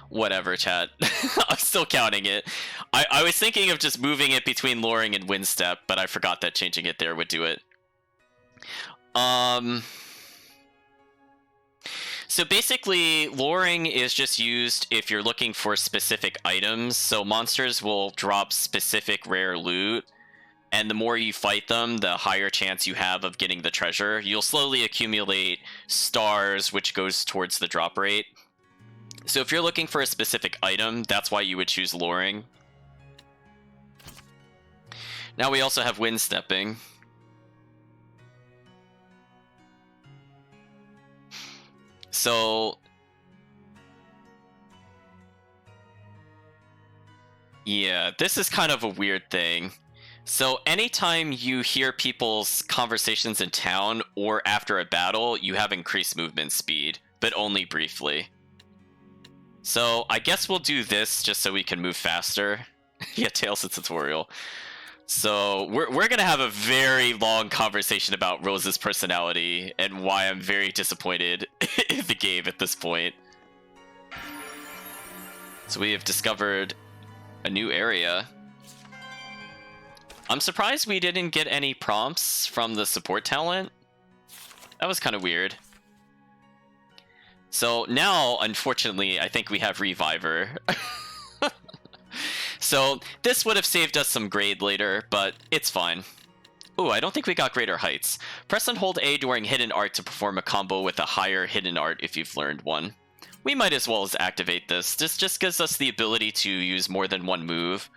Whatever, chat. I'm still counting it. I was thinking of just moving it between luring and wind step, but I forgot that changing it there would do it. So basically, luring is just used if you're looking for specific items. So monsters will drop specific rare loot, and the more you fight them, the higher chance you have of getting the treasure. You'll slowly accumulate stars, which goes towards the drop rate. So if you're looking for a specific item, that's why you would choose luring. Now we also have wind stepping. So yeah, this is kind of a weird thing. So anytime you hear people's conversations in town or after a battle, you have increased movement speed, but only briefly. So I guess we'll do this just so we can move faster. Yeah, Tails' tutorial. So we're gonna have a very long conversation about Rose's personality and why I'm very disappointed in the game at this point. So we have discovered a new area. I'm surprised we didn't get any prompts from the support talent. That was kind of weird. So now, unfortunately, I think we have Reviver. So this would have saved us some grade later, but it's fine. Ooh, I don't think we got greater heights. Press and hold A during hidden art to perform a combo with a higher hidden art if you've learned one. We might as well as activate this. This just gives us the ability to use more than one move.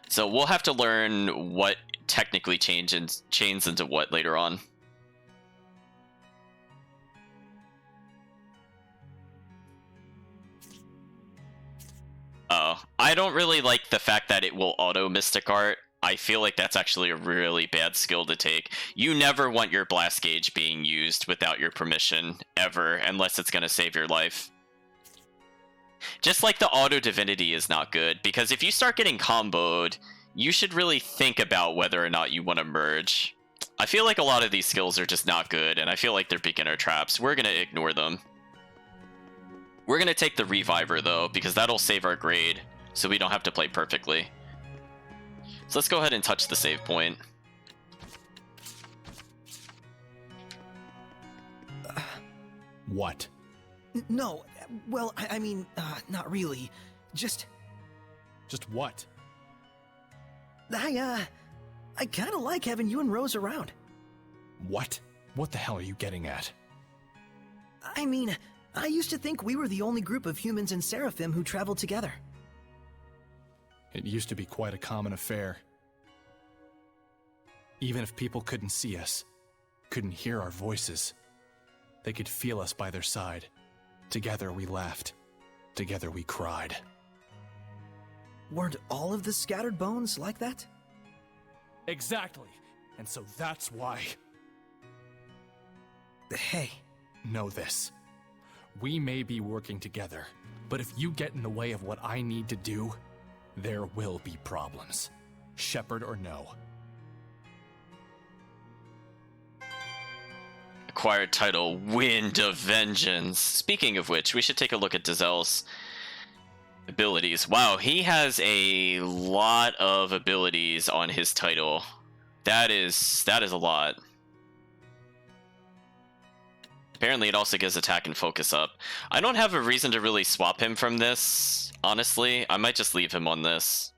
So we'll have to learn what technically chains into what later on. Oh, I don't really like the fact that it will auto Mystic Art. I feel like that's actually a really bad skill to take. You never want your Blast Gauge being used without your permission, ever, unless it's going to save your life. Just like the Auto Divinity is not good, because if you start getting comboed, you should really think about whether or not you want to merge. I feel like a lot of these skills are just not good, and I feel like they're beginner traps. We're going to ignore them. We're going to take the Reviver, though, because that'll save our grade, so we don't have to play perfectly. So let's go ahead and touch the save point. What? No, well, I mean, not really. Just what? I kind of like having you and Rose around. What? What the hell are you getting at? I mean, I used to think we were the only group of humans in Seraphim who traveled together. It used to be quite a common affair. Even if people couldn't see us, couldn't hear our voices, they could feel us by their side. Together we laughed. Together we cried. Weren't all of the scattered bones like that? Exactly. And so that's why. Hey. Know this. We may be working together, but if you get in the way of what I need to do, there will be problems. Shepherd or no. Acquired title, Wind of Vengeance. Speaking of which, we should take a look at Dezel's abilities. Wow, he has a lot of abilities on his title. That is a lot. Apparently it also gives attack and focus up. I don't have a reason to really swap him from this, honestly. I might just leave him on this.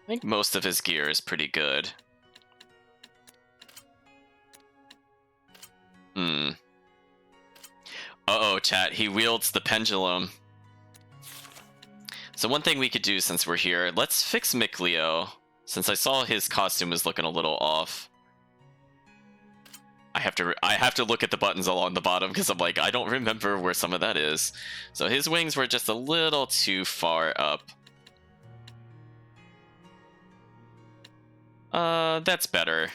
I think most of his gear is pretty good. Uh-oh, chat. He wields the pendulum. So one thing we could do since we're here, let's fix Micleo, since I saw his costume was looking a little off. I have to look at the buttons along the bottom because I'm like, I don't remember where some of that is. So his wings were just a little too far up. That's better.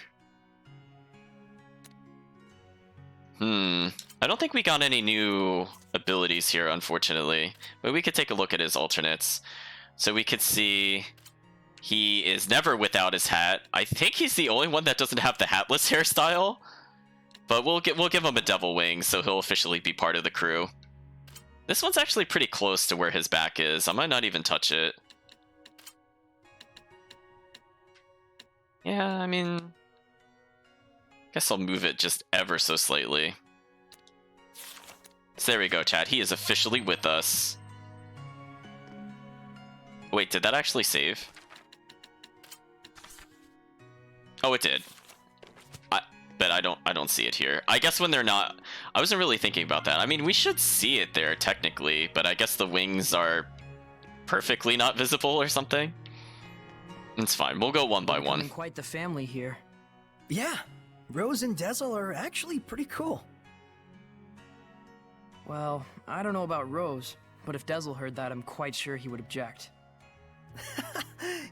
I don't think we got any new abilities here, unfortunately. But we could take a look at his alternates. So we could see he is never without his hat. I think he's the only one that doesn't have the hatless hairstyle. But we'll give him a devil wing, so he'll officially be part of the crew. This one's actually pretty close to where his back is. I might not even touch it. Yeah, I mean, guess I'll move it just ever so slightly. So there we go, chat. He is officially with us. Wait, did that actually save? Oh, it did. But I don't see it here. I guess when they're not... I wasn't really thinking about that. I mean, we should see it there, technically, but I guess the wings are perfectly not visible or something. It's fine. We'll go one by one. Quite the family here. Yeah, Rose and Dezel are actually pretty cool. Well, I don't know about Rose, but if Dezel heard that, I'm quite sure he would object.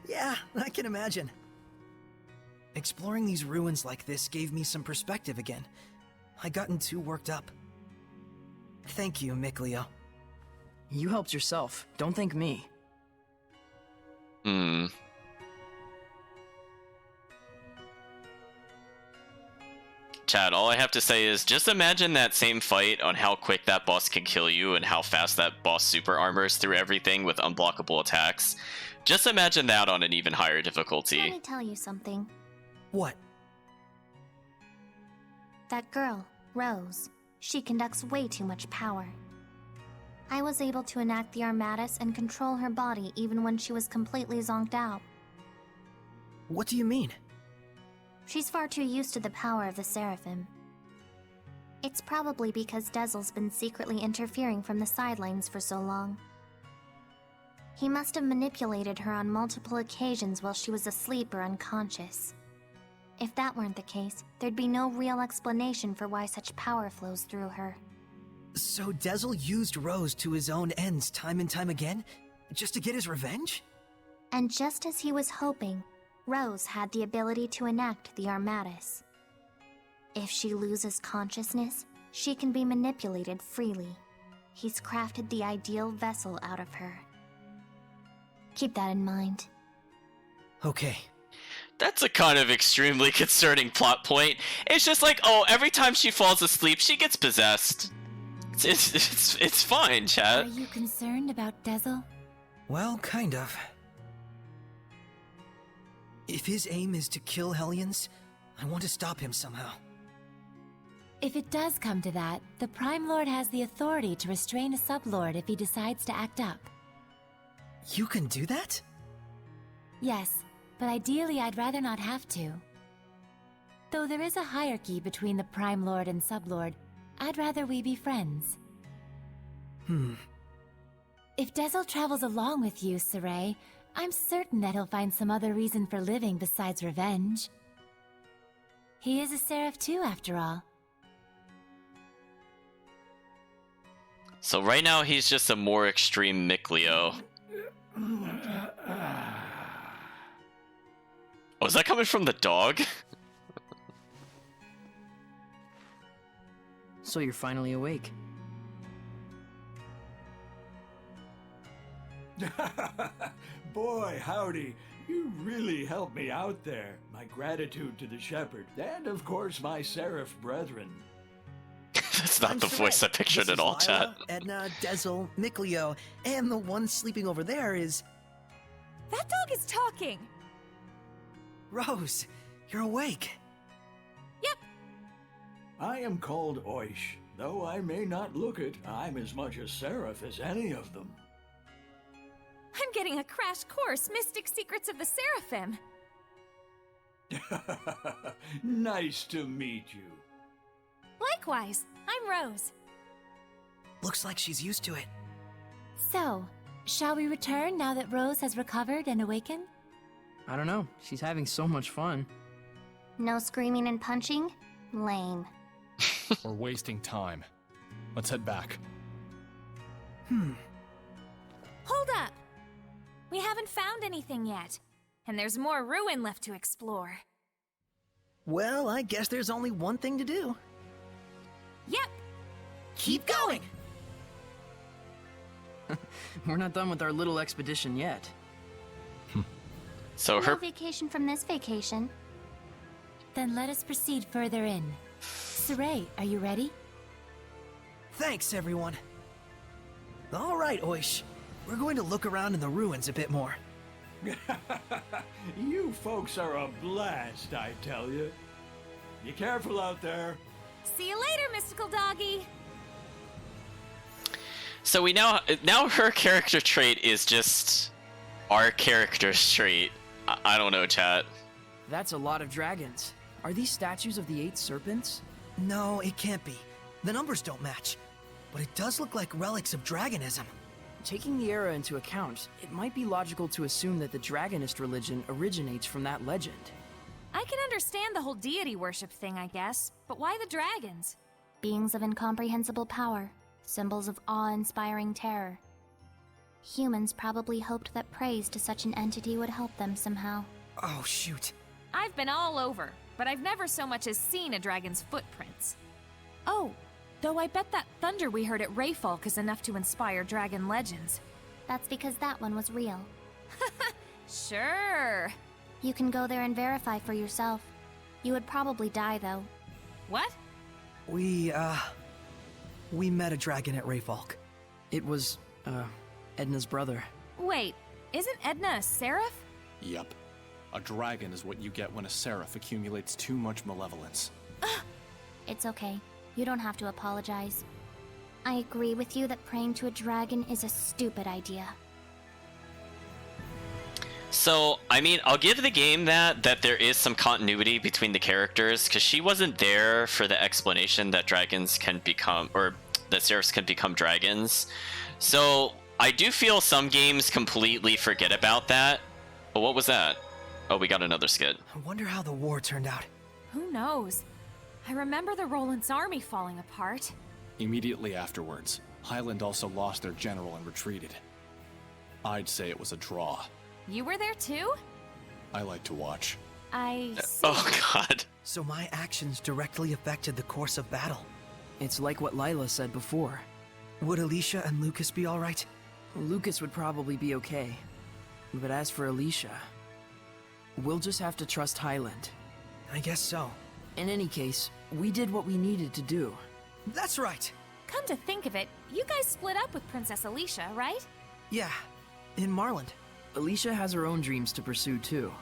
Yeah, I can imagine. Exploring these ruins like this gave me some perspective again. I'd gotten too worked up. Thank you, Mikleo. You helped yourself. Don't thank me. Chad, all I have to say is just imagine that same fight on how quick that boss can kill you and how fast that boss super armors through everything with unblockable attacks. Just imagine that on an even higher difficulty. Let me tell you something. What? That girl, Rose, she conducts way too much power. I was able to enact the Armatus and control her body even when she was completely zonked out. What do you mean? She's far too used to the power of the Seraphim. It's probably because Dezel's been secretly interfering from the sidelines for so long. He must have manipulated her on multiple occasions while she was asleep or unconscious. If that weren't the case, there'd be no real explanation for why such power flows through her. So Dezel used Rose to his own ends time and time again? Just to get his revenge? And just as he was hoping, Rose had the ability to enact the Armatus. If she loses consciousness, she can be manipulated freely. He's crafted the ideal vessel out of her. Keep that in mind. Okay. That's a kind of extremely concerning plot point. It's just like, oh, every time she falls asleep, she gets possessed. It's fine, chat. Are you concerned about Dezel? Well, kind of. If his aim is to kill Hellions, I want to stop him somehow. If it does come to that, the Prime Lord has the authority to restrain a Sublord if he decides to act up. You can do that? Yes, but ideally I'd rather not have to. Though there is a hierarchy between the Prime Lord and Sublord, I'd rather we be friends. If Dezel travels along with you, Saray, I'm certain that he'll find some other reason for living besides revenge. He is a Seraph too, after all. So right now he's just a more extreme Mikleo. Oh, is that coming from the dog? So you're finally awake. Boy, howdy. You really helped me out there. My gratitude to the shepherd, and of course my seraph brethren. That's not the voice I pictured at all, Lila, chat. Edna, Dezel, Mikleo, and the one sleeping over there is... That dog is talking! Rose, you're awake. Yep. I am called Oish. Though I may not look it, I'm as much a seraph as any of them. I'm getting a crash course, Mystic Secrets of the Seraphim. Nice to meet you. Likewise, I'm Rose. Looks like she's used to it. So, shall we return now that Rose has recovered and awakened? I don't know. She's having so much fun. No screaming and punching? Lame. We're wasting time. Let's head back. Hold up! We haven't found anything yet, and there's more ruin left to explore. Well, I guess there's only one thing to do. Yep. Keep going! We're not done with our little expedition yet. So No vacation from this vacation. Then let us proceed further in. Saray, are you ready? Thanks, everyone. All right, Oish. We're going to look around in the ruins a bit more. You folks are a blast, I tell you. Be careful out there. See you later, mystical doggy. So we now her character trait is just our character's trait. I don't know, chat. That's a lot of dragons. Are these statues of the 8 serpents? No, it can't be. The numbers don't match. But it does look like relics of dragonism. Taking the era into account, it might be logical to assume that the Dragonist religion originates from that legend. I can understand the whole deity worship thing, I guess, but why the dragons? Beings of incomprehensible power, symbols of awe-inspiring terror. Humans probably hoped that praise to such an entity would help them somehow. Oh, shoot. I've been all over, but I've never so much as seen a dragon's footprints. Oh, though I bet that thunder we heard at Rayfalk is enough to inspire dragon legends. That's because that one was real. Sure. You can go there and verify for yourself. You would probably die, though. What? We met a dragon at Rayfalk. It was, Edna's brother. Wait, isn't Edna a seraph? Yep. A dragon is what you get when a seraph accumulates too much malevolence. It's okay. You don't have to apologize. I agree with you that praying to a dragon is a stupid idea. So, I mean, I'll give the game that there is some continuity between the characters, because she wasn't there for the explanation that dragons can become, or that seraphs can become dragons. So, I do feel some games completely forget about that. But what was that? Oh, we got another skit. I wonder how the war turned out. Who knows? I remember the Roland's army falling apart. Immediately afterwards, Highland also lost their general and retreated. I'd say it was a draw. You were there too? I like to watch. I see. Oh god. So my actions directly affected the course of battle. It's like what Lila said before. Would Alicia and Lucas be alright? Lucas would probably be okay. But as for Alicia, we'll just have to trust Highland. I guess so. In any case, we did what we needed to do. That's right. Come to think of it, you guys split up with Princess Alicia, right? Yeah, in Marland. Alicia has her own dreams to pursue too.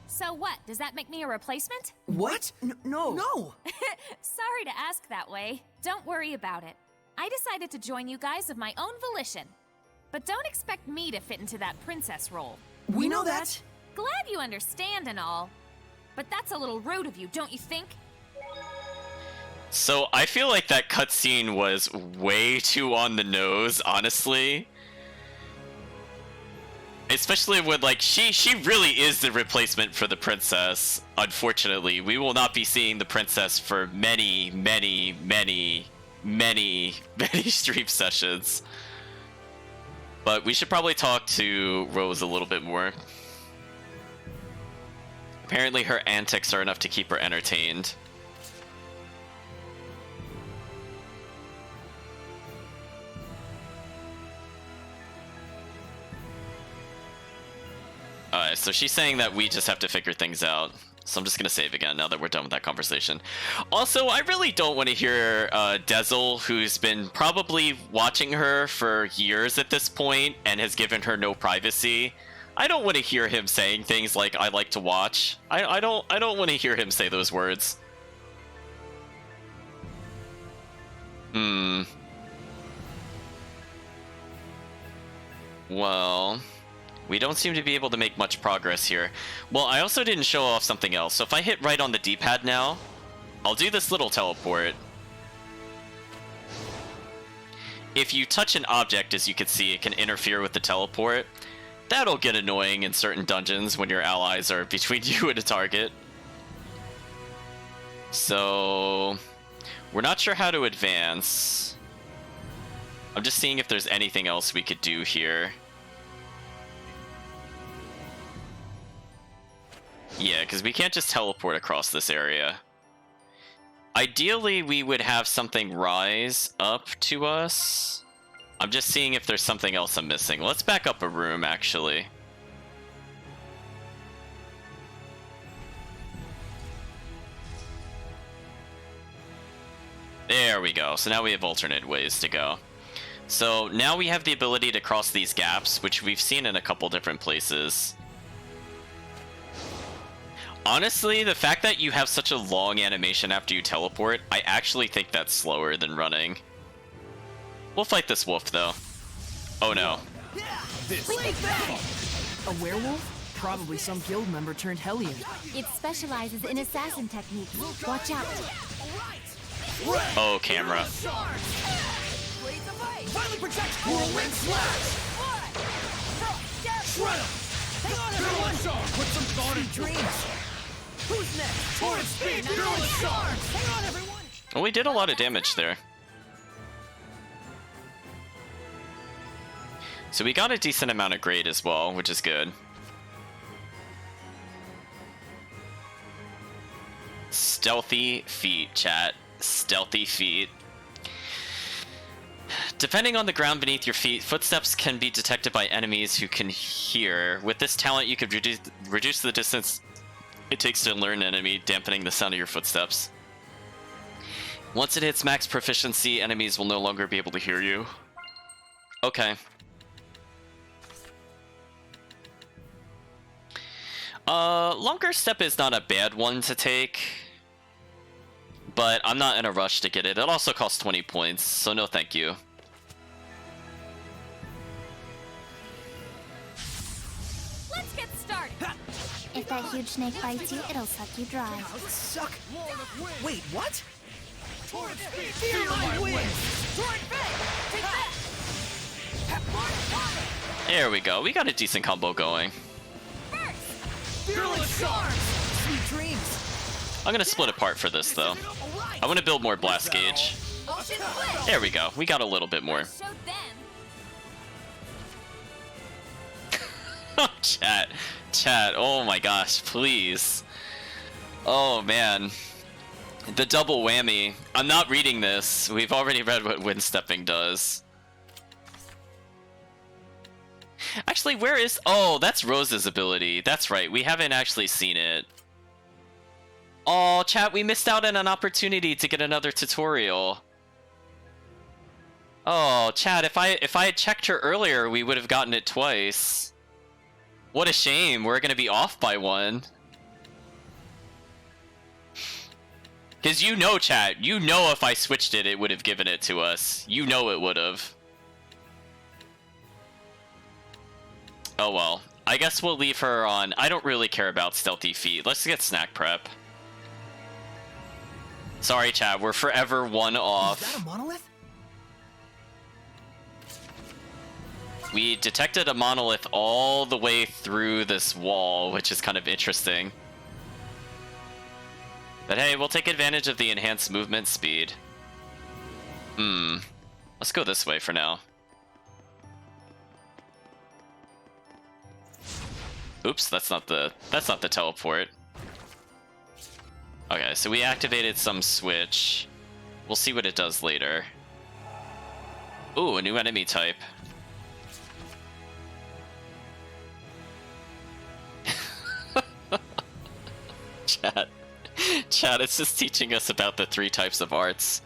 So what, does that make me a replacement? What? No. No! Sorry to ask that way. Don't worry about it. I decided to join you guys of my own volition. But don't expect me to fit into that princess role. We know that! Glad you understand and all. But that's a little rude of you, don't you think? So, I feel like that cutscene was way too on the nose, honestly. Especially when, like, she really is the replacement for the princess. Unfortunately, we will not be seeing the princess for many stream sessions. But we should probably talk to Rose a little bit more. Apparently her antics are enough to keep her entertained. Alright, so she's saying that we just have to figure things out. So I'm just gonna save again now that we're done with that conversation. Also, I really don't want to hear Dezel, who's been probably watching her for years at this point and has given her no privacy. I don't want to hear him saying things like "I like to watch." I don't want to hear him say those words. Well, we don't seem to be able to make much progress here. Well, I also didn't show off something else. So if I hit right on the D-pad now, I'll do this little teleport. If you touch an object, as you can see, it can interfere with the teleport. That'll get annoying in certain dungeons when your allies are between you and a target. So, we're not sure how to advance. I'm just seeing if there's anything else we could do here. Yeah, because we can't just teleport across this area. Ideally, we would have something rise up to us. I'm just seeing if there's something else I'm missing. Let's back up a room, actually. There we go. So now we have alternate ways to go. So now we have the ability to cross these gaps, which we've seen in a couple different places. Honestly, the fact that you have such a long animation after you teleport, I actually think that's slower than running. We'll fight this wolf, though. Oh no. A werewolf? Probably some guild member turned Hellion. It specializes in assassin techniques. Watch out. Oh, camera. Finally protect whirlwind slash! Shred him! Hang on, everyone! Put some thought in dreams! Who's next? Torrent speed! Fearless charge! Hang on, everyone! Well, we did a lot of damage there. So we got a decent amount of grade as well, which is good. Stealthy feet, chat. Stealthy feet. Depending on the ground beneath your feet, footsteps can be detected by enemies who can hear. With this talent, you could reduce the distance it takes to learn an enemy, dampening the sound of your footsteps. Once it hits max proficiency, enemies will no longer be able to hear you. Okay. Longer step is not a bad one to take, but I'm not in a rush to get it. It also costs 20 points, so no thank you. Let's get started. If that huge snake bites you, it'll suck you dry. Suck? Wait, what? Feel my wings! Take that! There we go. We got a decent combo going. Fearless charge! Sweet dreams! I'm gonna split apart for this, though. I want to build more blast gauge. There we go. We got a little bit more. Chat. Chat. Oh my gosh, please. Oh man. The double whammy. I'm not reading this. We've already read what wind stepping does. Actually, where is... Oh, that's Rose's ability. That's right. We haven't actually seen it. Oh, chat, we missed out on an opportunity to get another tutorial. Oh, chat, if I had checked her earlier, we would have gotten it twice. What a shame. We're going to be off by one. Because you know, chat, you know if I switched it, it would have given it to us. You know it would have. Oh well. I guess we'll leave her on. I don't really care about stealthy feet. Let's get snack prep. Sorry, chat, we're forever one off. Is that a monolith? We detected a monolith all the way through this wall, which is kind of interesting. But hey, we'll take advantage of the enhanced movement speed. Let's go this way for now. Oops, that's not the teleport. Okay, so we activated some switch. We'll see what it does later. Ooh, a new enemy type. Chat, it's just teaching us about the 3 types of arts.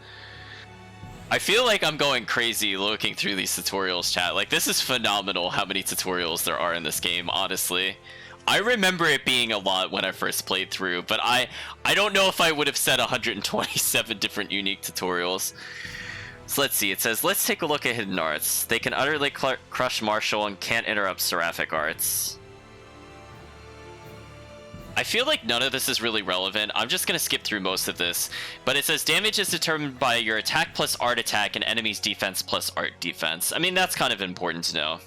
I feel like I'm going crazy looking through these tutorials, chat. Like, this is phenomenal how many tutorials there are in this game, honestly. I remember it being a lot when I first played through, but I don't know if I would have said 127 different unique tutorials. So let's see, it says, let's take a look at hidden arts. They can utterly crush Marshall and can't interrupt seraphic arts. I feel like none of this is really relevant. I'm just going to skip through most of this. But it says damage is determined by your attack plus art attack and enemy's defense plus art defense. I mean, that's kind of important to know.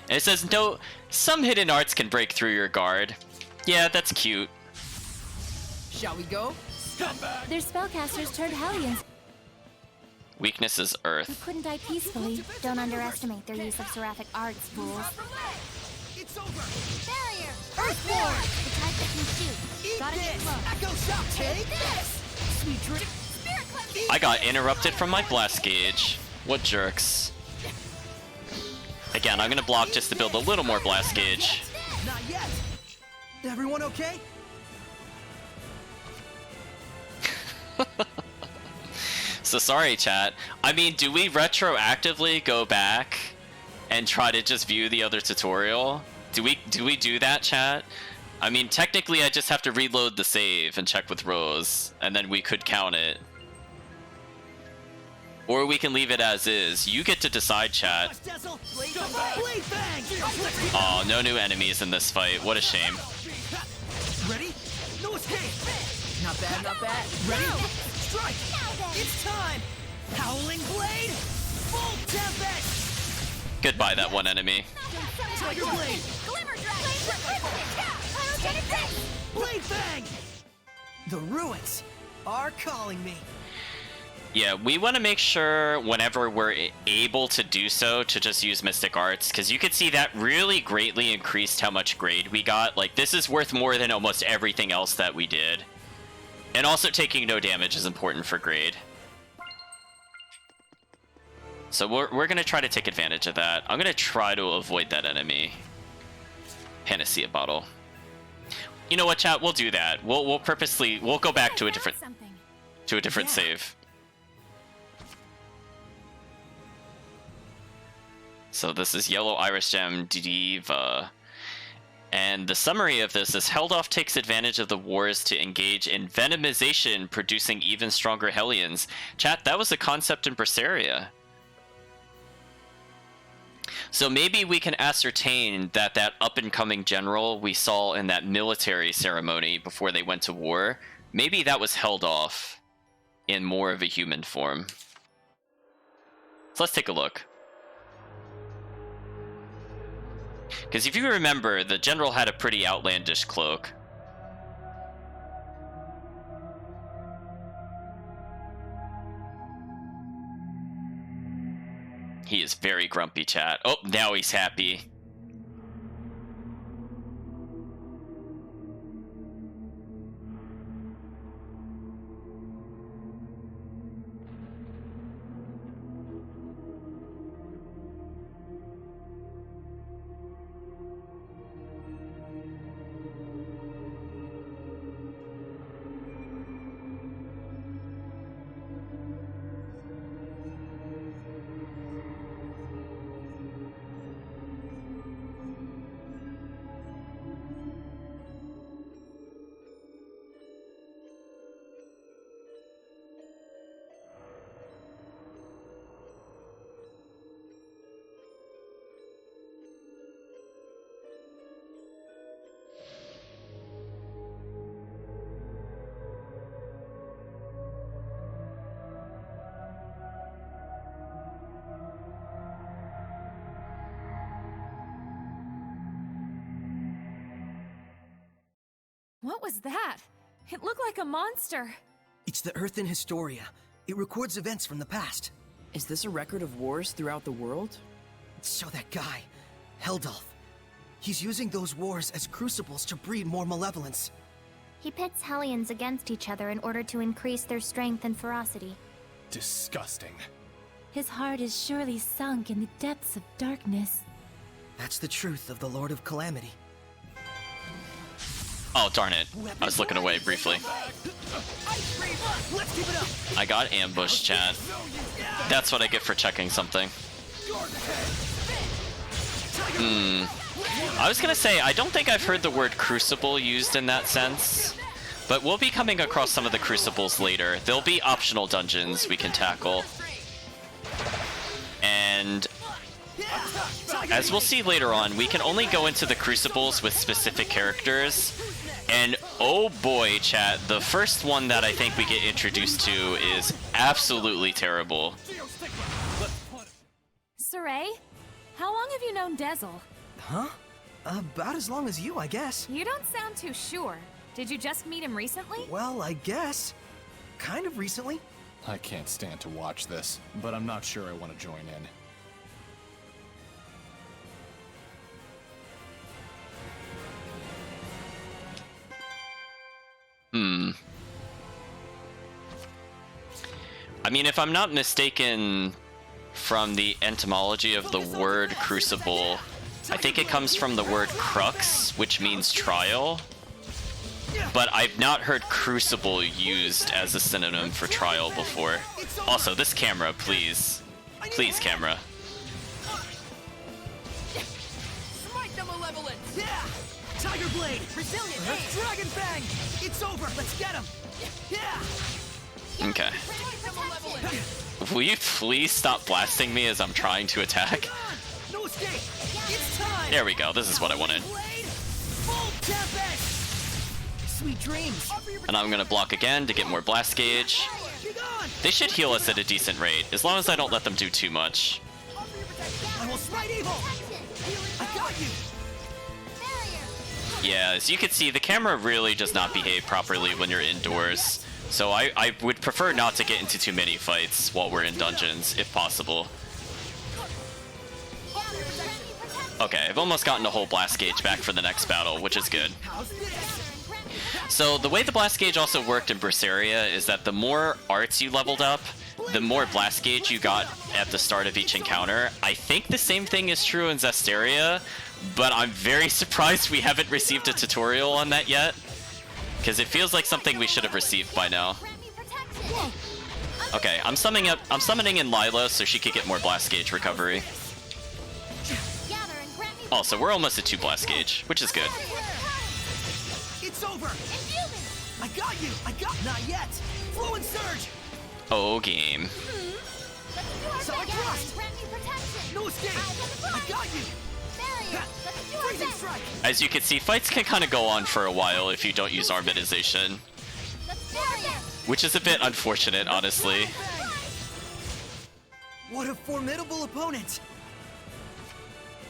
And it says, no, some hidden arts can break through your guard. Yeah, that's cute. Shall we go? Their spellcasters turned Hellions. Weakness is We earth. couldn't die peacefully. Don't underestimate their use of seraphic arts, fools. It's over! Barrier! Earthborn! The type that can shoot. Eat Gotta get this! close. Echo shot! Take this! Sweet drink. I got interrupted from my blast gauge. What jerks. Again, I'm gonna block just to build a little more blast gauge. Not yet. Everyone okay? So sorry, chat. I mean, do we retroactively go back and try to just view the other tutorial? Do we do that, chat? I mean, technically I just have to reload the save and check with Rose, and then we could count it. Or we can leave it as is. You get to decide, chat. Oh, no new enemies in this fight. What a shame. Ready? No escape. Not bad, not bad. Ready? Strike. It's time. Howling blade. Full tempest. Goodbye, that one enemy. Tiger blade. Glimmer dragon. Blade fang. The ruins are calling me. Yeah, we want to make sure whenever we're able to do so to just use Mystic Arts, because you could see that really greatly increased how much grade we got. Like, this is worth more than almost everything else that we did. And also taking no damage is important for grade. So we're going to try to take advantage of that. I'm going to try to avoid that enemy. Panacea bottle. You know what, chat? We'll do that. We'll purposely... We'll go back to a different... save. So this is Yellow Iris Gem Diva. And the summary of this is Helldorf takes advantage of the wars to engage in venomization, producing even stronger Hellions. Chat, that was a concept in Berseria. So maybe we can ascertain that that up-and-coming general we saw in that military ceremony before they went to war, maybe that was Helldorf in more of a human form. So let's take a look. Because if you remember, the general had a pretty outlandish cloak. He is very grumpy, chat. Oh, now he's happy. What was that? It looked like a monster. It's the Earth in Historia. It records events from the past. Is this a record of wars throughout the world? So that guy, Helldorf, he's using those wars as crucibles to breed more malevolence. He pits Hellions against each other in order to increase their strength and ferocity. Disgusting. His heart is surely sunk in the depths of darkness. That's the truth of the Lord of Calamity. Oh, darn it. I was looking away briefly. I got ambushed, chat. That's what I get for checking something. I was gonna say, I don't think I've heard the word crucible used in that sense. But we'll be coming across some of the crucibles later. There'll be optional dungeons we can tackle. And as we'll see later on, we can only go into the crucibles with specific characters. And oh boy, chat, the first one that I think we get introduced to is absolutely terrible. Saray, how long have you known Dezel? Huh? About as long as you, I guess. You don't sound too sure. Did you just meet him recently? Well, I guess. Kind of recently. I can't stand to watch this, but I'm not sure I want to join in. I mean, if I'm not mistaken, from the etymology of the word crucible, I think it comes from the word crux, which means trial. But I've not heard crucible used as a synonym for trial before. Also, this camera, please. Please, camera. Smite the malevolence! Yeah! Tiger Blade! Brazilian Dragon Fang! It's over! Let's get him! Yeah! Okay. Will you please stop blasting me as I'm trying to attack? No escape! It's time! There we go. This is what I wanted. Full tempest! Sweet dreams! And I'm gonna block again to get more blast gauge. They should heal us at a decent rate, as long as I don't let them do too much. I will smite evil! I got you! Yeah, as you can see, the camera really does not behave properly when you're indoors. So I would prefer not to get into too many fights while we're in dungeons, if possible. Okay, I've almost gotten a whole blast gauge back for the next battle, which is good. So the way the blast gauge also worked in Zestiria is that the more arts you leveled up, the more blast gauge you got at the start of each encounter. I think the same thing is true in Zestiria, but I'm very surprised we haven't received a tutorial on that yet, because it feels like something we should have received by now. Okay, I'm summoning in Lila so she could get more blast gauge recovery. Also, we're almost at 2 blast gauge, which is good. It's over! I got you! Not yet! Flow and surge! Oh, game. Solid thrust! No escape! I got you! Freezing strike! As you can see, fights can kind of go on for a while if you don't use armatization. Which is a bit unfortunate, honestly. What a formidable opponent!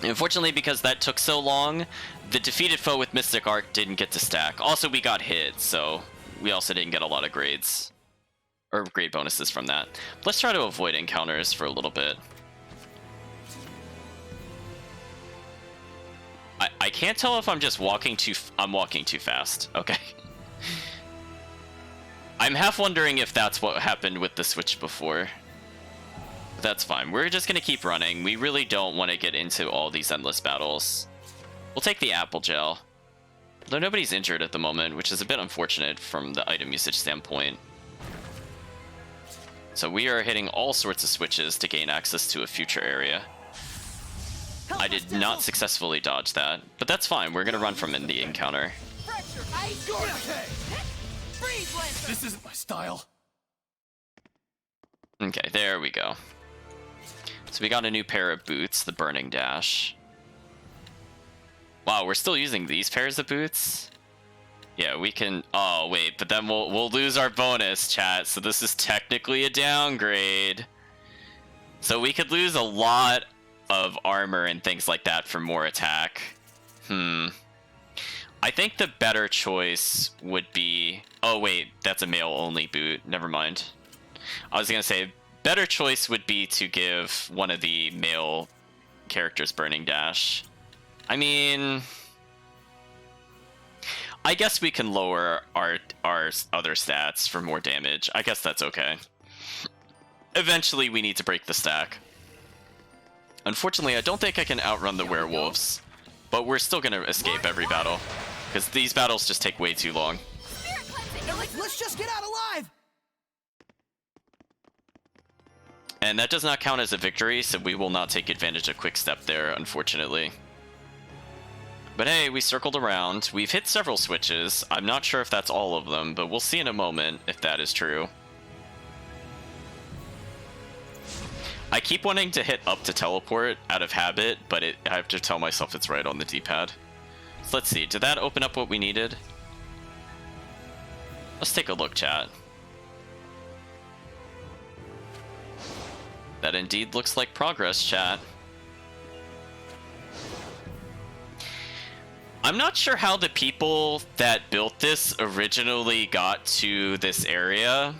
Unfortunately, because that took so long, the defeated foe with Mystic Arc didn't get to stack. Also, we got hit, so we also didn't get a lot of grades. Or grade bonuses from that. Let's try to avoid encounters for a little bit. I can't tell if I'm just walking I'm walking too fast. Okay. I'm half wondering if that's what happened with the switch before. That's fine. We're just gonna keep running. We really don't want to get into all these endless battles. We'll take the apple gel. Though nobody's injured at the moment, which is a bit unfortunate from the item usage standpoint. So we are hitting all sorts of switches to gain access to a future area. I did not successfully dodge that, but that's fine. We're gonna run from in the encounter. This isn't my style. Okay, there we go. So we got a new pair of boots, the Burning Dash. Wow, we're still using these pairs of boots? Yeah, we can... Oh, wait, but then we'll lose our bonus, chat. So this is technically a downgrade. So we could lose a lot of armor and things like that for more attack. I think the better choice would be... Oh, wait, that's a male-only boot. Never mind. I was gonna say, better choice would be to give one of the male characters Burning Dash. I mean... I guess we can lower our other stats for more damage. I guess that's okay. Eventually, we need to break the stack. Unfortunately, I don't think I can outrun the werewolves, but we're still gonna escape every battle, because these battles just take way too long. Let's just get out alive! And that does not count as a victory, so we will not take advantage of Quick Step there, unfortunately. But hey, we circled around. We've hit several switches. I'm not sure if that's all of them, but we'll see in a moment if that is true. I keep wanting to hit up to teleport out of habit, but I have to tell myself it's right on the D-pad. So let's see, did that open up what we needed? Let's take a look, chat. That indeed looks like progress, chat. I'm not sure how the people that built this originally got to this area.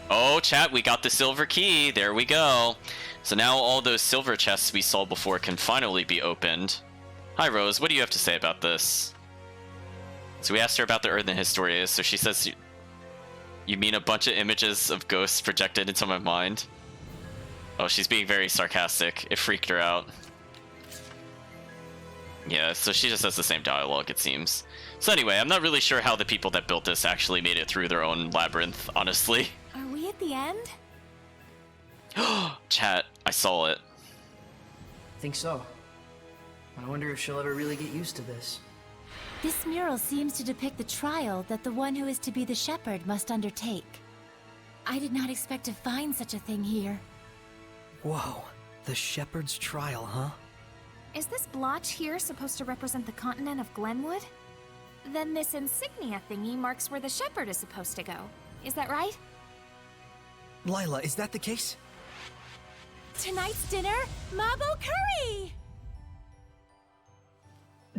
Oh, chat, we got the silver key. There we go. So now all those silver chests we saw before can finally be opened. Hi, Rose. What do you have to say about this? So we asked her about the Earthen Historia, so she says... You mean a bunch of images of ghosts projected into my mind? Oh, she's being very sarcastic. It freaked her out. Yeah, so she just has the same dialogue, it seems. So anyway, I'm not really sure how the people that built this actually made it through their own labyrinth, honestly. Are we at the end? Chat, I saw it. Think so. I wonder if she'll ever really get used to this. This mural seems to depict the trial that the one who is to be the shepherd must undertake. I did not expect to find such a thing here. Whoa, the shepherd's trial, huh? Is this blotch here supposed to represent the continent of Glenwood? Then this insignia thingy marks where the shepherd is supposed to go. Is that right? Lila, is that the case? Tonight's dinner, Mabo curry!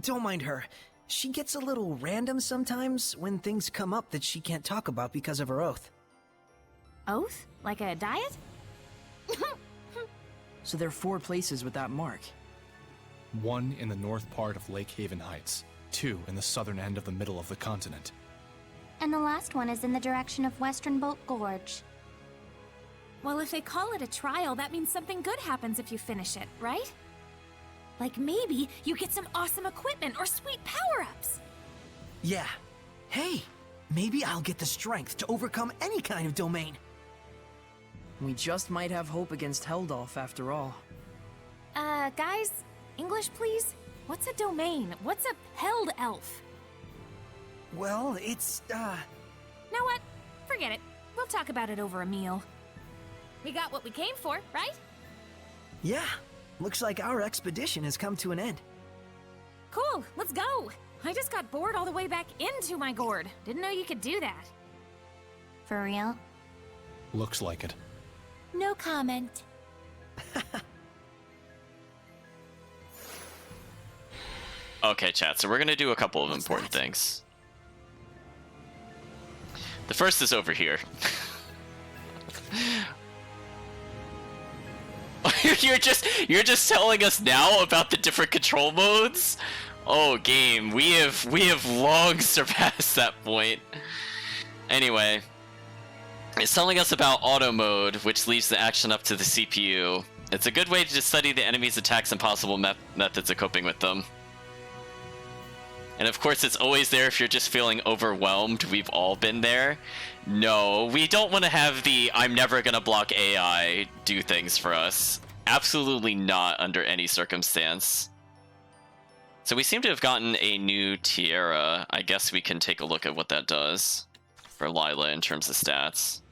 Don't mind her. She gets a little random sometimes when things come up that she can't talk about because of her oath. Oath? Like a diet? So there are 4 places with that mark. 1 in the north part of Lake Haven Heights, 2 in the southern end of the middle of the continent. And the last one is in the direction of Western Bolt Gorge. Well, if they call it a trial, that means something good happens if you finish it, right? Like maybe you get some awesome equipment or sweet power-ups. Yeah. Hey, maybe I'll get the strength to overcome any kind of domain. We just might have hope against Heldolf after all. Guys, English please? What's a domain? What's a held elf? Well, it's, Know what? Forget it. We'll talk about it over a meal. We got what we came for, right? Yeah. Looks like our expedition has come to an end. Cool, let's go. I just got bored all the way back into my gourd. Didn't know you could do that. For real? Looks like it. No comment. Okay, chat, so we're gonna do a couple of important things. The first is over here. you're just telling us now about the different control modes? Oh, game, we have long surpassed that point. Anyway, it's telling us about auto mode, which leaves the action up to the CPU. It's a good way to study the enemy's attacks and possible methods of coping with them. And of course, it's always there if you're just feeling overwhelmed. We've all been there. No, we don't want to have the I'm never gonna block AI do things for us. Absolutely not under any circumstance. So we seem to have gotten a new tiara. I guess we can take a look at what that does for Lila in terms of stats.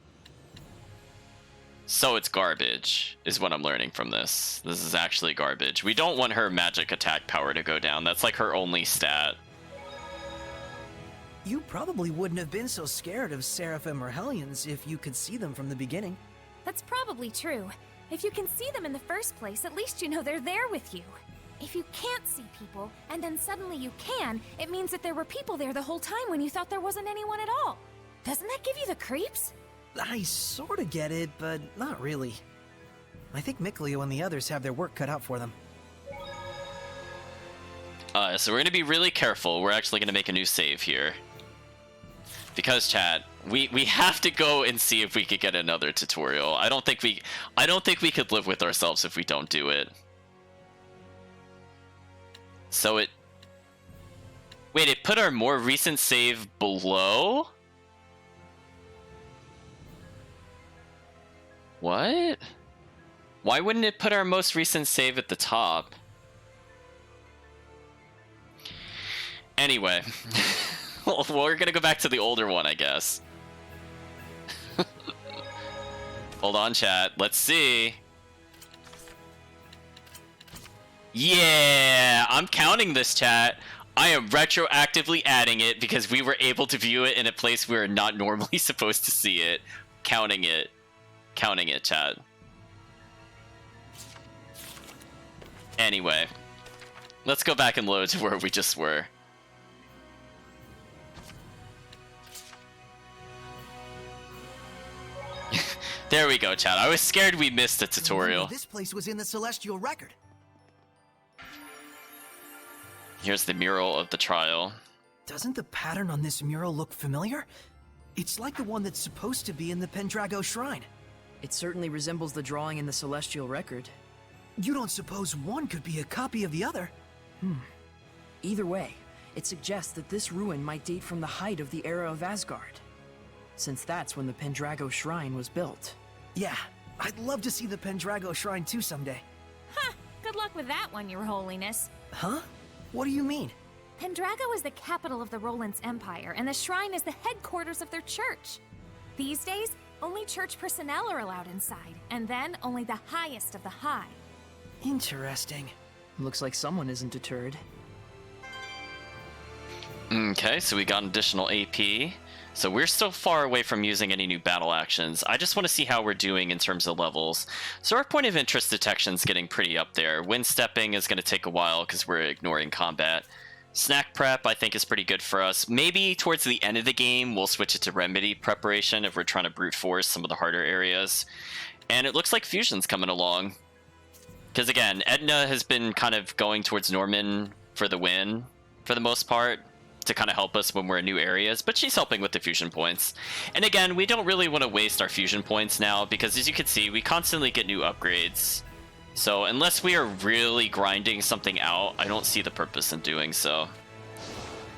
So it's garbage, is what I'm learning from this. This is actually garbage. We don't want her magic attack power to go down. That's like her only stat. You probably wouldn't have been so scared of Seraphim or Hellions if you could see them from the beginning. That's probably true. If you can see them in the first place, at least you know they're there with you. If you can't see people, and then suddenly you can, it means that there were people there the whole time when you thought there wasn't anyone at all. Doesn't that give you the creeps? I sorta get it, but not really. I think Mikleo and the others have their work cut out for them. So we're gonna be really careful. We're actually gonna make a new save here. Because, chat, we have to go and see if we could get another tutorial. I don't think we could live with ourselves if we don't do it. So it put our more recent save below? What? Why wouldn't it put our most recent save at the top? Anyway. Well, we're gonna go back to the older one, I guess. Hold on, chat. Let's see. Yeah! I'm counting this, chat. I am retroactively adding it because we were able to view it in a place we are not normally supposed to see it. Counting it. Counting it, chat. Anyway. Let's go back and load to where we just were. There we go, chat. I was scared we missed the tutorial. This place was in the Celestial Record. Here's the mural of the trial. Doesn't the pattern on this mural look familiar? It's like the one that's supposed to be in the Pendrago Shrine. It certainly resembles the drawing in the Celestial Record. You don't suppose one could be a copy of the other? Either way, it suggests that this ruin might date from the height of the era of Asgard, since that's when the Pendrago Shrine was built. Yeah, I'd love to see the Pendrago Shrine too someday. Ha! Good luck with that one, Your Holiness. Huh? What do you mean? Pendrago is the capital of the Roland's Empire, and the shrine is the headquarters of their church. These days, only church personnel are allowed inside, and then only the highest of the high. Interesting. Looks like someone isn't deterred. Okay, so we got an additional AP. So we're still far away from using any new battle actions. I just want to see how we're doing in terms of levels. So our point of interest detection is getting pretty up there. Wind stepping is going to take a while because we're ignoring combat. Snack prep, I think, is pretty good for us. Maybe towards the end of the game, we'll switch it to remedy preparation if we're trying to brute force some of the harder areas. And it looks like fusion's coming along. Because again, Edna has been kind of going towards Norman for the win, for the most part, to kind of help us when we're in new areas, but she's helping with the fusion points. And again, we don't really want to waste our fusion points now, because as you can see, we constantly get new upgrades. So unless we are really grinding something out, I don't see the purpose in doing so.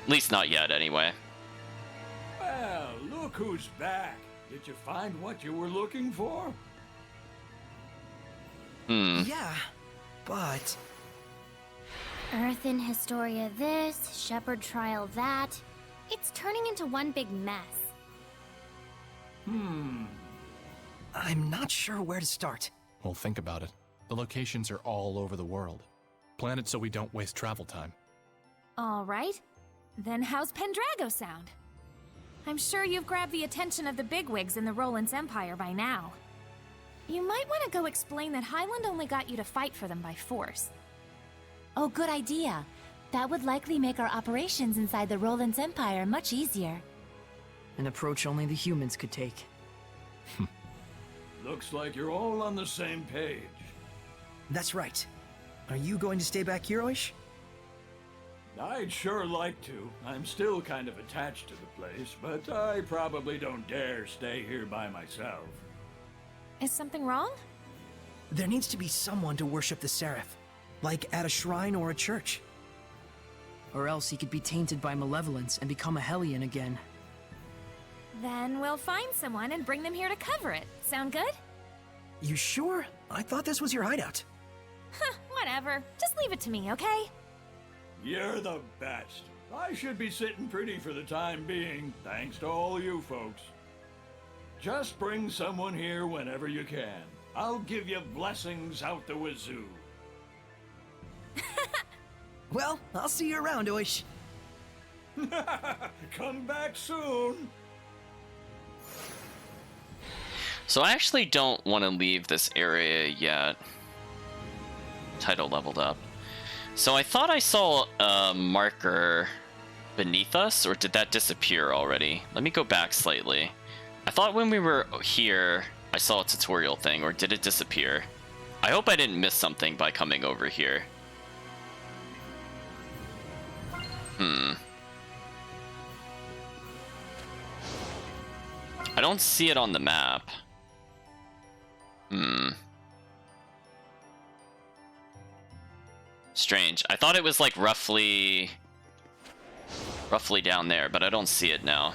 At least not yet, anyway. Well, look who's back. Did you find what you were looking for? Yeah, but... Earth in Historia this, Shepherd trial that. It's turning into one big mess. I'm not sure where to start. Well, think about it. The locations are all over the world. Plan it so we don't waste travel time. All right. Then how's Pendrago sound? I'm sure you've grabbed the attention of the bigwigs in the Roland's Empire by now. You might want to go explain that Highland only got you to fight for them by force. Oh, good idea. That would likely make our operations inside the Roland's Empire much easier. An approach only the humans could take. Looks like you're all on the same page. That's right. Are you going to stay back here, Oish? I'd sure like to. I'm still kind of attached to the place, but I probably don't dare stay here by myself. Is something wrong? There needs to be someone to worship the Seraph. Like at a shrine or a church. Or else he could be tainted by malevolence and become a Hellion again. Then we'll find someone and bring them here to cover it. Sound good? You sure? I thought this was your hideout. Huh, whatever. Just leave it to me, okay? You're the best. I should be sitting pretty for the time being, thanks to all you folks. Just bring someone here whenever you can. I'll give you blessings out the wazoo. Well, I'll see you around, Oish. Come back soon. So I actually don't want to leave this area yet. Title leveled up. So I thought I saw a marker beneath us, or did that disappear already? Let me go back slightly. I thought when we were here, I saw a tutorial thing, or did it disappear? I hope I didn't miss something by coming over here. I don't see it on the map. Strange. I thought it was like roughly down there, but I don't see it now.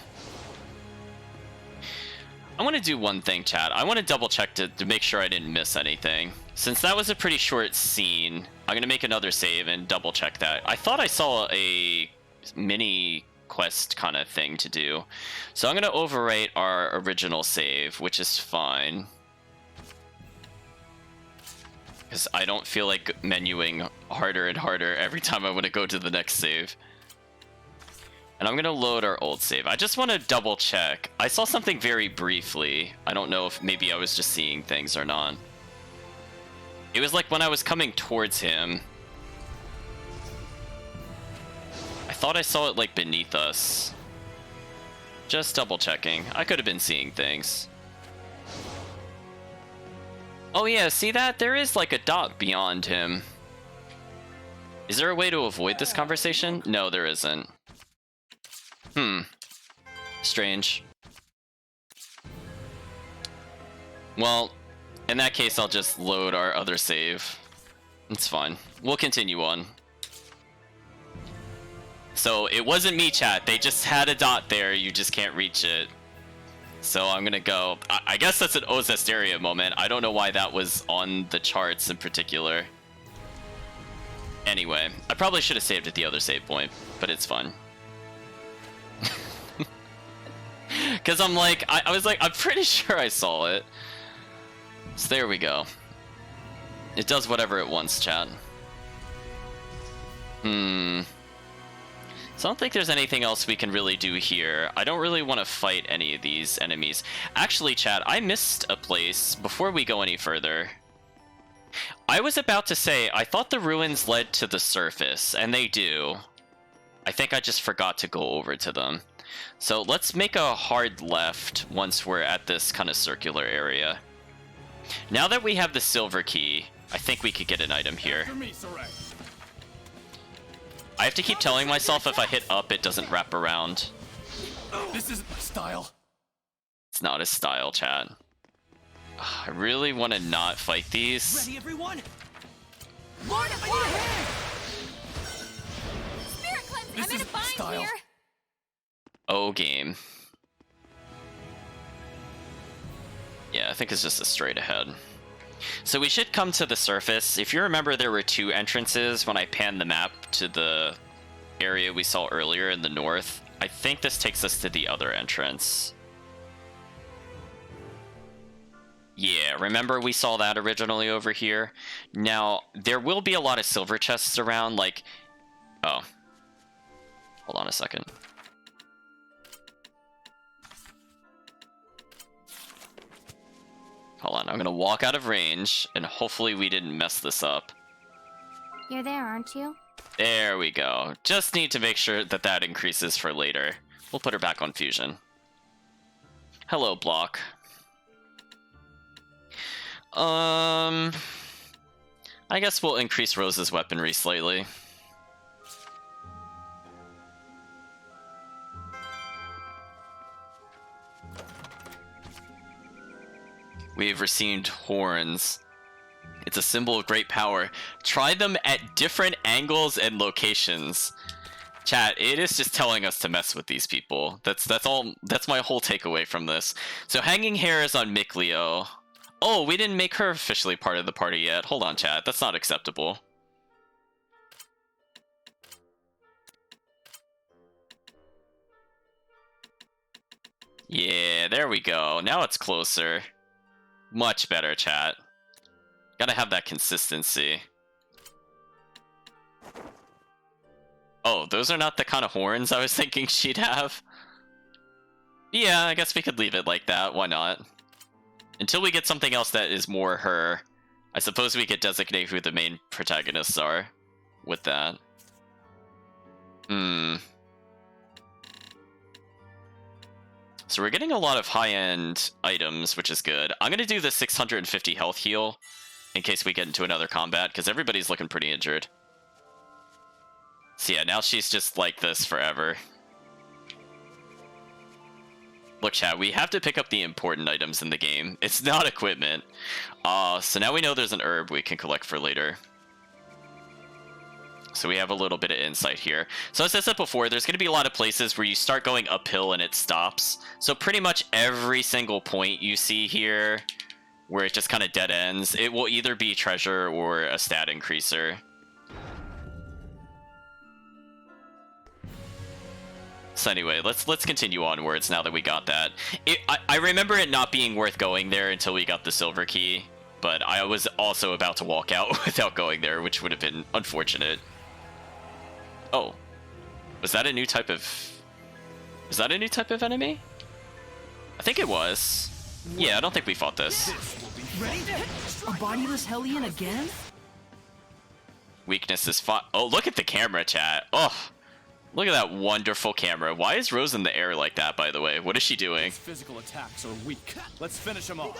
I want to do one thing, chat. I want to double check to make sure I didn't miss anything. Since that was a pretty short scene, I'm going to make another save and double check that. I thought I saw a mini quest kind of thing to do. So I'm going to overwrite our original save, which is fine. Because I don't feel like menuing harder and harder every time I want to go to the next save. And I'm going to load our old save. I just want to double check. I saw something very briefly. I don't know if maybe I was just seeing things or not. It was like when I was coming towards him. I thought I saw it like beneath us. Just double checking. I could have been seeing things. Oh yeah, see that? There is like a dot beyond him. Is there a way to avoid this conversation? No, there isn't. Strange. Well, in that case, I'll just load our other save. It's fine. We'll continue on. So it wasn't me, chat. They just had a dot there. You just can't reach it. So I'm gonna go. I guess that's an Zestiria moment. I don't know why that was on the charts in particular. Anyway, I probably should have saved at the other save point, but it's fine. Because I'm like, I was like, I'm pretty sure I saw it. So there we go. It does whatever it wants, chat. So I don't think there's anything else we can really do here. I don't really want to fight any of these enemies. Actually, chat, I missed a place before we go any further. I was about to say, I thought the ruins led to the surface, and they do. I think I just forgot to go over to them. So let's make a hard left once we're at this kind of circular area. Now that we have the silver key, I think we could get an item here. I have to keep telling myself if I hit up, it doesn't wrap around. This isn't my style. It's not his style, chat. I really want to not fight these. Ready, everyone? Lord, I need a hand! Spirit cleanse! I'm in a bind here! Oh, game. Yeah, I think it's just a straight ahead. So we should come to the surface. If you remember, there were two entrances when I panned the map to the area we saw earlier in the north. I think this takes us to the other entrance. Yeah, remember we saw that originally over here? Now, there will be a lot of silver chests around, like... Oh. Hold on a second. Hold on, I'm gonna walk out of range, and hopefully we didn't mess this up. You're there, aren't you? There we go. Just need to make sure that that increases for later. We'll put her back on fusion. Hello, block. I guess we'll increase Rose's weaponry slightly. We've received horns. It's a symbol of great power. Try them at different angles and locations. Chat, it is just telling us to mess with these people. That's all. That's my whole takeaway from this. So hanging hair is on Mikleo. Oh, we didn't make her officially part of the party yet. Hold on, chat. That's not acceptable. Yeah, there we go. Now it's closer. Much better, chat. Gotta have that consistency. Oh, those are not the kind of horns I was thinking she'd have. Yeah, I guess we could leave it like that. Why not? Until we get something else that is more her. I suppose we could designate who the main protagonists are with that. So we're getting a lot of high-end items, which is good. I'm going to do the 650 health heal in case we get into another combat, because everybody's looking pretty injured. So yeah, now she's just like this forever. Look, chat, we have to pick up the important items in the game. It's not equipment. So now we know there's an herb we can collect for later. So we have a little bit of insight here. So as I said before, there's going to be a lot of places where you start going uphill and it stops. So pretty much every single point you see here where it just kind of dead ends, it will either be treasure or a stat increaser. So anyway, let's continue onwards now that we got that. I remember it not being worth going there until we got the silver key, but I was also about to walk out without going there, which would have been unfortunate. Oh, was that a new type of... Is that a new type of enemy? I think it was. Yeah, I don't think we fought this. Ready? A bodiless Hellion again? Weakness is fought. Oh, look at the camera, chat. Oh, look at that wonderful camera. Why is Rose in the air like that, by the way? What is she doing? His physical attacks are weak. Let's finish him off.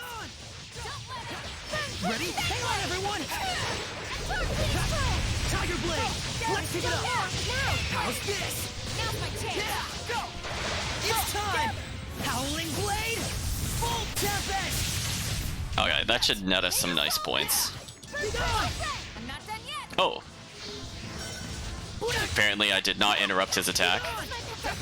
Ready? Hang on, everyone! Tiger Blade! Let's pick it up! How's this? Now's my chance! Yeah! Go! It's time! Howling Blade! Full Tempest! Okay, that should net us some nice points. I'm not done yet. Oh. Apparently I did not interrupt his attack.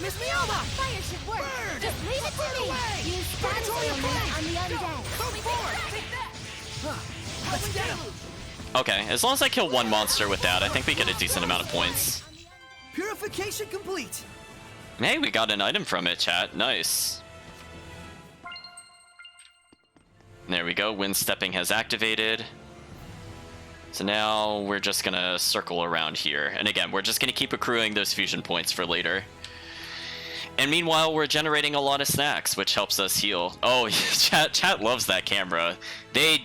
Miss Mioma! Fire should work. Just leave it to me. Use status ailment on the undead. Move forward! Let's get him! Okay, as long as I kill one monster with that, I think we get a decent amount of points. Purification complete! Hey, we got an item from it, chat. Nice. There we go. Wind stepping has activated. So now we're just gonna circle around here. And again, we're just gonna keep accruing those fusion points for later. And meanwhile, we're generating a lot of snacks, which helps us heal. Oh, chat loves that camera. They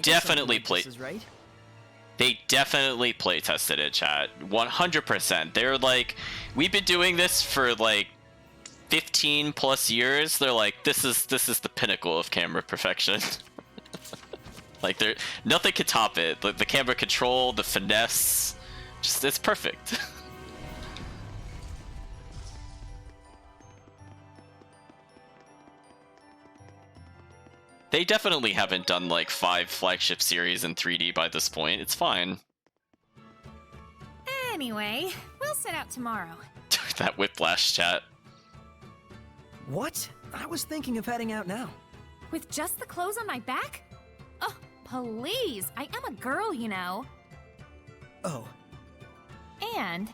definitely play. Right? They definitely play tested it, chat. 100%. They're like, we've been doing this for like 15 plus years. They're like, this is the pinnacle of camera perfection. Like, nothing could top it. The camera control, the finesse, just it's perfect. They definitely haven't done like 5 flagship series in 3D by this point. It's fine. Anyway, we'll set out tomorrow. That whiplash, chat. What? I was thinking of heading out now. With just the clothes on my back? Oh, please. I am a girl, you know. Oh. And...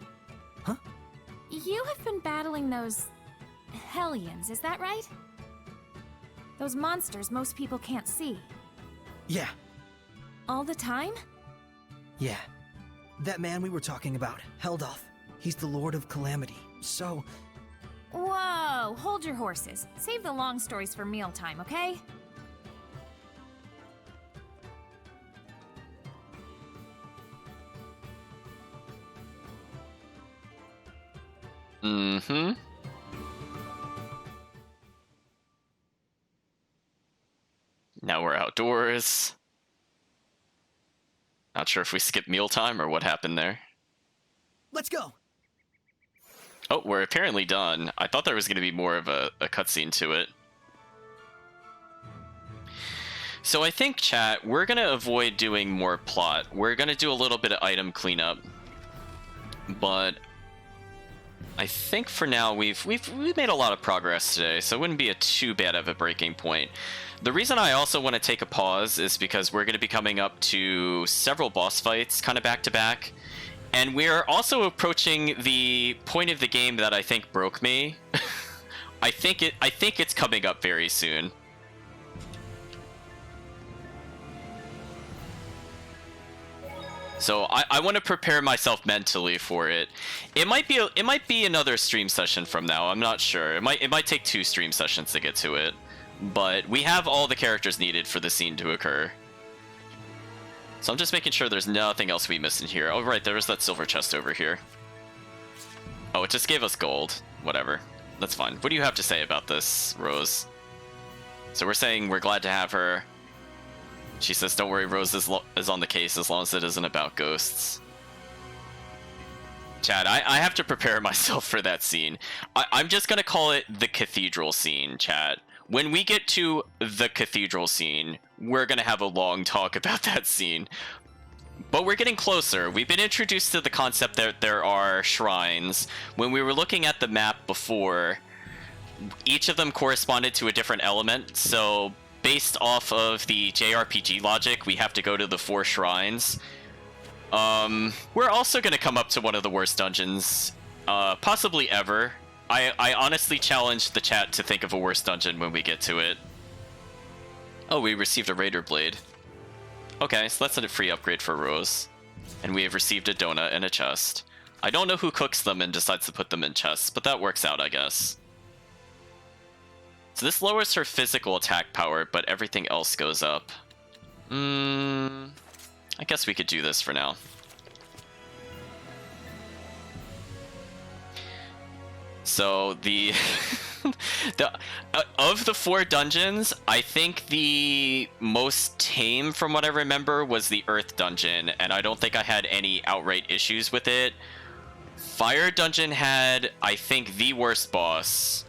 Huh? You have been battling those... Hellions, is that right? Those monsters most people can't see. Yeah. All the time? Yeah. That man we were talking about, Heldoth. He's the Lord of Calamity. So... Whoa, hold your horses. Save the long stories for mealtime, okay? Mm-hmm. Now we're outdoors. Not sure if we skipped mealtime or what happened there. Let's go! Oh, we're apparently done. I thought there was going to be more of a cutscene to it. So I think, chat, we're going to avoid doing more plot. We're going to do a little bit of item cleanup. But I think for now we've made a lot of progress today, so it wouldn't be too bad of a breaking point. The reason I also want to take a pause is because we're going to be coming up to several boss fights kind of back to back. And we're also approaching the point of the game that I think broke me. I think it's coming up very soon. So I want to prepare myself mentally for it. It might be another stream session from now. I'm not sure. It might take 2 stream sessions to get to it. But we have all the characters needed for the scene to occur. So I'm just making sure there's nothing else we missed in here. Oh, right, there's that silver chest over here. Oh, it just gave us gold. Whatever. That's fine. What do you have to say about this, Rose? So we're saying we're glad to have her. She says, don't worry, Rose is on the case as long as it isn't about ghosts. Chad, I have to prepare myself for that scene. I'm just going to call it the cathedral scene, Chad. When we get to the cathedral scene, we're going to have a long talk about that scene. But we're getting closer. We've been introduced to the concept that there are shrines. When we were looking at the map before, each of them corresponded to a different element. So based off of the JRPG logic, we have to go to the 4 shrines. We're also going to come up to one of the worst dungeons, possibly ever. I honestly challenge the chat to think of a worse dungeon when we get to it. Oh, we received a Raider Blade. Okay, so that's a free upgrade for Rose. And we have received a donut and a chest. I don't know who cooks them and decides to put them in chests, but that works out, I guess. So this lowers her physical attack power, but everything else goes up. I guess we could do this for now. So the of the 4 dungeons, I think the most tame from what I remember was the Earth dungeon, and I don't think I had any outright issues with it. Fire dungeon had, I think, the worst boss,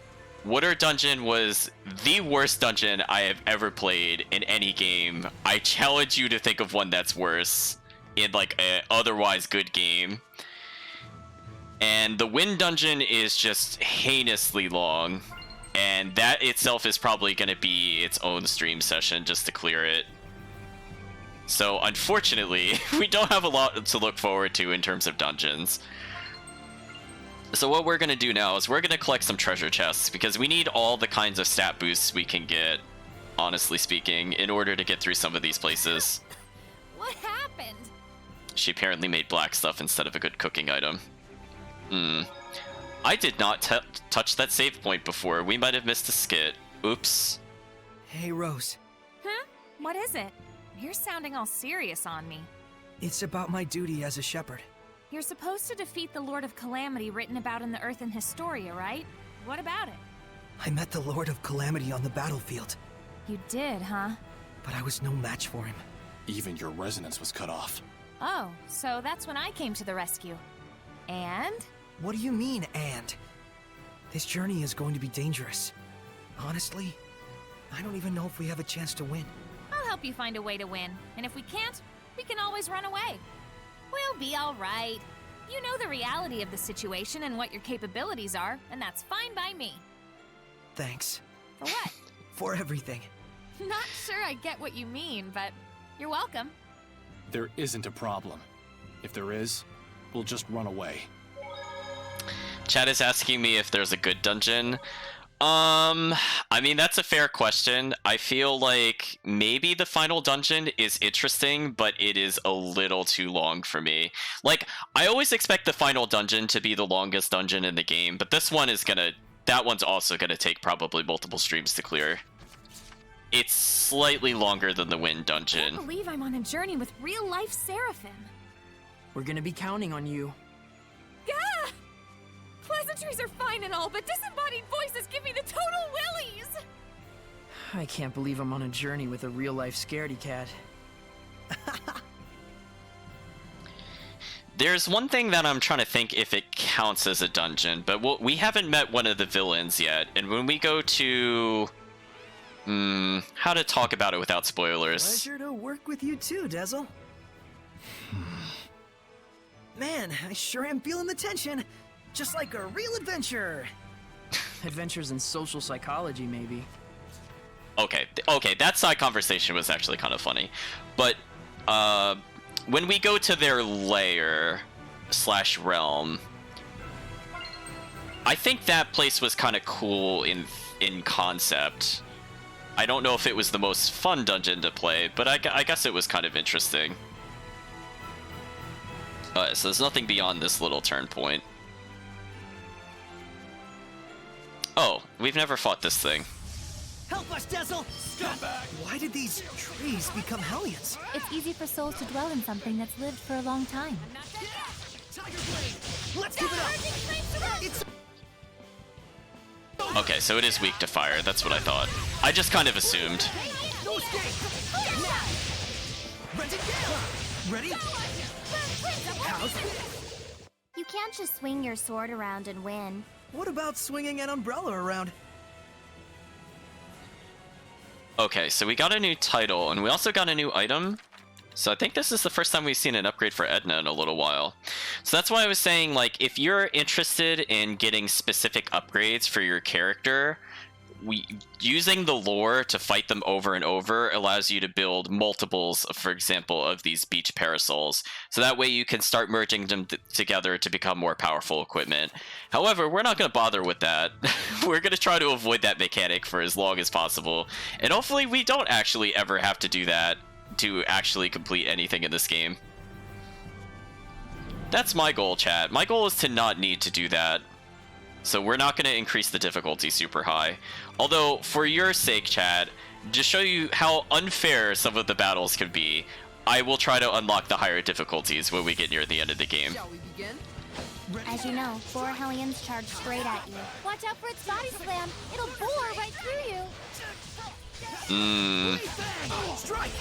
Water Dungeon was the worst dungeon I have ever played in any game. I challenge you to think of one that's worse in like a otherwise good game. And the Wind Dungeon is just heinously long, and that itself is probably going to be its own stream session just to clear it. So unfortunately, we don't have a lot to look forward to in terms of dungeons. So what we're going to do now is we're going to collect some treasure chests, because we need all the kinds of stat boosts we can get, honestly speaking, in order to get through some of these places. What happened? She apparently made black stuff instead of a good cooking item. I did not touch that save point before. We might have missed a skit. Oops. Hey, Rose. Huh? What is it? You're sounding all serious on me. It's about my duty as a shepherd. You're supposed to defeat the Lord of Calamity written about in the Earthen Historia, right? What about it? I met the Lord of Calamity on the battlefield. You did, huh? But I was no match for him. Even your resonance was cut off. Oh, so that's when I came to the rescue. And? What do you mean, and? This journey is going to be dangerous. Honestly, I don't even know if we have a chance to win. I'll help you find a way to win. And if we can't, we can always run away. We'll be all right. You know the reality of the situation and what your capabilities are, and that's fine by me. Thanks. For what? For everything. Not sure I get what you mean, but you're welcome. There isn't a problem. If there is, we'll just run away. Chad is asking me if there's a good dungeon. I mean, that's a fair question. I feel like maybe the final dungeon is interesting, but it is a little too long for me. Like, I always expect the final dungeon to be the longest dungeon in the game, but this one is that one's also gonna take probably multiple streams to clear. It's slightly longer than the Wind I dungeon. can't believe I'm on a journey with real-life Seraphim. We're gonna be counting on you. Gah! Pleasantries are fine and all, but disembodied voices give me the total willies! I can't believe I'm on a journey with a real-life scaredy cat. There's one thing that I'm trying to think if it counts as a dungeon, but we haven't met one of the villains yet, and when we go to... how to talk about it without spoilers. Pleasure to work with you too, Dezel. Man, I sure am feeling the tension. Just like a real adventure. Adventures in social psychology, maybe. Okay, that side conversation was actually kind of funny. But, when we go to their lair / realm, I think that place was kind of cool in concept. I don't know if it was the most fun dungeon to play, but I guess it was kind of interesting. So there's nothing beyond this little turn point. Oh, we've never fought this thing. Help us, Dezel! Scumbag! Why did these trees become Hellions? It's easy for souls to dwell in something that's lived for a long time. Tiger Blade! Let's give it up! It's... Okay, so it is weak to fire. That's what I thought. I just kind of assumed. No escape! Now! Ready? You can't just swing your sword around and win. What about swinging an umbrella around? Okay, so we got a new title, and we also got a new item. So I think this is the first time we've seen an upgrade for Edna in a little while. So that's why I was saying, like, if you're interested in getting specific upgrades for your character, using the lore to fight them over and over allows you to build multiples, for example, of these beach parasols. So that way you can start merging them together to become more powerful equipment. However, we're not going to bother with that. We're going to try to avoid that mechanic for as long as possible. And hopefully we don't actually ever have to do that to actually complete anything in this game. That's my goal, chat. My goal is to not need to do that. So we're not going to increase the difficulty super high. Although, for your sake, chat, to show you how unfair some of the battles can be, I will try to unlock the higher difficulties when we get near the end of the game. Shall we begin? As you know, 4 Hellions charge straight at you. Watch out for its body slam. It'll bore right through you. Strike!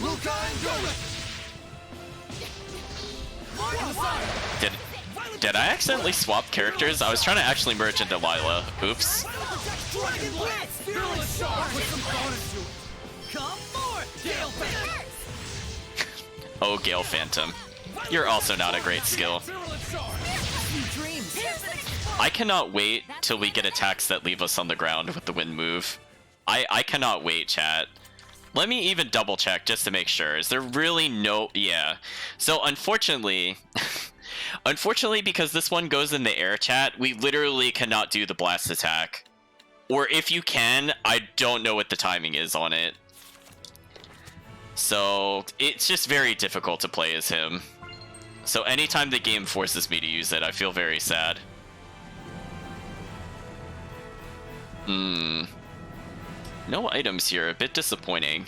Luca and Golic! Did Did I accidentally swap characters? I was trying to actually merge into Lila. Oops. Dragon Blitz! Fearless Shot! Put some thought into it! Come forth, Gale Phantom! Oh, Gale Phantom. You're also not a great skill. I cannot wait till we get attacks that leave us on the ground with the wind move. I cannot wait, chat. Let me even double check just to make sure. Is there really no... Yeah. So unfortunately... unfortunately, because this one goes in the air, chat, we literally cannot do the blast attack. Or if you can, I don't know what the timing is on it. So it's just very difficult to play as him. So anytime the game forces me to use it, I feel very sad. No items here, a bit disappointing.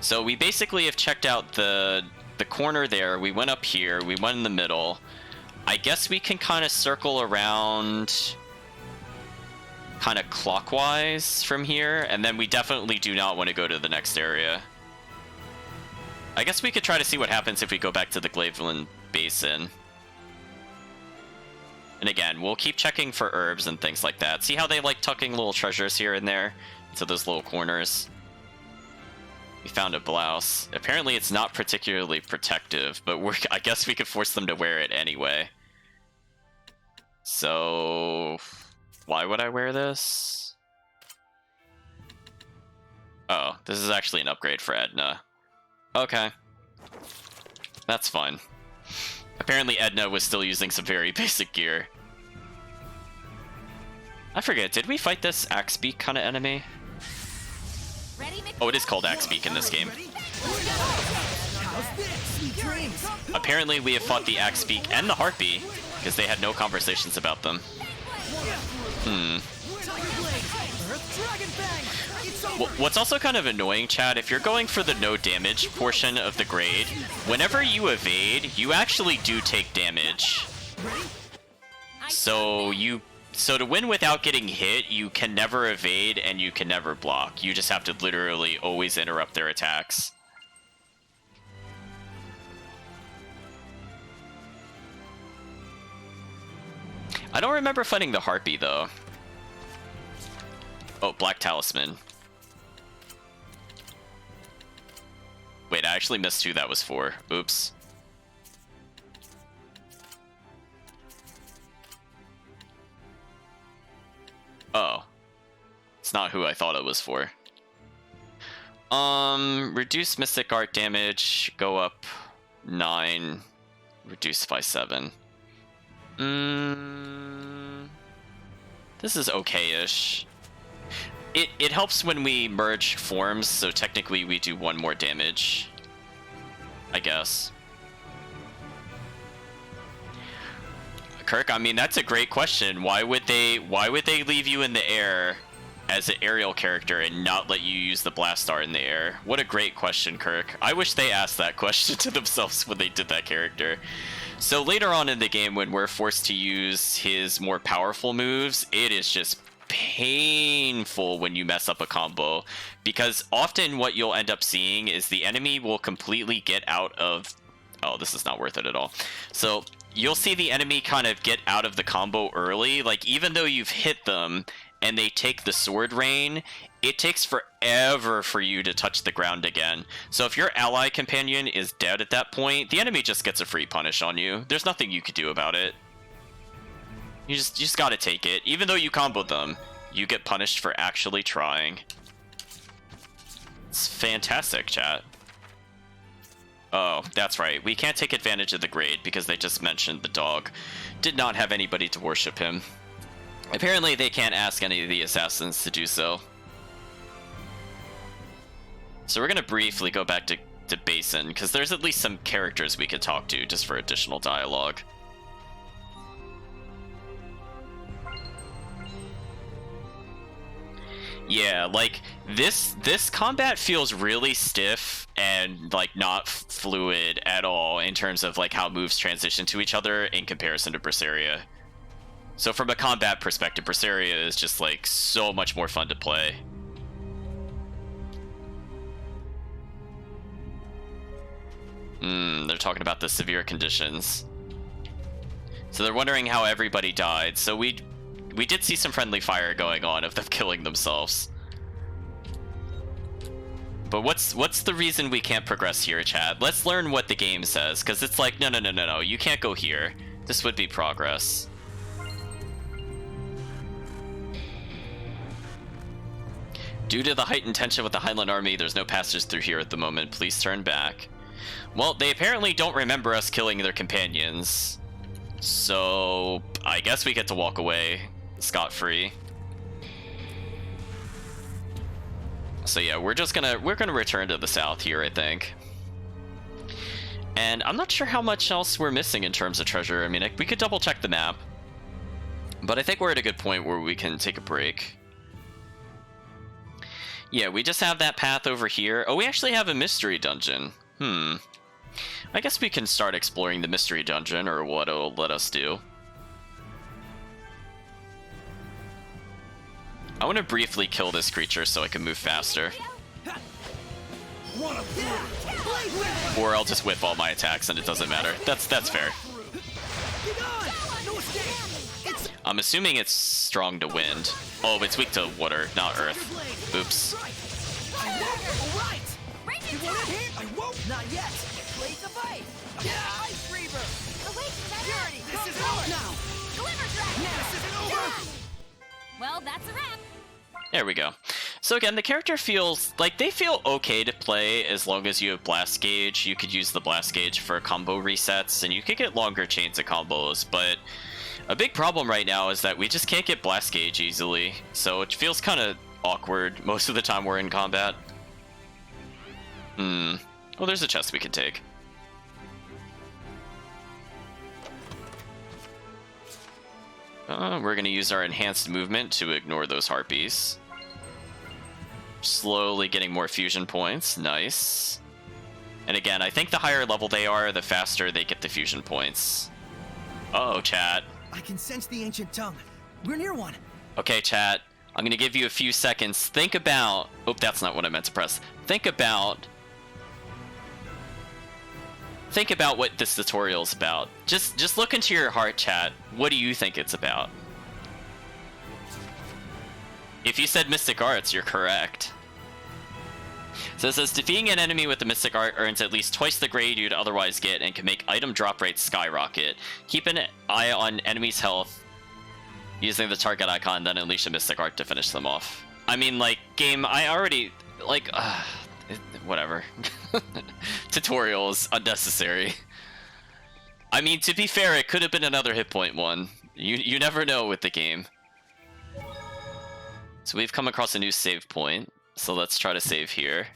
So we basically have checked out the corner there. We went up here, we went in the middle. I guess we can kind of circle around kind of clockwise from here, and then we definitely do not want to go to the next area. I guess we could try to see what happens if we go back to the Glaveland Basin. And again, we'll keep checking for herbs and things like that. See how they like tucking little treasures here and there into those little corners? We found a blouse. Apparently it's not particularly protective, but I guess we could force them to wear it anyway. So... why would I wear this? Oh, this is actually an upgrade for Edna. Okay. That's fine. Apparently Edna was still using some very basic gear. I forget, did we fight this Axebeak kind of enemy? Oh, it is called Axebeak in this game. Apparently we have fought the Axebeak and the Harpy, because they had no conversations about them. What's also kind of annoying, Chad, if you're going for the no damage portion of the grade, whenever you evade, you actually do take damage. So to win without getting hit, you can never evade and you can never block. You just have to literally always interrupt their attacks. I don't remember fighting the Harpy, though. Oh, Black Talisman. Wait, I actually missed who that was for. Oops. Oh. It's not who I thought it was for. Reduce Mystic Art damage, go up 9, reduce by 7. This is okay-ish. It helps when we merge forms, so technically we do 1 more damage, I guess. Kirk, I mean, that's a great question. Why would they leave you in the air as an aerial character and not let you use the blast star in the air? What a great question, Kirk. I wish they asked that question to themselves when they did that character. So later on in the game, when we're forced to use his more powerful moves, it is just painful when you mess up a combo, because often what you'll end up seeing is the enemy will completely get out of... Oh, this is not worth it at all. So you'll see the enemy kind of get out of the combo early. Like, even though you've hit them and they take the sword rain, it takes forever for you to touch the ground again. So if your ally companion is dead at that point, the enemy just gets a free punish on you. There's nothing you could do about it. You just gotta take it. Even though you comboed them, you get punished for actually trying. It's fantastic, chat. Oh, that's right. We can't take advantage of the grade because they just mentioned the dog did not have anybody to worship him. Apparently they can't ask any of the assassins to do so. So we're gonna briefly go back to Basin, because there's at least some characters we could talk to just for additional dialogue. Yeah, like, this combat feels really stiff and, like, not fluid at all in terms of, like, how moves transition to each other in comparison to Berseria. So from a combat perspective, Berseria is just, like, so much more fun to play. They're talking about the severe conditions. So they're wondering how everybody died. So we did see some friendly fire going on of them killing themselves. But what's the reason we can't progress here, chat? Let's learn what the game says, because it's like, no, you can't go here. This would be progress. Due to the heightened tension with the Highland Army, there's no passage through here at the moment. Please turn back. Well, they apparently don't remember us killing their companions. So, I guess we get to walk away scot-free. So yeah, we're gonna return to the south here, I think. And I'm not sure how much else we're missing in terms of treasure. I mean, we could double check the map. But I think we're at a good point where we can take a break. Yeah, we just have that path over here. Oh, we actually have a mystery dungeon. I guess we can start exploring the mystery dungeon, or what it'll let us do. I want to briefly kill this creature so I can move faster. Or I'll just whip all my attacks and it doesn't matter. That's fair. I'm assuming it's strong to wind. Oh, it's weak to water, not earth. Oops. I won't. Not yet. Blaze of ice. Yeah, Ice Reaver. Purity. This is over now. Glimmer Dragon. This isn't over. Well, that's a wrap. There we go. So again, the character feels like they feel okay to play as long as you have Blast Gauge. You could use the Blast Gauge for combo resets, and you could get longer chains of combos, but a big problem right now is that we just can't get Blast Gauge easily, so it feels kind of awkward most of the time we're in combat. Well, there's a chest we can take. We're going to use our enhanced movement to ignore those harpies. Slowly getting more fusion points. Nice. And again, I think the higher level they are, the faster they get the fusion points. Uh-oh, chat. I can sense the ancient tongue. We're near one. Okay, chat. I'm going to give you a few seconds. Think about... Oh, that's not what I meant to press. Think about what this tutorial is about. Just look into your heart, chat. What do you think it's about? If you said Mystic Arts, you're correct. So it says, defeating an enemy with the Mystic Art earns at least twice the grade you'd otherwise get and can make item drop rates skyrocket. Keep an eye on enemies' health using the target icon, then unleash a Mystic Art to finish them off. I mean, like, game, I already, like, whatever. Tutorial is unnecessary. I mean, to be fair, it could have been another hit point one. You never know with the game. So we've come across a new save point. So let's try to save here.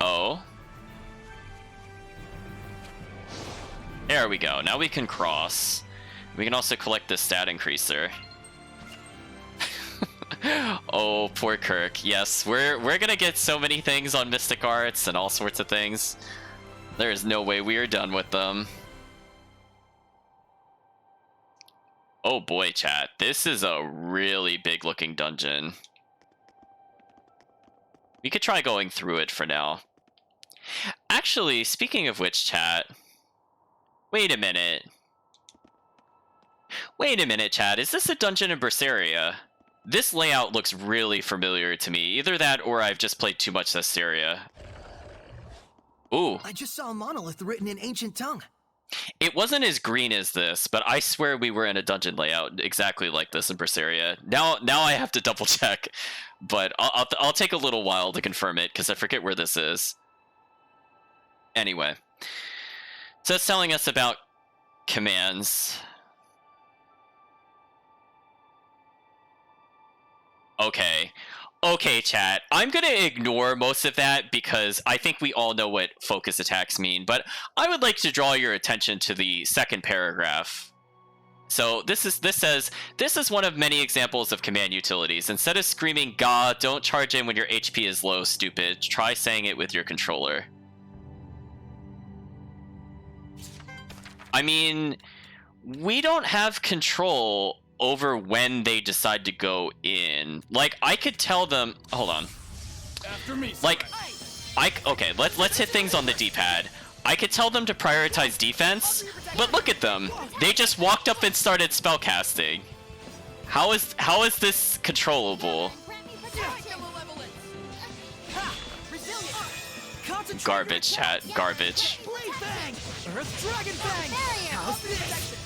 Oh. There we go. Now we can cross. We can also collect the stat increaser. Oh, poor Kirk. Yes, we're gonna get so many things on Mystic Arts and all sorts of things. There is no way we are done with them. Oh boy, chat. This is a really big looking dungeon. We could try going through it for now. Actually, speaking of which, chat. Wait a minute. Wait a minute, chat. Is this a dungeon in Zestiria? This layout looks really familiar to me. Either that or I've just played too much Zestiria. Ooh. I just saw a monolith written in ancient tongue. It wasn't as green as this, but I swear we were in a dungeon layout exactly like this in Zestiria. Now I have to double check, but I'll take a little while to confirm it because I forget where this is. Anyway, so it's telling us about commands. Okay, chat. I'm going to ignore most of that because I think we all know what focus attacks mean, but I would like to draw your attention to the second paragraph. So this says, this is one of many examples of command utilities. Instead of screaming, "Gah, don't charge in when your HP is low, stupid," try saying it with your controller. I mean, we don't have control over when they decide to go in. Like, I could tell them... Hold on. After me, like, Okay, let's hit things on the D-pad. I could tell them to prioritize defense, but look at them. They just walked up and started spellcasting. How is this controllable? Garbage, chat. Garbage. Blade Bang! Earth Dragon Bang! How's this?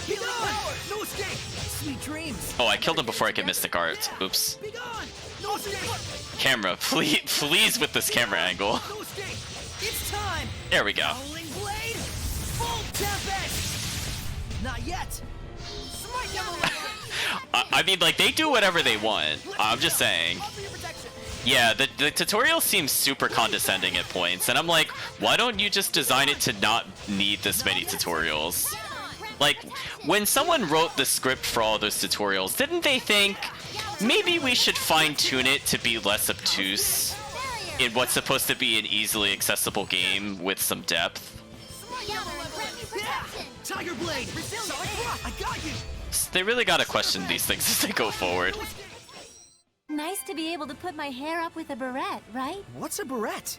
Be gone! No escape! Sweet dreams! Oh, I killed him before I could Mystic Art. Oops. Be gone! No escape! Camera, please with this camera angle. No escape! It's time! There we go. Howling Blade! Full Tempest! Not yet! Smite them I mean, like, they do whatever they want. I'm just saying. Yeah, the tutorial seems super condescending at points, and I'm like, why don't you just design it to not need this many tutorials? Like, when someone wrote the script for all those tutorials, didn't they think, maybe we should fine-tune it to be less obtuse in what's supposed to be an easily accessible game with some depth? Tiger Blade! I got you! They really gotta question these things as they go forward. Nice to be able to put my hair up with a barrette, right? What's a barrette?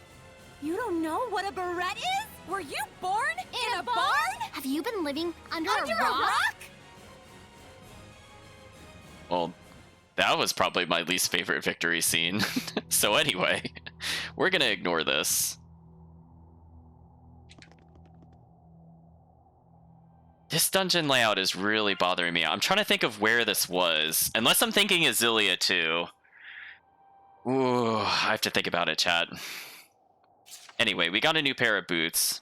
You don't know what a barrette is? Were you born in a barn? Have you been living under a rock? Well, that was probably my least favorite victory scene. So anyway, we're gonna ignore this. This dungeon layout is really bothering me. I'm trying to think of where this was. Unless I'm thinking Zestiria too. Ooh, I have to think about it, chat. Anyway, we got a new pair of boots.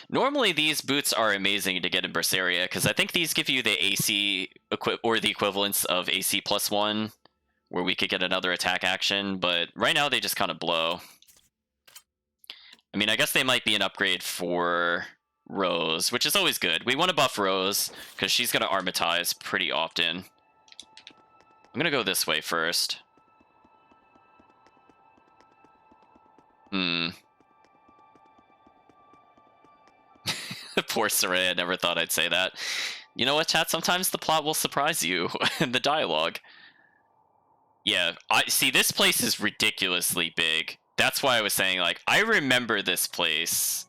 Normally these boots are amazing to get in Zestiria, because I think these give you the AC, or the equivalence of AC +1, where we could get another attack action, but right now they just kind of blow. I mean, I guess they might be an upgrade for Rose, which is always good. We want to buff Rose, because she's going to armatize pretty often. I'm going to go this way first. Poor Saray, I never thought I'd say that. You know what, chat? Sometimes the plot will surprise you in the dialogue. Yeah, I see, this place is ridiculously big. That's why I was saying, like, I remember this place.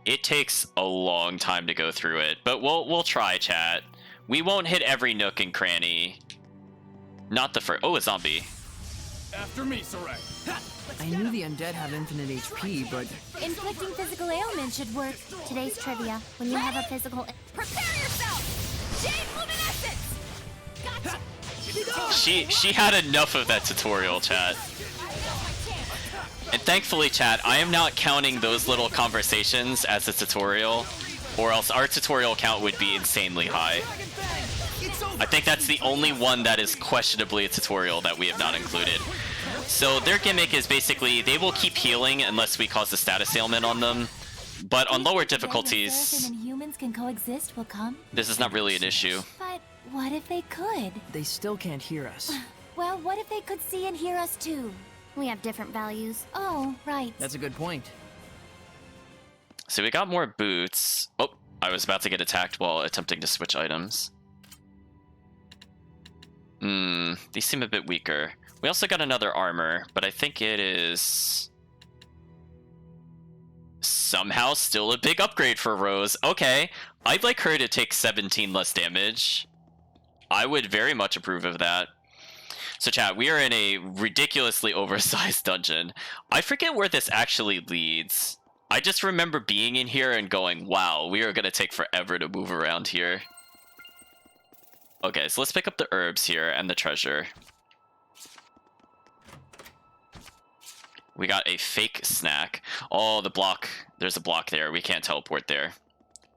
It takes a long time to go through it, but we'll try, chat. We won't hit every nook and cranny. Not the first. Oh, a zombie. After me, Saray. I knew the undead have infinite HP, but... Inflicting physical ailment should work. Today's trivia. When you have a physical... Prepare yourself! Jade Luminescence! Gotcha! She had enough of that tutorial, chat. And thankfully, chat, I am not counting those little conversations as a tutorial, or else our tutorial count would be insanely high. I think that's the only one that is questionably a tutorial that we have not included. So their gimmick is basically they will keep healing unless we cause a status ailment on them, but on lower difficulties, Seraphim and humans can coexist will come. this is not really an issue. But what if they could? They still can't hear us. Well, what if they could see and hear us too? We have different values. Oh, right. That's a good point. So we got more boots. Oh, I was about to get attacked while attempting to switch items. These seem a bit weaker. We also got another armor, but I think it is somehow still a big upgrade for Rose. Okay, I'd like her to take 17 less damage. I would very much approve of that. So chat, we are in a ridiculously oversized dungeon. I forget where this actually leads. I just remember being in here and going, wow, we are going to take forever to move around here. Okay, so let's pick up the herbs here and the treasure. We got a fake snack. Oh, the block. There's a block there. We can't teleport there.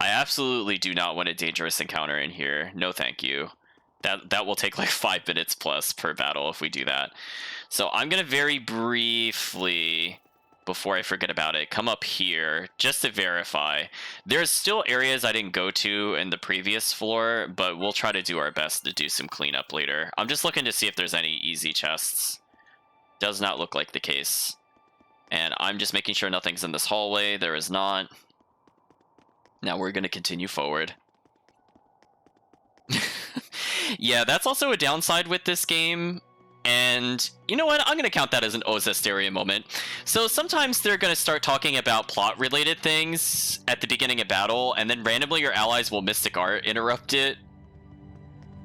I absolutely do not want a dangerous encounter in here. No, thank you. That will take like 5 minutes plus per battle if we do that. So I'm going to very briefly, before I forget about it, come up here just to verify. There's still areas I didn't go to in the previous floor, but we'll try to do our best to do some cleanup later. I'm just looking to see if there's any easy chests. Does not look like the case. And I'm just making sure nothing's in this hallway. There is not. Now we're going to continue forward. Yeah, that's also a downside with this game. And you know what? I'm going to count that as an Zestiria moment. So sometimes they're going to start talking about plot-related things at the beginning of battle, and then randomly your allies will Mystic Art interrupt it,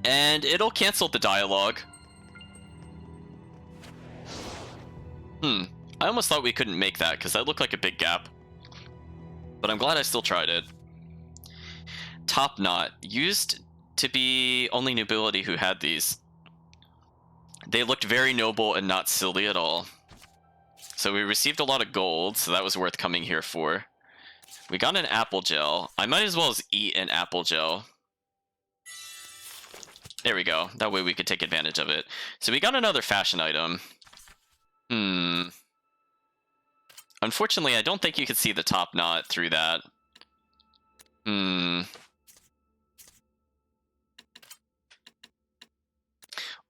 and it'll cancel the dialogue. I almost thought we couldn't make that, because that looked like a big gap. But I'm glad I still tried it. Top Knot. Used to be only nobility who had these. They looked very noble and not silly at all. So we received a lot of gold, so that was worth coming here for. We got an apple gel. I might as well as eat an apple gel. There we go. That way we could take advantage of it. So we got another fashion item. Unfortunately, I don't think you could see the top knot through that.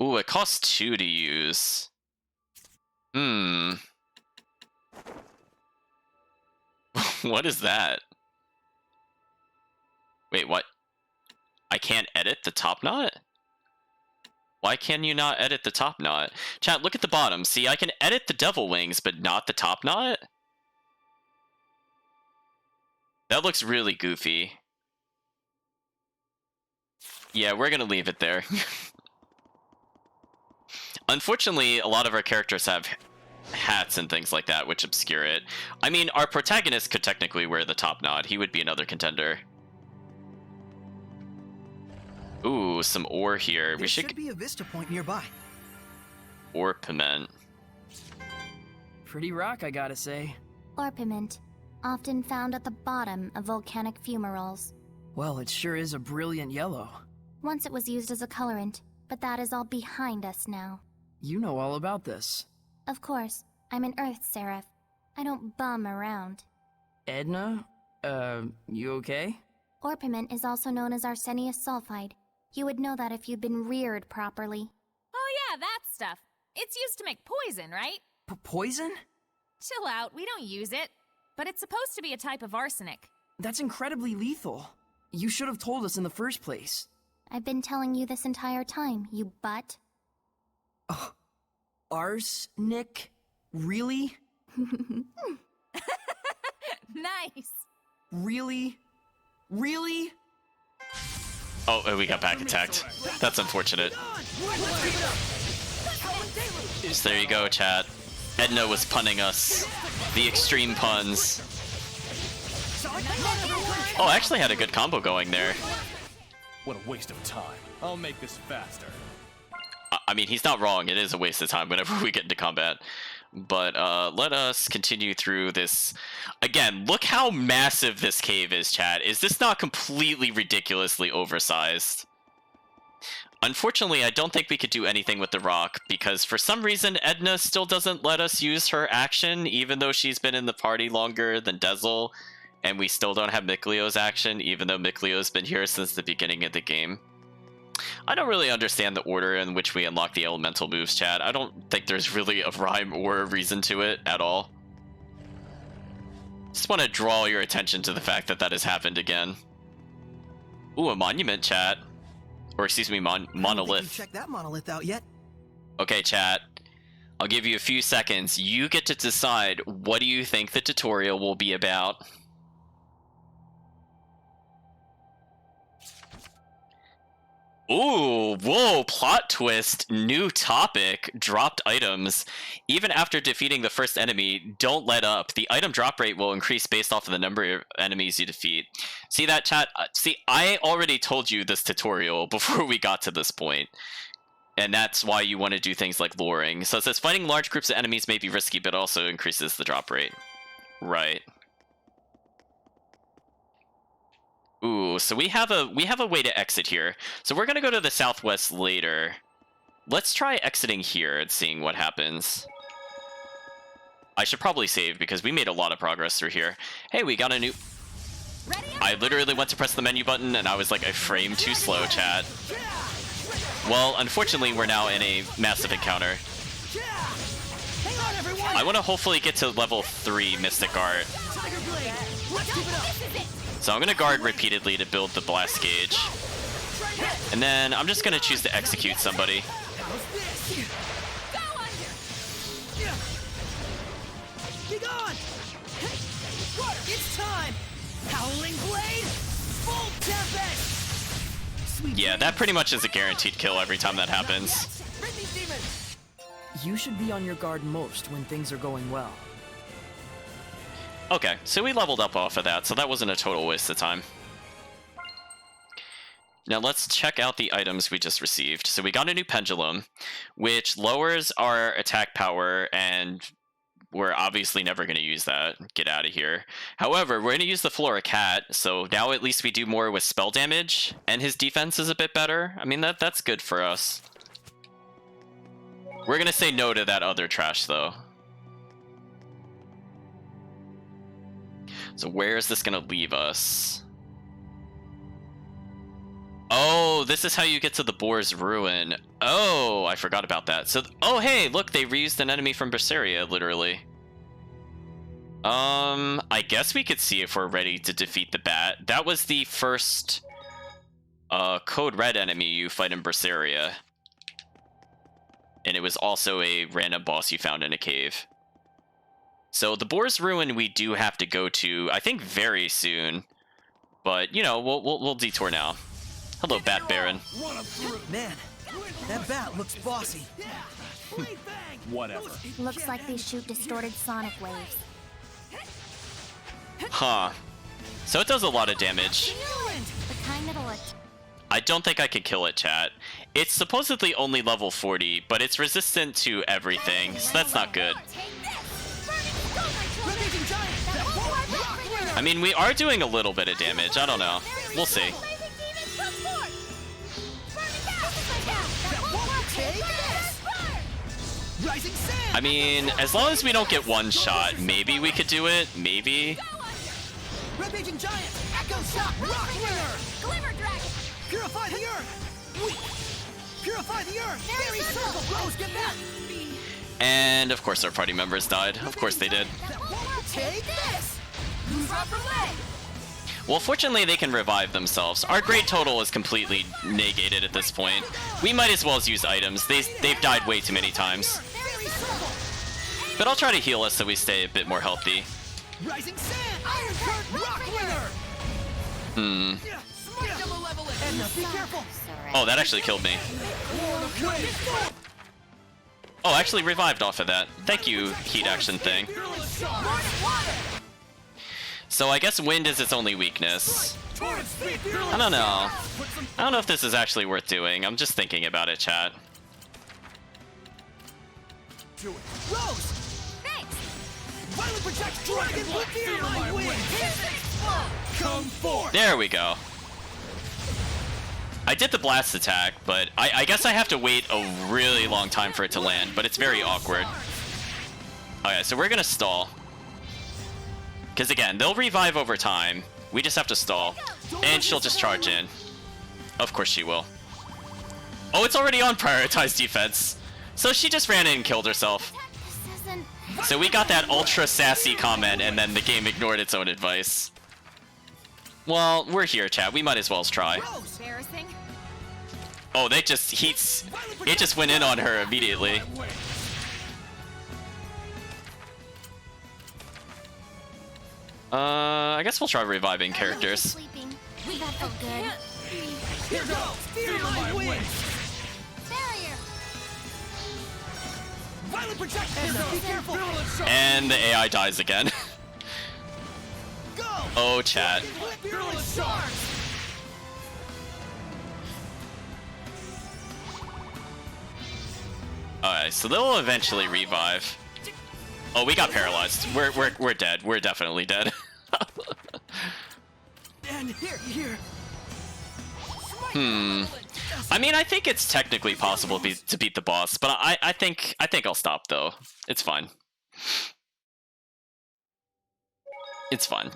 Ooh, it costs 2 to use. What is that? Wait, what? I can't edit the top knot? Why can you not edit the top knot? Chat, look at the bottom. See, I can edit the devil wings, but not the top knot? That looks really goofy. Yeah, we're gonna leave it there. Unfortunately, a lot of our characters have hats and things like that, which obscure it. I mean, our protagonist could technically wear the top knot. He would be another contender. Ooh, some ore here. There should be a vista point nearby. Orpiment. Pretty rock, I gotta say. Orpiment, often found at the bottom of volcanic fumaroles. Well, it sure is a brilliant yellow. Once it was used as a colorant, but that is all behind us now. You know all about this. Of course, I'm an Earth Seraph. I don't bum around. Edna? You okay? Orpiment is also known as arsenious sulfide. You would know that if you'd been reared properly. Oh yeah, that stuff. It's used to make poison, right? Poison? Chill out, we don't use it. But it's supposed to be a type of arsenic. That's incredibly lethal. You should have told us in the first place. I've been telling you this entire time, you butt. Oh, arsenic? Really? Nice. Really? Really? Oh, we got back attacked. That's unfortunate. So there you go, chat. Edna was punning us. The extreme puns. Oh, I actually had a good combo going there. What a waste of time. I'll make this faster. I mean, he's not wrong. It is a waste of time whenever we get into combat. But let us continue through this. Again, look how massive this cave is, chat. Is this not completely ridiculously oversized? Unfortunately, I don't think we could do anything with the rock, because for some reason, Edna still doesn't let us use her action, even though she's been in the party longer than Dezel, and we still don't have Miklio's action, even though Miklio's been here since the beginning of the game. I don't really understand the order in which we unlock the elemental moves, chat. I don't think there's really a rhyme or a reason to it at all. Just want to draw your attention to the fact that that has happened again. Ooh, a monument, chat. Or excuse me, monolith. Check that monolith out yet? Okay, chat. I'll give you a few seconds. You get to decide what do you think the tutorial will be about. Ooh, whoa, plot twist, new topic, dropped items. Even after defeating the first enemy, don't let up. The item drop rate will increase based off of the number of enemies you defeat. See that, chat? See, I already told you this tutorial before we got to this point. And that's why you want to do things like luring. So it says fighting large groups of enemies may be risky, but also increases the drop rate. Right. Ooh, so we have a way to exit here. So we're gonna go to the southwest later. Let's try exiting here and seeing what happens. I should probably save because we made a lot of progress through here. Hey, we got a new... I literally went to press the menu button and I was like a frame too slow, chat. Well, unfortunately, we're now in a massive encounter. I want to hopefully get to level 3 Mystic Art. So I'm going to guard repeatedly to build the blast gauge. And then I'm just gonna choose to execute somebody. Be gone! It's time! Howling Blade! Full Tempest! Yeah, that pretty much is a guaranteed kill every time that happens. You should be on your guard most when things are going well. Okay, so we leveled up off of that, so that wasn't a total waste of time. Now let's check out the items we just received. So we got a new pendulum, which lowers our attack power, and we're obviously never going to use that. Get out of here. However, we're going to use the Flora Cat, so now at least we do more with spell damage, and his defense is a bit better. I mean, that's good for us. We're going to say no to that other trash, though. So where is this going to leave us? Oh, this is how you get to the Boar's Ruin. Oh, I forgot about that. So, oh, hey, look, they reused an enemy from Zestiria, literally. I guess we could see if we're ready to defeat the Bat. That was the first Code Red enemy you fight in Zestiria. And it was also a random boss you found in a cave. So the Boar's Ruin we do have to go to, I think, very soon. But, you know, we'll detour now. Hello, Bat Baron. Man, that bat looks bossy. Whatever. Looks like they shoot distorted sonic waves. Huh. So it does a lot of damage. The kind that'll I don't think I can kill it, chat. It's supposedly only level 40, but it's resistant to everything, so that's not good. I mean, we are doing a little bit of damage. I don't know. We'll see. I mean, as long as we don't get one shot, maybe we could do it. Maybe. Rampaging Giant! Echo Shock! Rock Ringer! Glimmer Dragon! Purify the Earth! Weak! Purify the Earth! Fairy Circle! Rose, get back! And of course our party members died. Of course they did. Take this! Well, fortunately they can revive themselves. Our great total is completely negated at this point. We might as well use items. They've died way too many times. But I'll try to heal us so we stay a bit more healthy. Rising Sand! Iron Current! Rock Ringer! Edna, be careful! Oh, that actually killed me. Oh, actually revived off of that. Thank you, heat action thing. So I guess wind is its only weakness. I don't know. I don't know if this is actually worth doing. I'm just thinking about it, chat. Rose! Thanks! Violet projects Dragon will fear my wings! Come forth! There we go. I did the blast attack, but I guess I have to wait a really long time for it to land, but it's very awkward. Okay, so we're gonna stall. Because again, they'll revive over time. We just have to stall. And she'll just charge in. Of course she will. Oh, it's already on prioritized defense. So she just ran in and killed herself. So we got that ultra sassy comment and then the game ignored its own advice. Well, we're here, chat. We might as well try. Oh, they just it just went in on her immediately. I guess we'll try reviving characters. That felt good. Here goes! Fear my wings! Barrier! Violet project! Edna, be careful! And the AI dies again. Go! Oh, chat. Fearless Charge! Alright, so they'll eventually revive. Oh, we got paralyzed. We're dead. We're definitely dead. And here. I mean, I think it's technically possible to beat the boss, but I think I'll stop though. It's fine. It's fine.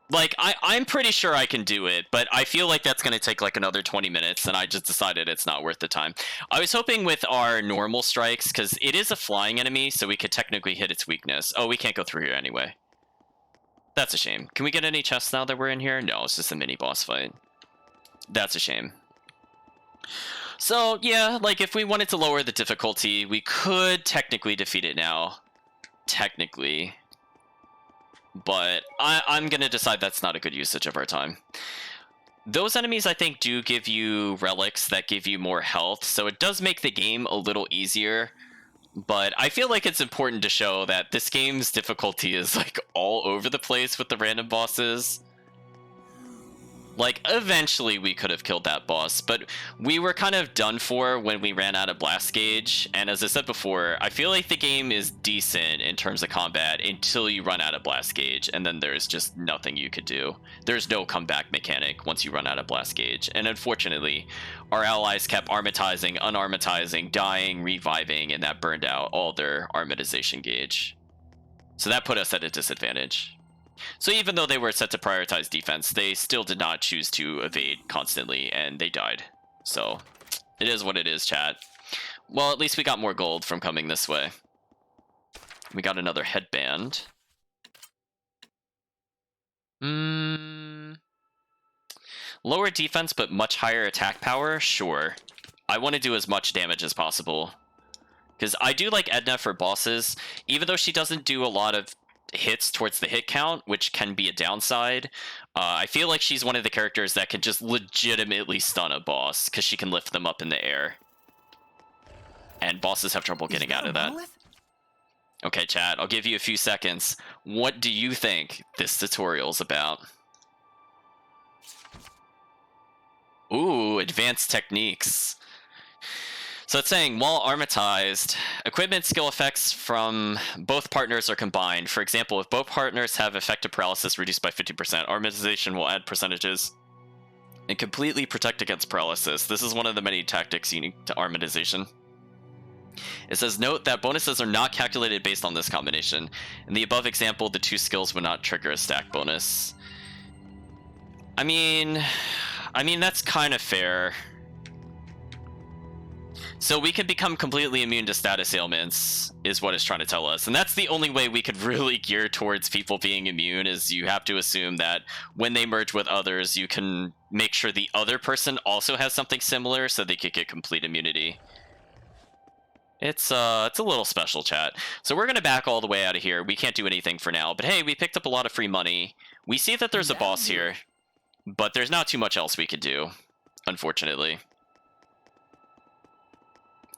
Like, I'm pretty sure I can do it, but I feel like that's going to take like another 20 minutes, and I just decided it's not worth the time. I was hoping with our normal strikes, because it is a flying enemy, so we could technically hit its weakness. Oh, we can't go through here anyway. That's a shame. Can we get any chests now that we're in here? No, it's just a mini boss fight. That's a shame. So, yeah, like, if we wanted to lower the difficulty, we could technically defeat it now. Technically. But I'm gonna decide that's not a good usage of our time. Those enemies, I think, do give you relics that give you more health, so it does make the game a little easier. But I feel like it's important to show that this game's difficulty is, like, all over the place with the random bosses. Like, eventually we could have killed that boss, but we were kind of done for when we ran out of blast gauge. And as I said before, I feel like the game is decent in terms of combat until you run out of blast gauge, and then there's just nothing you could do. There's no comeback mechanic once you run out of blast gauge. And unfortunately, our allies kept armatizing, unarmatizing, dying, reviving, and that burned out all their armatization gauge. So that put us at a disadvantage. So even though they were set to prioritize defense, they still did not choose to evade constantly, and they died. So it is what it is, chat. Well, at least we got more gold from coming this way. We got another headband. Lower defense, but much higher attack power? Sure. I want to do as much damage as possible. Because I do like Edna for bosses, even though she doesn't do a lot of hits towards the hit count, which can be a downside. I feel like she's one of the characters that can just legitimately stun a boss because she can lift them up in the air. And bosses have trouble getting out of that. Okay, chat, I'll give you a few seconds. What do you think this tutorial's about? Ooh, advanced techniques. So it's saying, while armatized, equipment skill effects from both partners are combined. For example, if both partners have effective paralysis reduced by 50%, armatization will add percentages and completely protect against paralysis. This is one of the many tactics unique to armatization. It says, note that bonuses are not calculated based on this combination. In the above example, the two skills would not trigger a stack bonus. I mean, that's kind of fair. So we could become completely immune to status ailments, is what it's trying to tell us. And that's the only way we could really gear towards people being immune, is you have to assume that when they merge with others, you can make sure the other person also has something similar so they could get complete immunity. It's a little special, chat. So we're going to back all the way out of here. We can't do anything for now. But hey, we picked up a lot of free money. We see that there's a boss here, but there's not too much else we could do, unfortunately.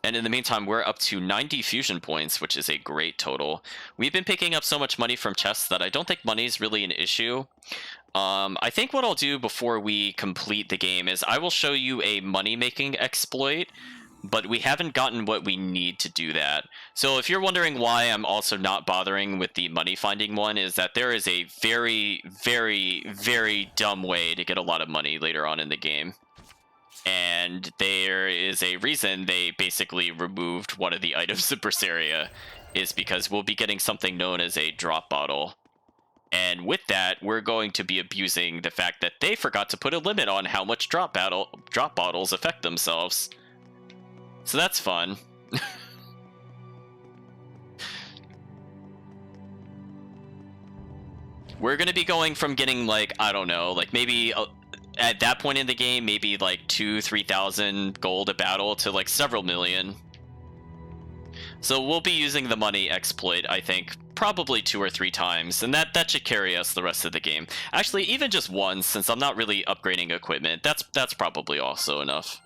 And in the meantime, we're up to 90 fusion points, which is a great total. We've been picking up so much money from chests that I don't think money is really an issue. I think what I'll do before we complete the game is I will show you a money-making exploit, but we haven't gotten what we need to do that. So if you're wondering why I'm also not bothering with the money-finding one, is that there is a very, very, very dumb way to get a lot of money later on in the game. And there is a reason they basically removed one of the items in Zestiria, is because we'll be getting something known as a drop bottle. And with that, we're going to be abusing the fact that they forgot to put a limit on how much drop bottles affect themselves. So that's fun. We're going to be going from getting, like, I don't know, like maybe at that point in the game, maybe like 2,000-3,000 gold a battle to like several million. So we'll be using the money exploit, I think, probably 2 or 3 times, and that should carry us the rest of the game. Actually, even just once, since I'm not really upgrading equipment, that's probably also enough.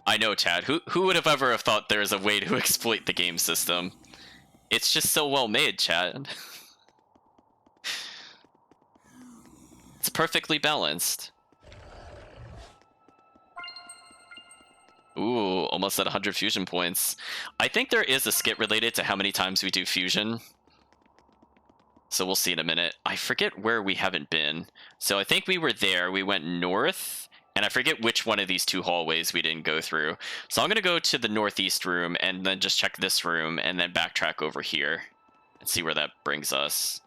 I know, Chad. Who would have ever have thought there's a way to exploit the game system? It's just so well made, Chad. It's perfectly balanced. Ooh, almost at 100 fusion points. I think there is a skit related to how many times we do fusion. So we'll see in a minute. I forget where we haven't been. So I think we were there. We went north, and I forget which one of these 2 hallways we didn't go through. So I'm going to go to the northeast room and then just check this room and then backtrack over here and see where that brings us.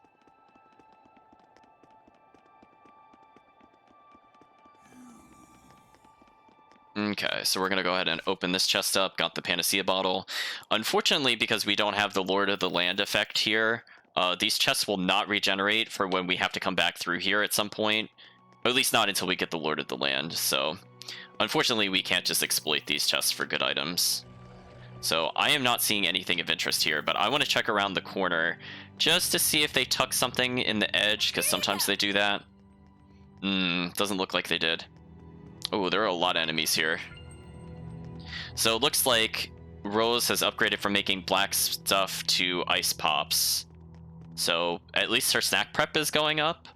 Okay, so we're going to go ahead and open this chest up. Got the Panacea bottle. Unfortunately, because we don't have the Lord of the Land effect here, These chests will not regenerate for when we have to come back through here at some point. Or at least not until we get the Lord of the Land, so... Unfortunately, we can't just exploit these chests for good items. So I am not seeing anything of interest here, but I want to check around the corner just to see if they tuck something in the edge, because sometimes they do that. Doesn't look like they did. Oh, there are a lot of enemies here. So it looks like Rose has upgraded from making black stuff to ice pops. So at least her snack prep is going up.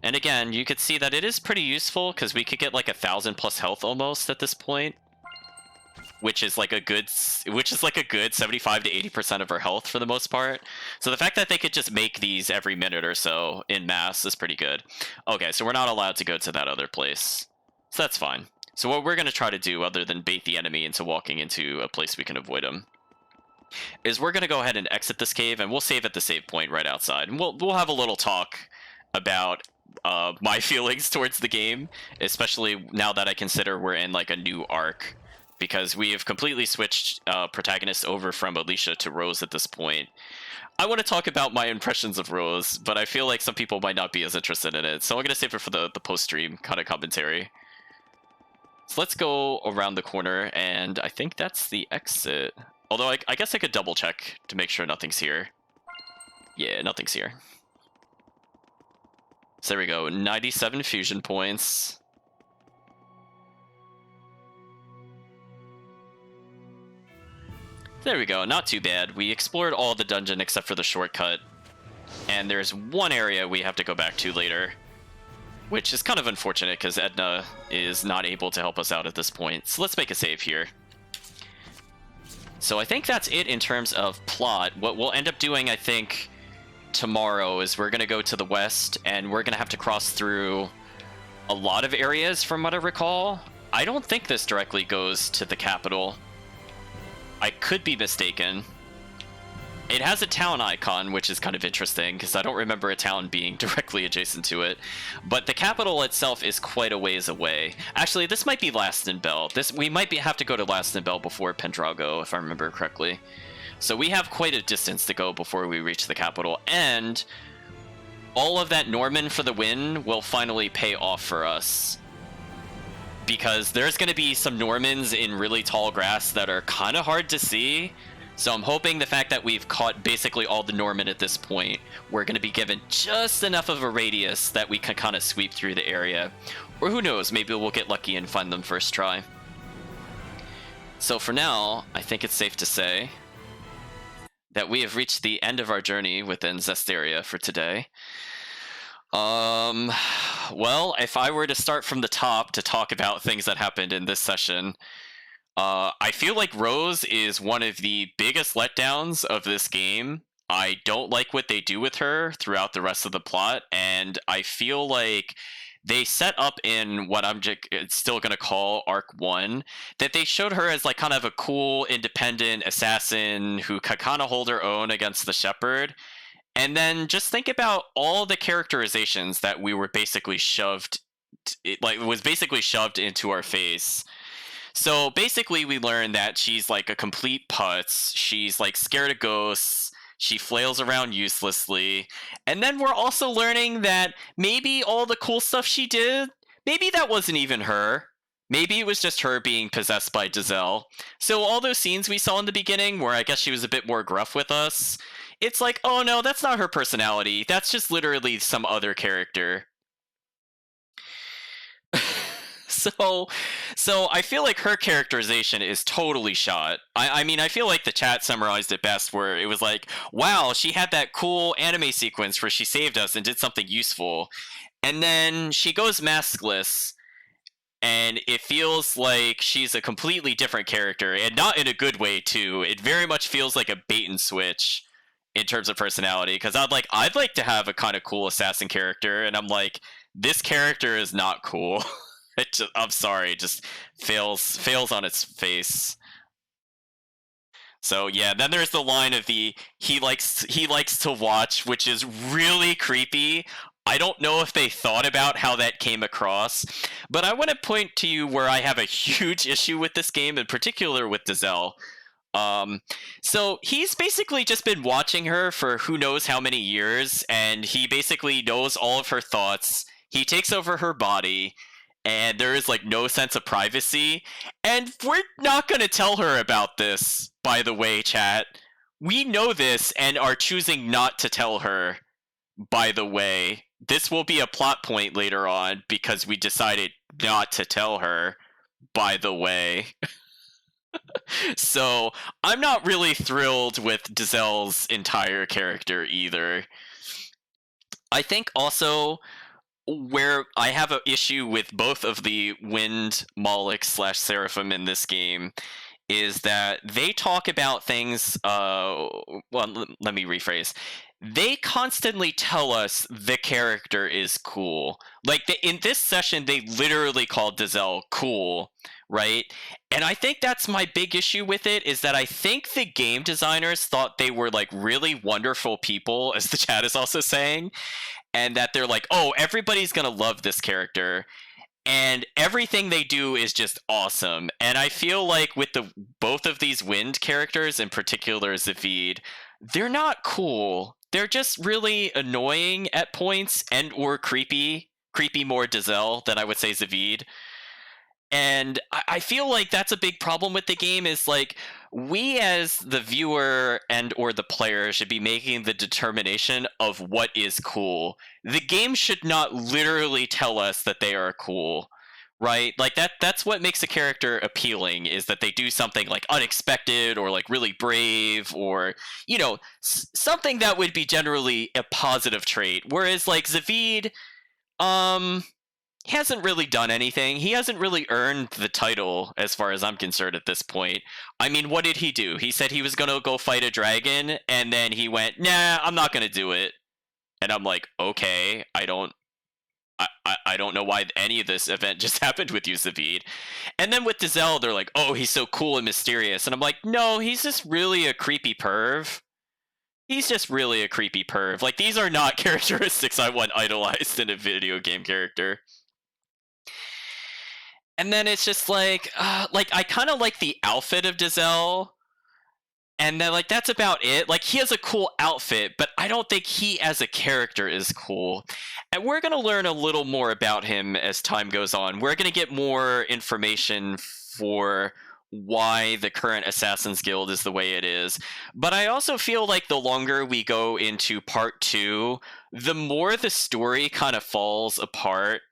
And again, you could see that it is pretty useful because we could get like 1,000 plus health almost at this point, which is like a good 75 to 80% of our health for the most part. So the fact that they could just make these every minute or so in mass is pretty good. Okay, so we're not allowed to go to that other place, so that's fine. So what we're going to try to do, other than bait the enemy into walking into a place we can avoid them, is we're going to go ahead and exit this cave, and we'll save at the save point right outside, and we'll have a little talk about my feelings towards the game, especially now that I consider we're in like a new arc, because we have completely switched protagonists over from Alicia to Rose at this point. I want to talk about my impressions of Rose, but I feel like some people might not be as interested in it, so I'm going to save it for the post-stream kind of commentary. So let's go around the corner, and I think that's the exit. Although I guess I could double check to make sure nothing's here. Yeah, nothing's here. So there we go, 97 fusion points. There we go, not too bad. We explored all the dungeon except for the shortcut. And there's one area we have to go back to later, which is kind of unfortunate because Edna is not able to help us out at this point. So let's make a save here. So I think that's it in terms of plot. What we'll end up doing, I think, tomorrow is we're going to go to the west, and we're going to have to cross through a lot of areas from what I recall. I don't think this directly goes to the capital. I could be mistaken. It has a town icon, which is kind of interesting, because I don't remember a town being directly adjacent to it. But the capital itself is quite a ways away. Actually, this might be Lastenbell. We might have to go to Lastenbell before Pendrago, if I remember correctly. So we have quite a distance to go before we reach the capital, and all of that Norman for the win will finally pay off for us. Because there's going to be some Normans in really tall grass that are kind of hard to see. So I'm hoping the fact that we've caught basically all the Norman at this point, we're going to be given just enough of a radius that we can kind of sweep through the area. Or who knows, maybe we'll get lucky and find them first try. So for now, I think it's safe to say that we have reached the end of our journey within Zestiria for today. Well, if I were to start from the top to talk about things that happened in this session, I feel like Rose is one of the biggest letdowns of this game. I don't like what they do with her throughout the rest of the plot, and I feel like they set up in what I'm still going to call Arc 1, that they showed her as like kind of a cool, independent assassin who could kind of hold her own against the Shepherd. And then just think about all the characterizations that we were basically shoved into our face. So basically we learned that she's like a complete putz. She's like scared of ghosts. She flails around uselessly. And then we're also learning that maybe all the cool stuff she did, maybe that wasn't even her. Maybe it was just her being possessed by Giselle. So all those scenes we saw in the beginning where I guess she was a bit more gruff with us, it's like, oh no, that's not her personality. That's just literally some other character. So I feel like her characterization is totally shot. I mean, I feel like the chat summarized it best where it was like, wow, she had that cool anime sequence where she saved us and did something useful. And then she goes maskless, and it feels like she's a completely different character, and not in a good way, too. It very much feels like a bait and switch in terms of personality, because I'd like to have a kind of cool assassin character, and I'm like, this character is not cool. I'm sorry, it just fails on its face. So yeah, then there's the line of the he likes to watch, which is really creepy. I don't know if they thought about how that came across, but I want to point to you where I have a huge issue with this game, in particular with Giselle. So he's basically just been watching her for who knows how many years, and he basically knows all of her thoughts. He takes over her body, and there is like no sense of privacy. And we're not going to tell her about this, by the way, chat. We know this and are choosing not to tell her, by the way. This will be a plot point later on because we decided not to tell her, by the way. So I'm not really thrilled with Giselle's entire character either. I think also where I have an issue with both of the Wind Moloch / Seraphim in this game is that they talk about things. Let me rephrase. They constantly tell us the character is cool. Like in this session, they literally called Giselle cool, right? And I think that's my big issue with it is that I think the game designers thought they were like really wonderful people, as the chat is also saying, and that they're like, oh, everybody's gonna love this character. And everything they do is just awesome. And I feel like with both of these Wind characters, in particular Zavid, they're not cool. They're just really annoying at points and or creepy more Giselle than I would say Zavid. And I feel like that's a big problem with the game is like we as the viewer and or the player should be making the determination of what is cool. The game should not literally tell us that they are cool, right? Like that's what makes a character appealing is that they do something like unexpected or like really brave or something that would be generally a positive trait. Whereas like Zavid he hasn't really done anything. He hasn't really earned the title as far as I'm concerned at this point. I mean, what did he do? He said he was going to go fight a dragon, and then he went, nah, I'm not going to do it. And I'm like, okay, I don't know why any of this event just happened with you, Zavid. And then with Giselle, they're like, oh, he's so cool and mysterious. And I'm like, no, he's just really a creepy perv. He's just really a creepy perv. Like, these are not characteristics I want idolized in a video game character. And then it's just like I kind of like the outfit of Giselle. And then, like, that's about it. Like, he has a cool outfit, but I don't think he as a character is cool. And we're going to learn a little more about him as time goes on. We're going to get more information for why the current Assassin's Guild is the way it is. But I also feel like the longer we go into part 2, the more the story kind of falls apart.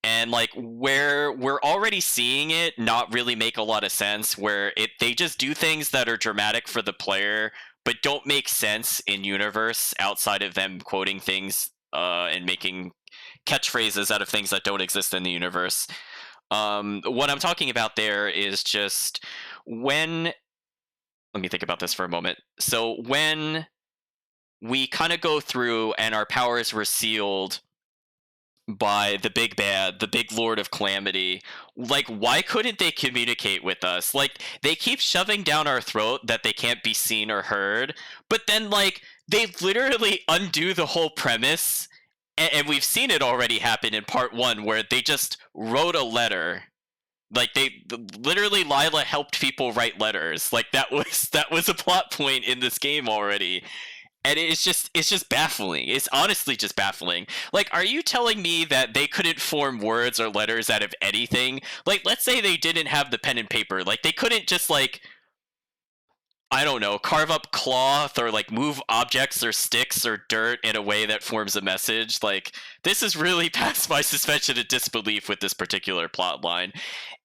And like where we're already seeing it not really make a lot of sense, where they just do things that are dramatic for the player but don't make sense in universe outside of them quoting things and making catchphrases out of things that don't exist in the universe. What I'm talking about there is just let me think about this for a moment. So when we kind of go through and our powers were sealed by the big bad, the big lord of calamity, like why couldn't they communicate with us? Like they keep shoving down our throat that they can't be seen or heard, but then like they literally undo the whole premise, and we've seen it already happen in part 1 where they just wrote a letter. Like literally Lila helped people write letters. Like that was a plot point in this game already. And it's just baffling. It's honestly just baffling. Like, are you telling me that they couldn't form words or letters out of anything? Like, let's say they didn't have the pen and paper. Like, they couldn't just, like, I don't know, carve up cloth or, like, move objects or sticks or dirt in a way that forms a message. Like, this is really past my suspension of disbelief with this particular plot line.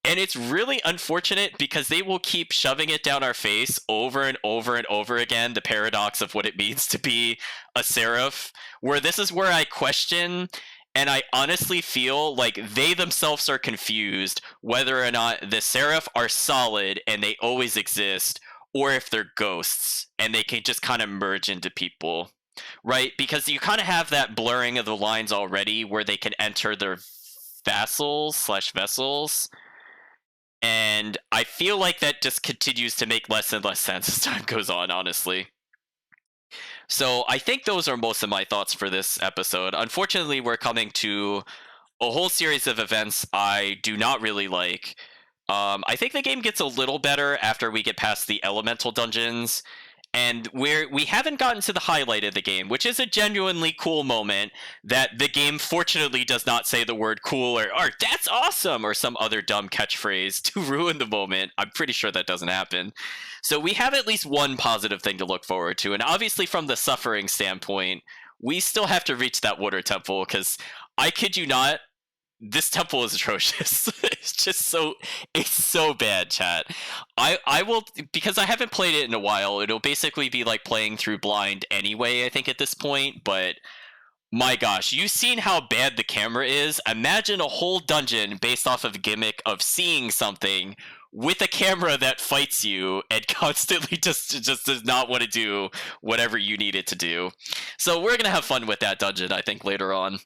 And it's really unfortunate because they will keep shoving it down our face over and over and over again, the paradox of what it means to be a seraph, where this is where I question, and I honestly feel like they themselves are confused whether or not the seraph are solid and they always exist, or if they're ghosts and they can just kind of merge into people, right? Because you kind of have that blurring of the lines already where they can enter their vassals/vessels. And I feel like that just continues to make less and less sense as time goes on, honestly. So I think those are most of my thoughts for this episode. Unfortunately, we're coming to a whole series of events I do not really like. I think the game gets a little better after we get past the elemental dungeons, and we haven't gotten to the highlight of the game, which is a genuinely cool moment that the game fortunately does not say the word cool or that's awesome or some other dumb catchphrase to ruin the moment. I'm pretty sure that doesn't happen. So we have at least one positive thing to look forward to, and obviously from the suffering standpoint, we still have to reach that water temple, because I kid you not, this temple is atrocious. It's so bad, chat. I will, because I haven't played it in a while, it'll basically be like playing through blind anyway, I think, at this point. But my gosh, you've seen how bad the camera is. Imagine a whole dungeon based off of a gimmick of seeing something with a camera that fights you and constantly just does not want to do whatever you need it to do. So we're gonna have fun with that dungeon, I think, later on.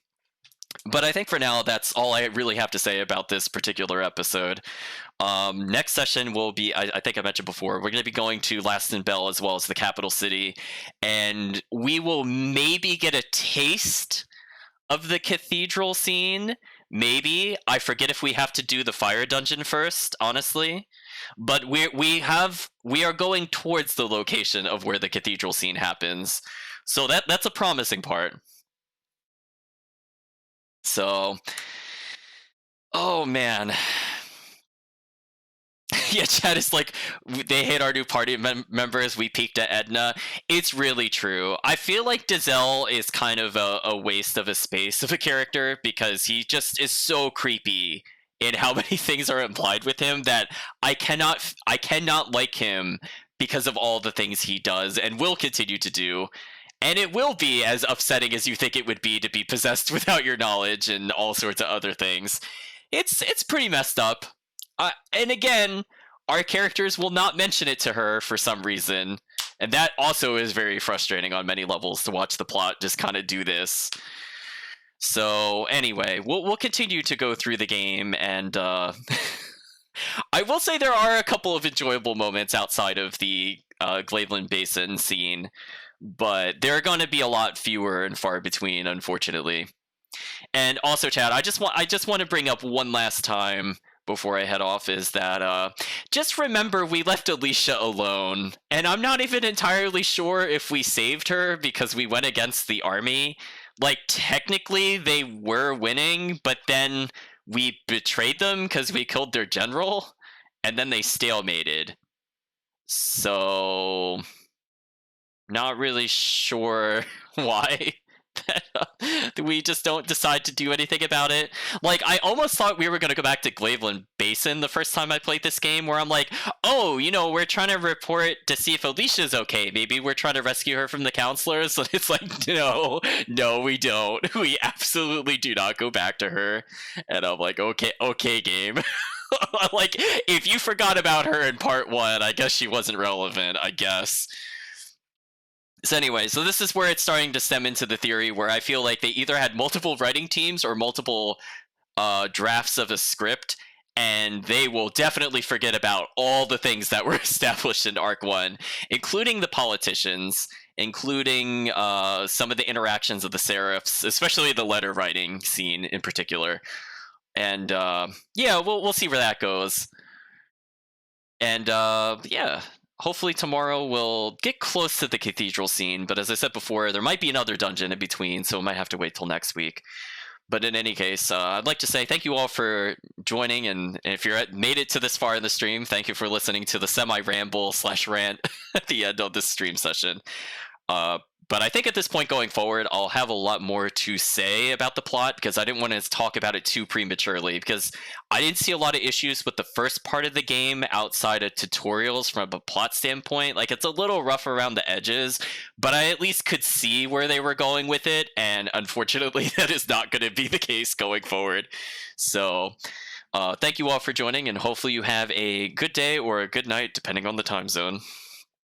But I think for now, that's all I really have to say about this particular episode. Next session will be, I think I mentioned before, we're going to be going to Laston Bell as well as the capital city, and we will maybe get a taste of the cathedral scene. Maybe. I forget if we have to do the fire dungeon first, honestly. But we are going towards the location of where the cathedral scene happens. So that's a promising part. So, oh man. Yeah, chat is like, they hate our new party members. We peaked at Edna. It's really true. I feel like Dazelle is kind of a waste of a space of a character, because he just is so creepy in how many things are implied with him that I cannot like him because of all the things he does and will continue to do. And it will be as upsetting as you think it would be to be possessed without your knowledge and all sorts of other things. It's pretty messed up. And again, our characters will not mention it to her for some reason. And that also is very frustrating on many levels, to watch the plot just kind of do this. So anyway, we'll continue to go through the game, and I will say there are a couple of enjoyable moments outside of the Glaveland Basin scene, but they're going to be a lot fewer and far between, unfortunately. And also, Chad, I just want to bring up one last time before I head off, is that just remember we left Alicia alone, and I'm not even entirely sure if we saved her because we went against the army. Like, technically they were winning, but then we betrayed them because we killed their general, and then they stalemated. So not really sure why we just don't decide to do anything about it. Like, I almost thought we were going to go back to Glaveland Basin the first time I played this game, where I'm like, oh, we're trying to report to see if Alicia's okay. Maybe we're trying to rescue her from the counselors. And it's like, no, we don't. We absolutely do not go back to her. And I'm like, okay, game. Like, if you forgot about her in part 1, I guess she wasn't relevant, I guess. So anyway, so this is where it's starting to stem into the theory where I feel like they either had multiple writing teams or multiple drafts of a script, and they will definitely forget about all the things that were established in Arc 1, including the politicians, including some of the interactions of the Seraphs, especially the letter writing scene in particular. And yeah, we'll see where that goes. And yeah. Hopefully tomorrow we'll get close to the cathedral scene, but as I said before, there might be another dungeon in between, so we might have to wait till next week. But in any case, I'd like to say thank you all for joining, and if you're made it to this far in the stream, thank you for listening to the semi-ramble/rant at the end of this stream session. But I think at this point going forward, I'll have a lot more to say about the plot, because I didn't want to talk about it too prematurely, because I didn't see a lot of issues with the first part of the game outside of tutorials from a plot standpoint. Like, it's a little rough around the edges, but I at least could see where they were going with it, and unfortunately that is not going to be the case going forward. So thank you all for joining, and hopefully you have a good day or a good night, depending on the time zone.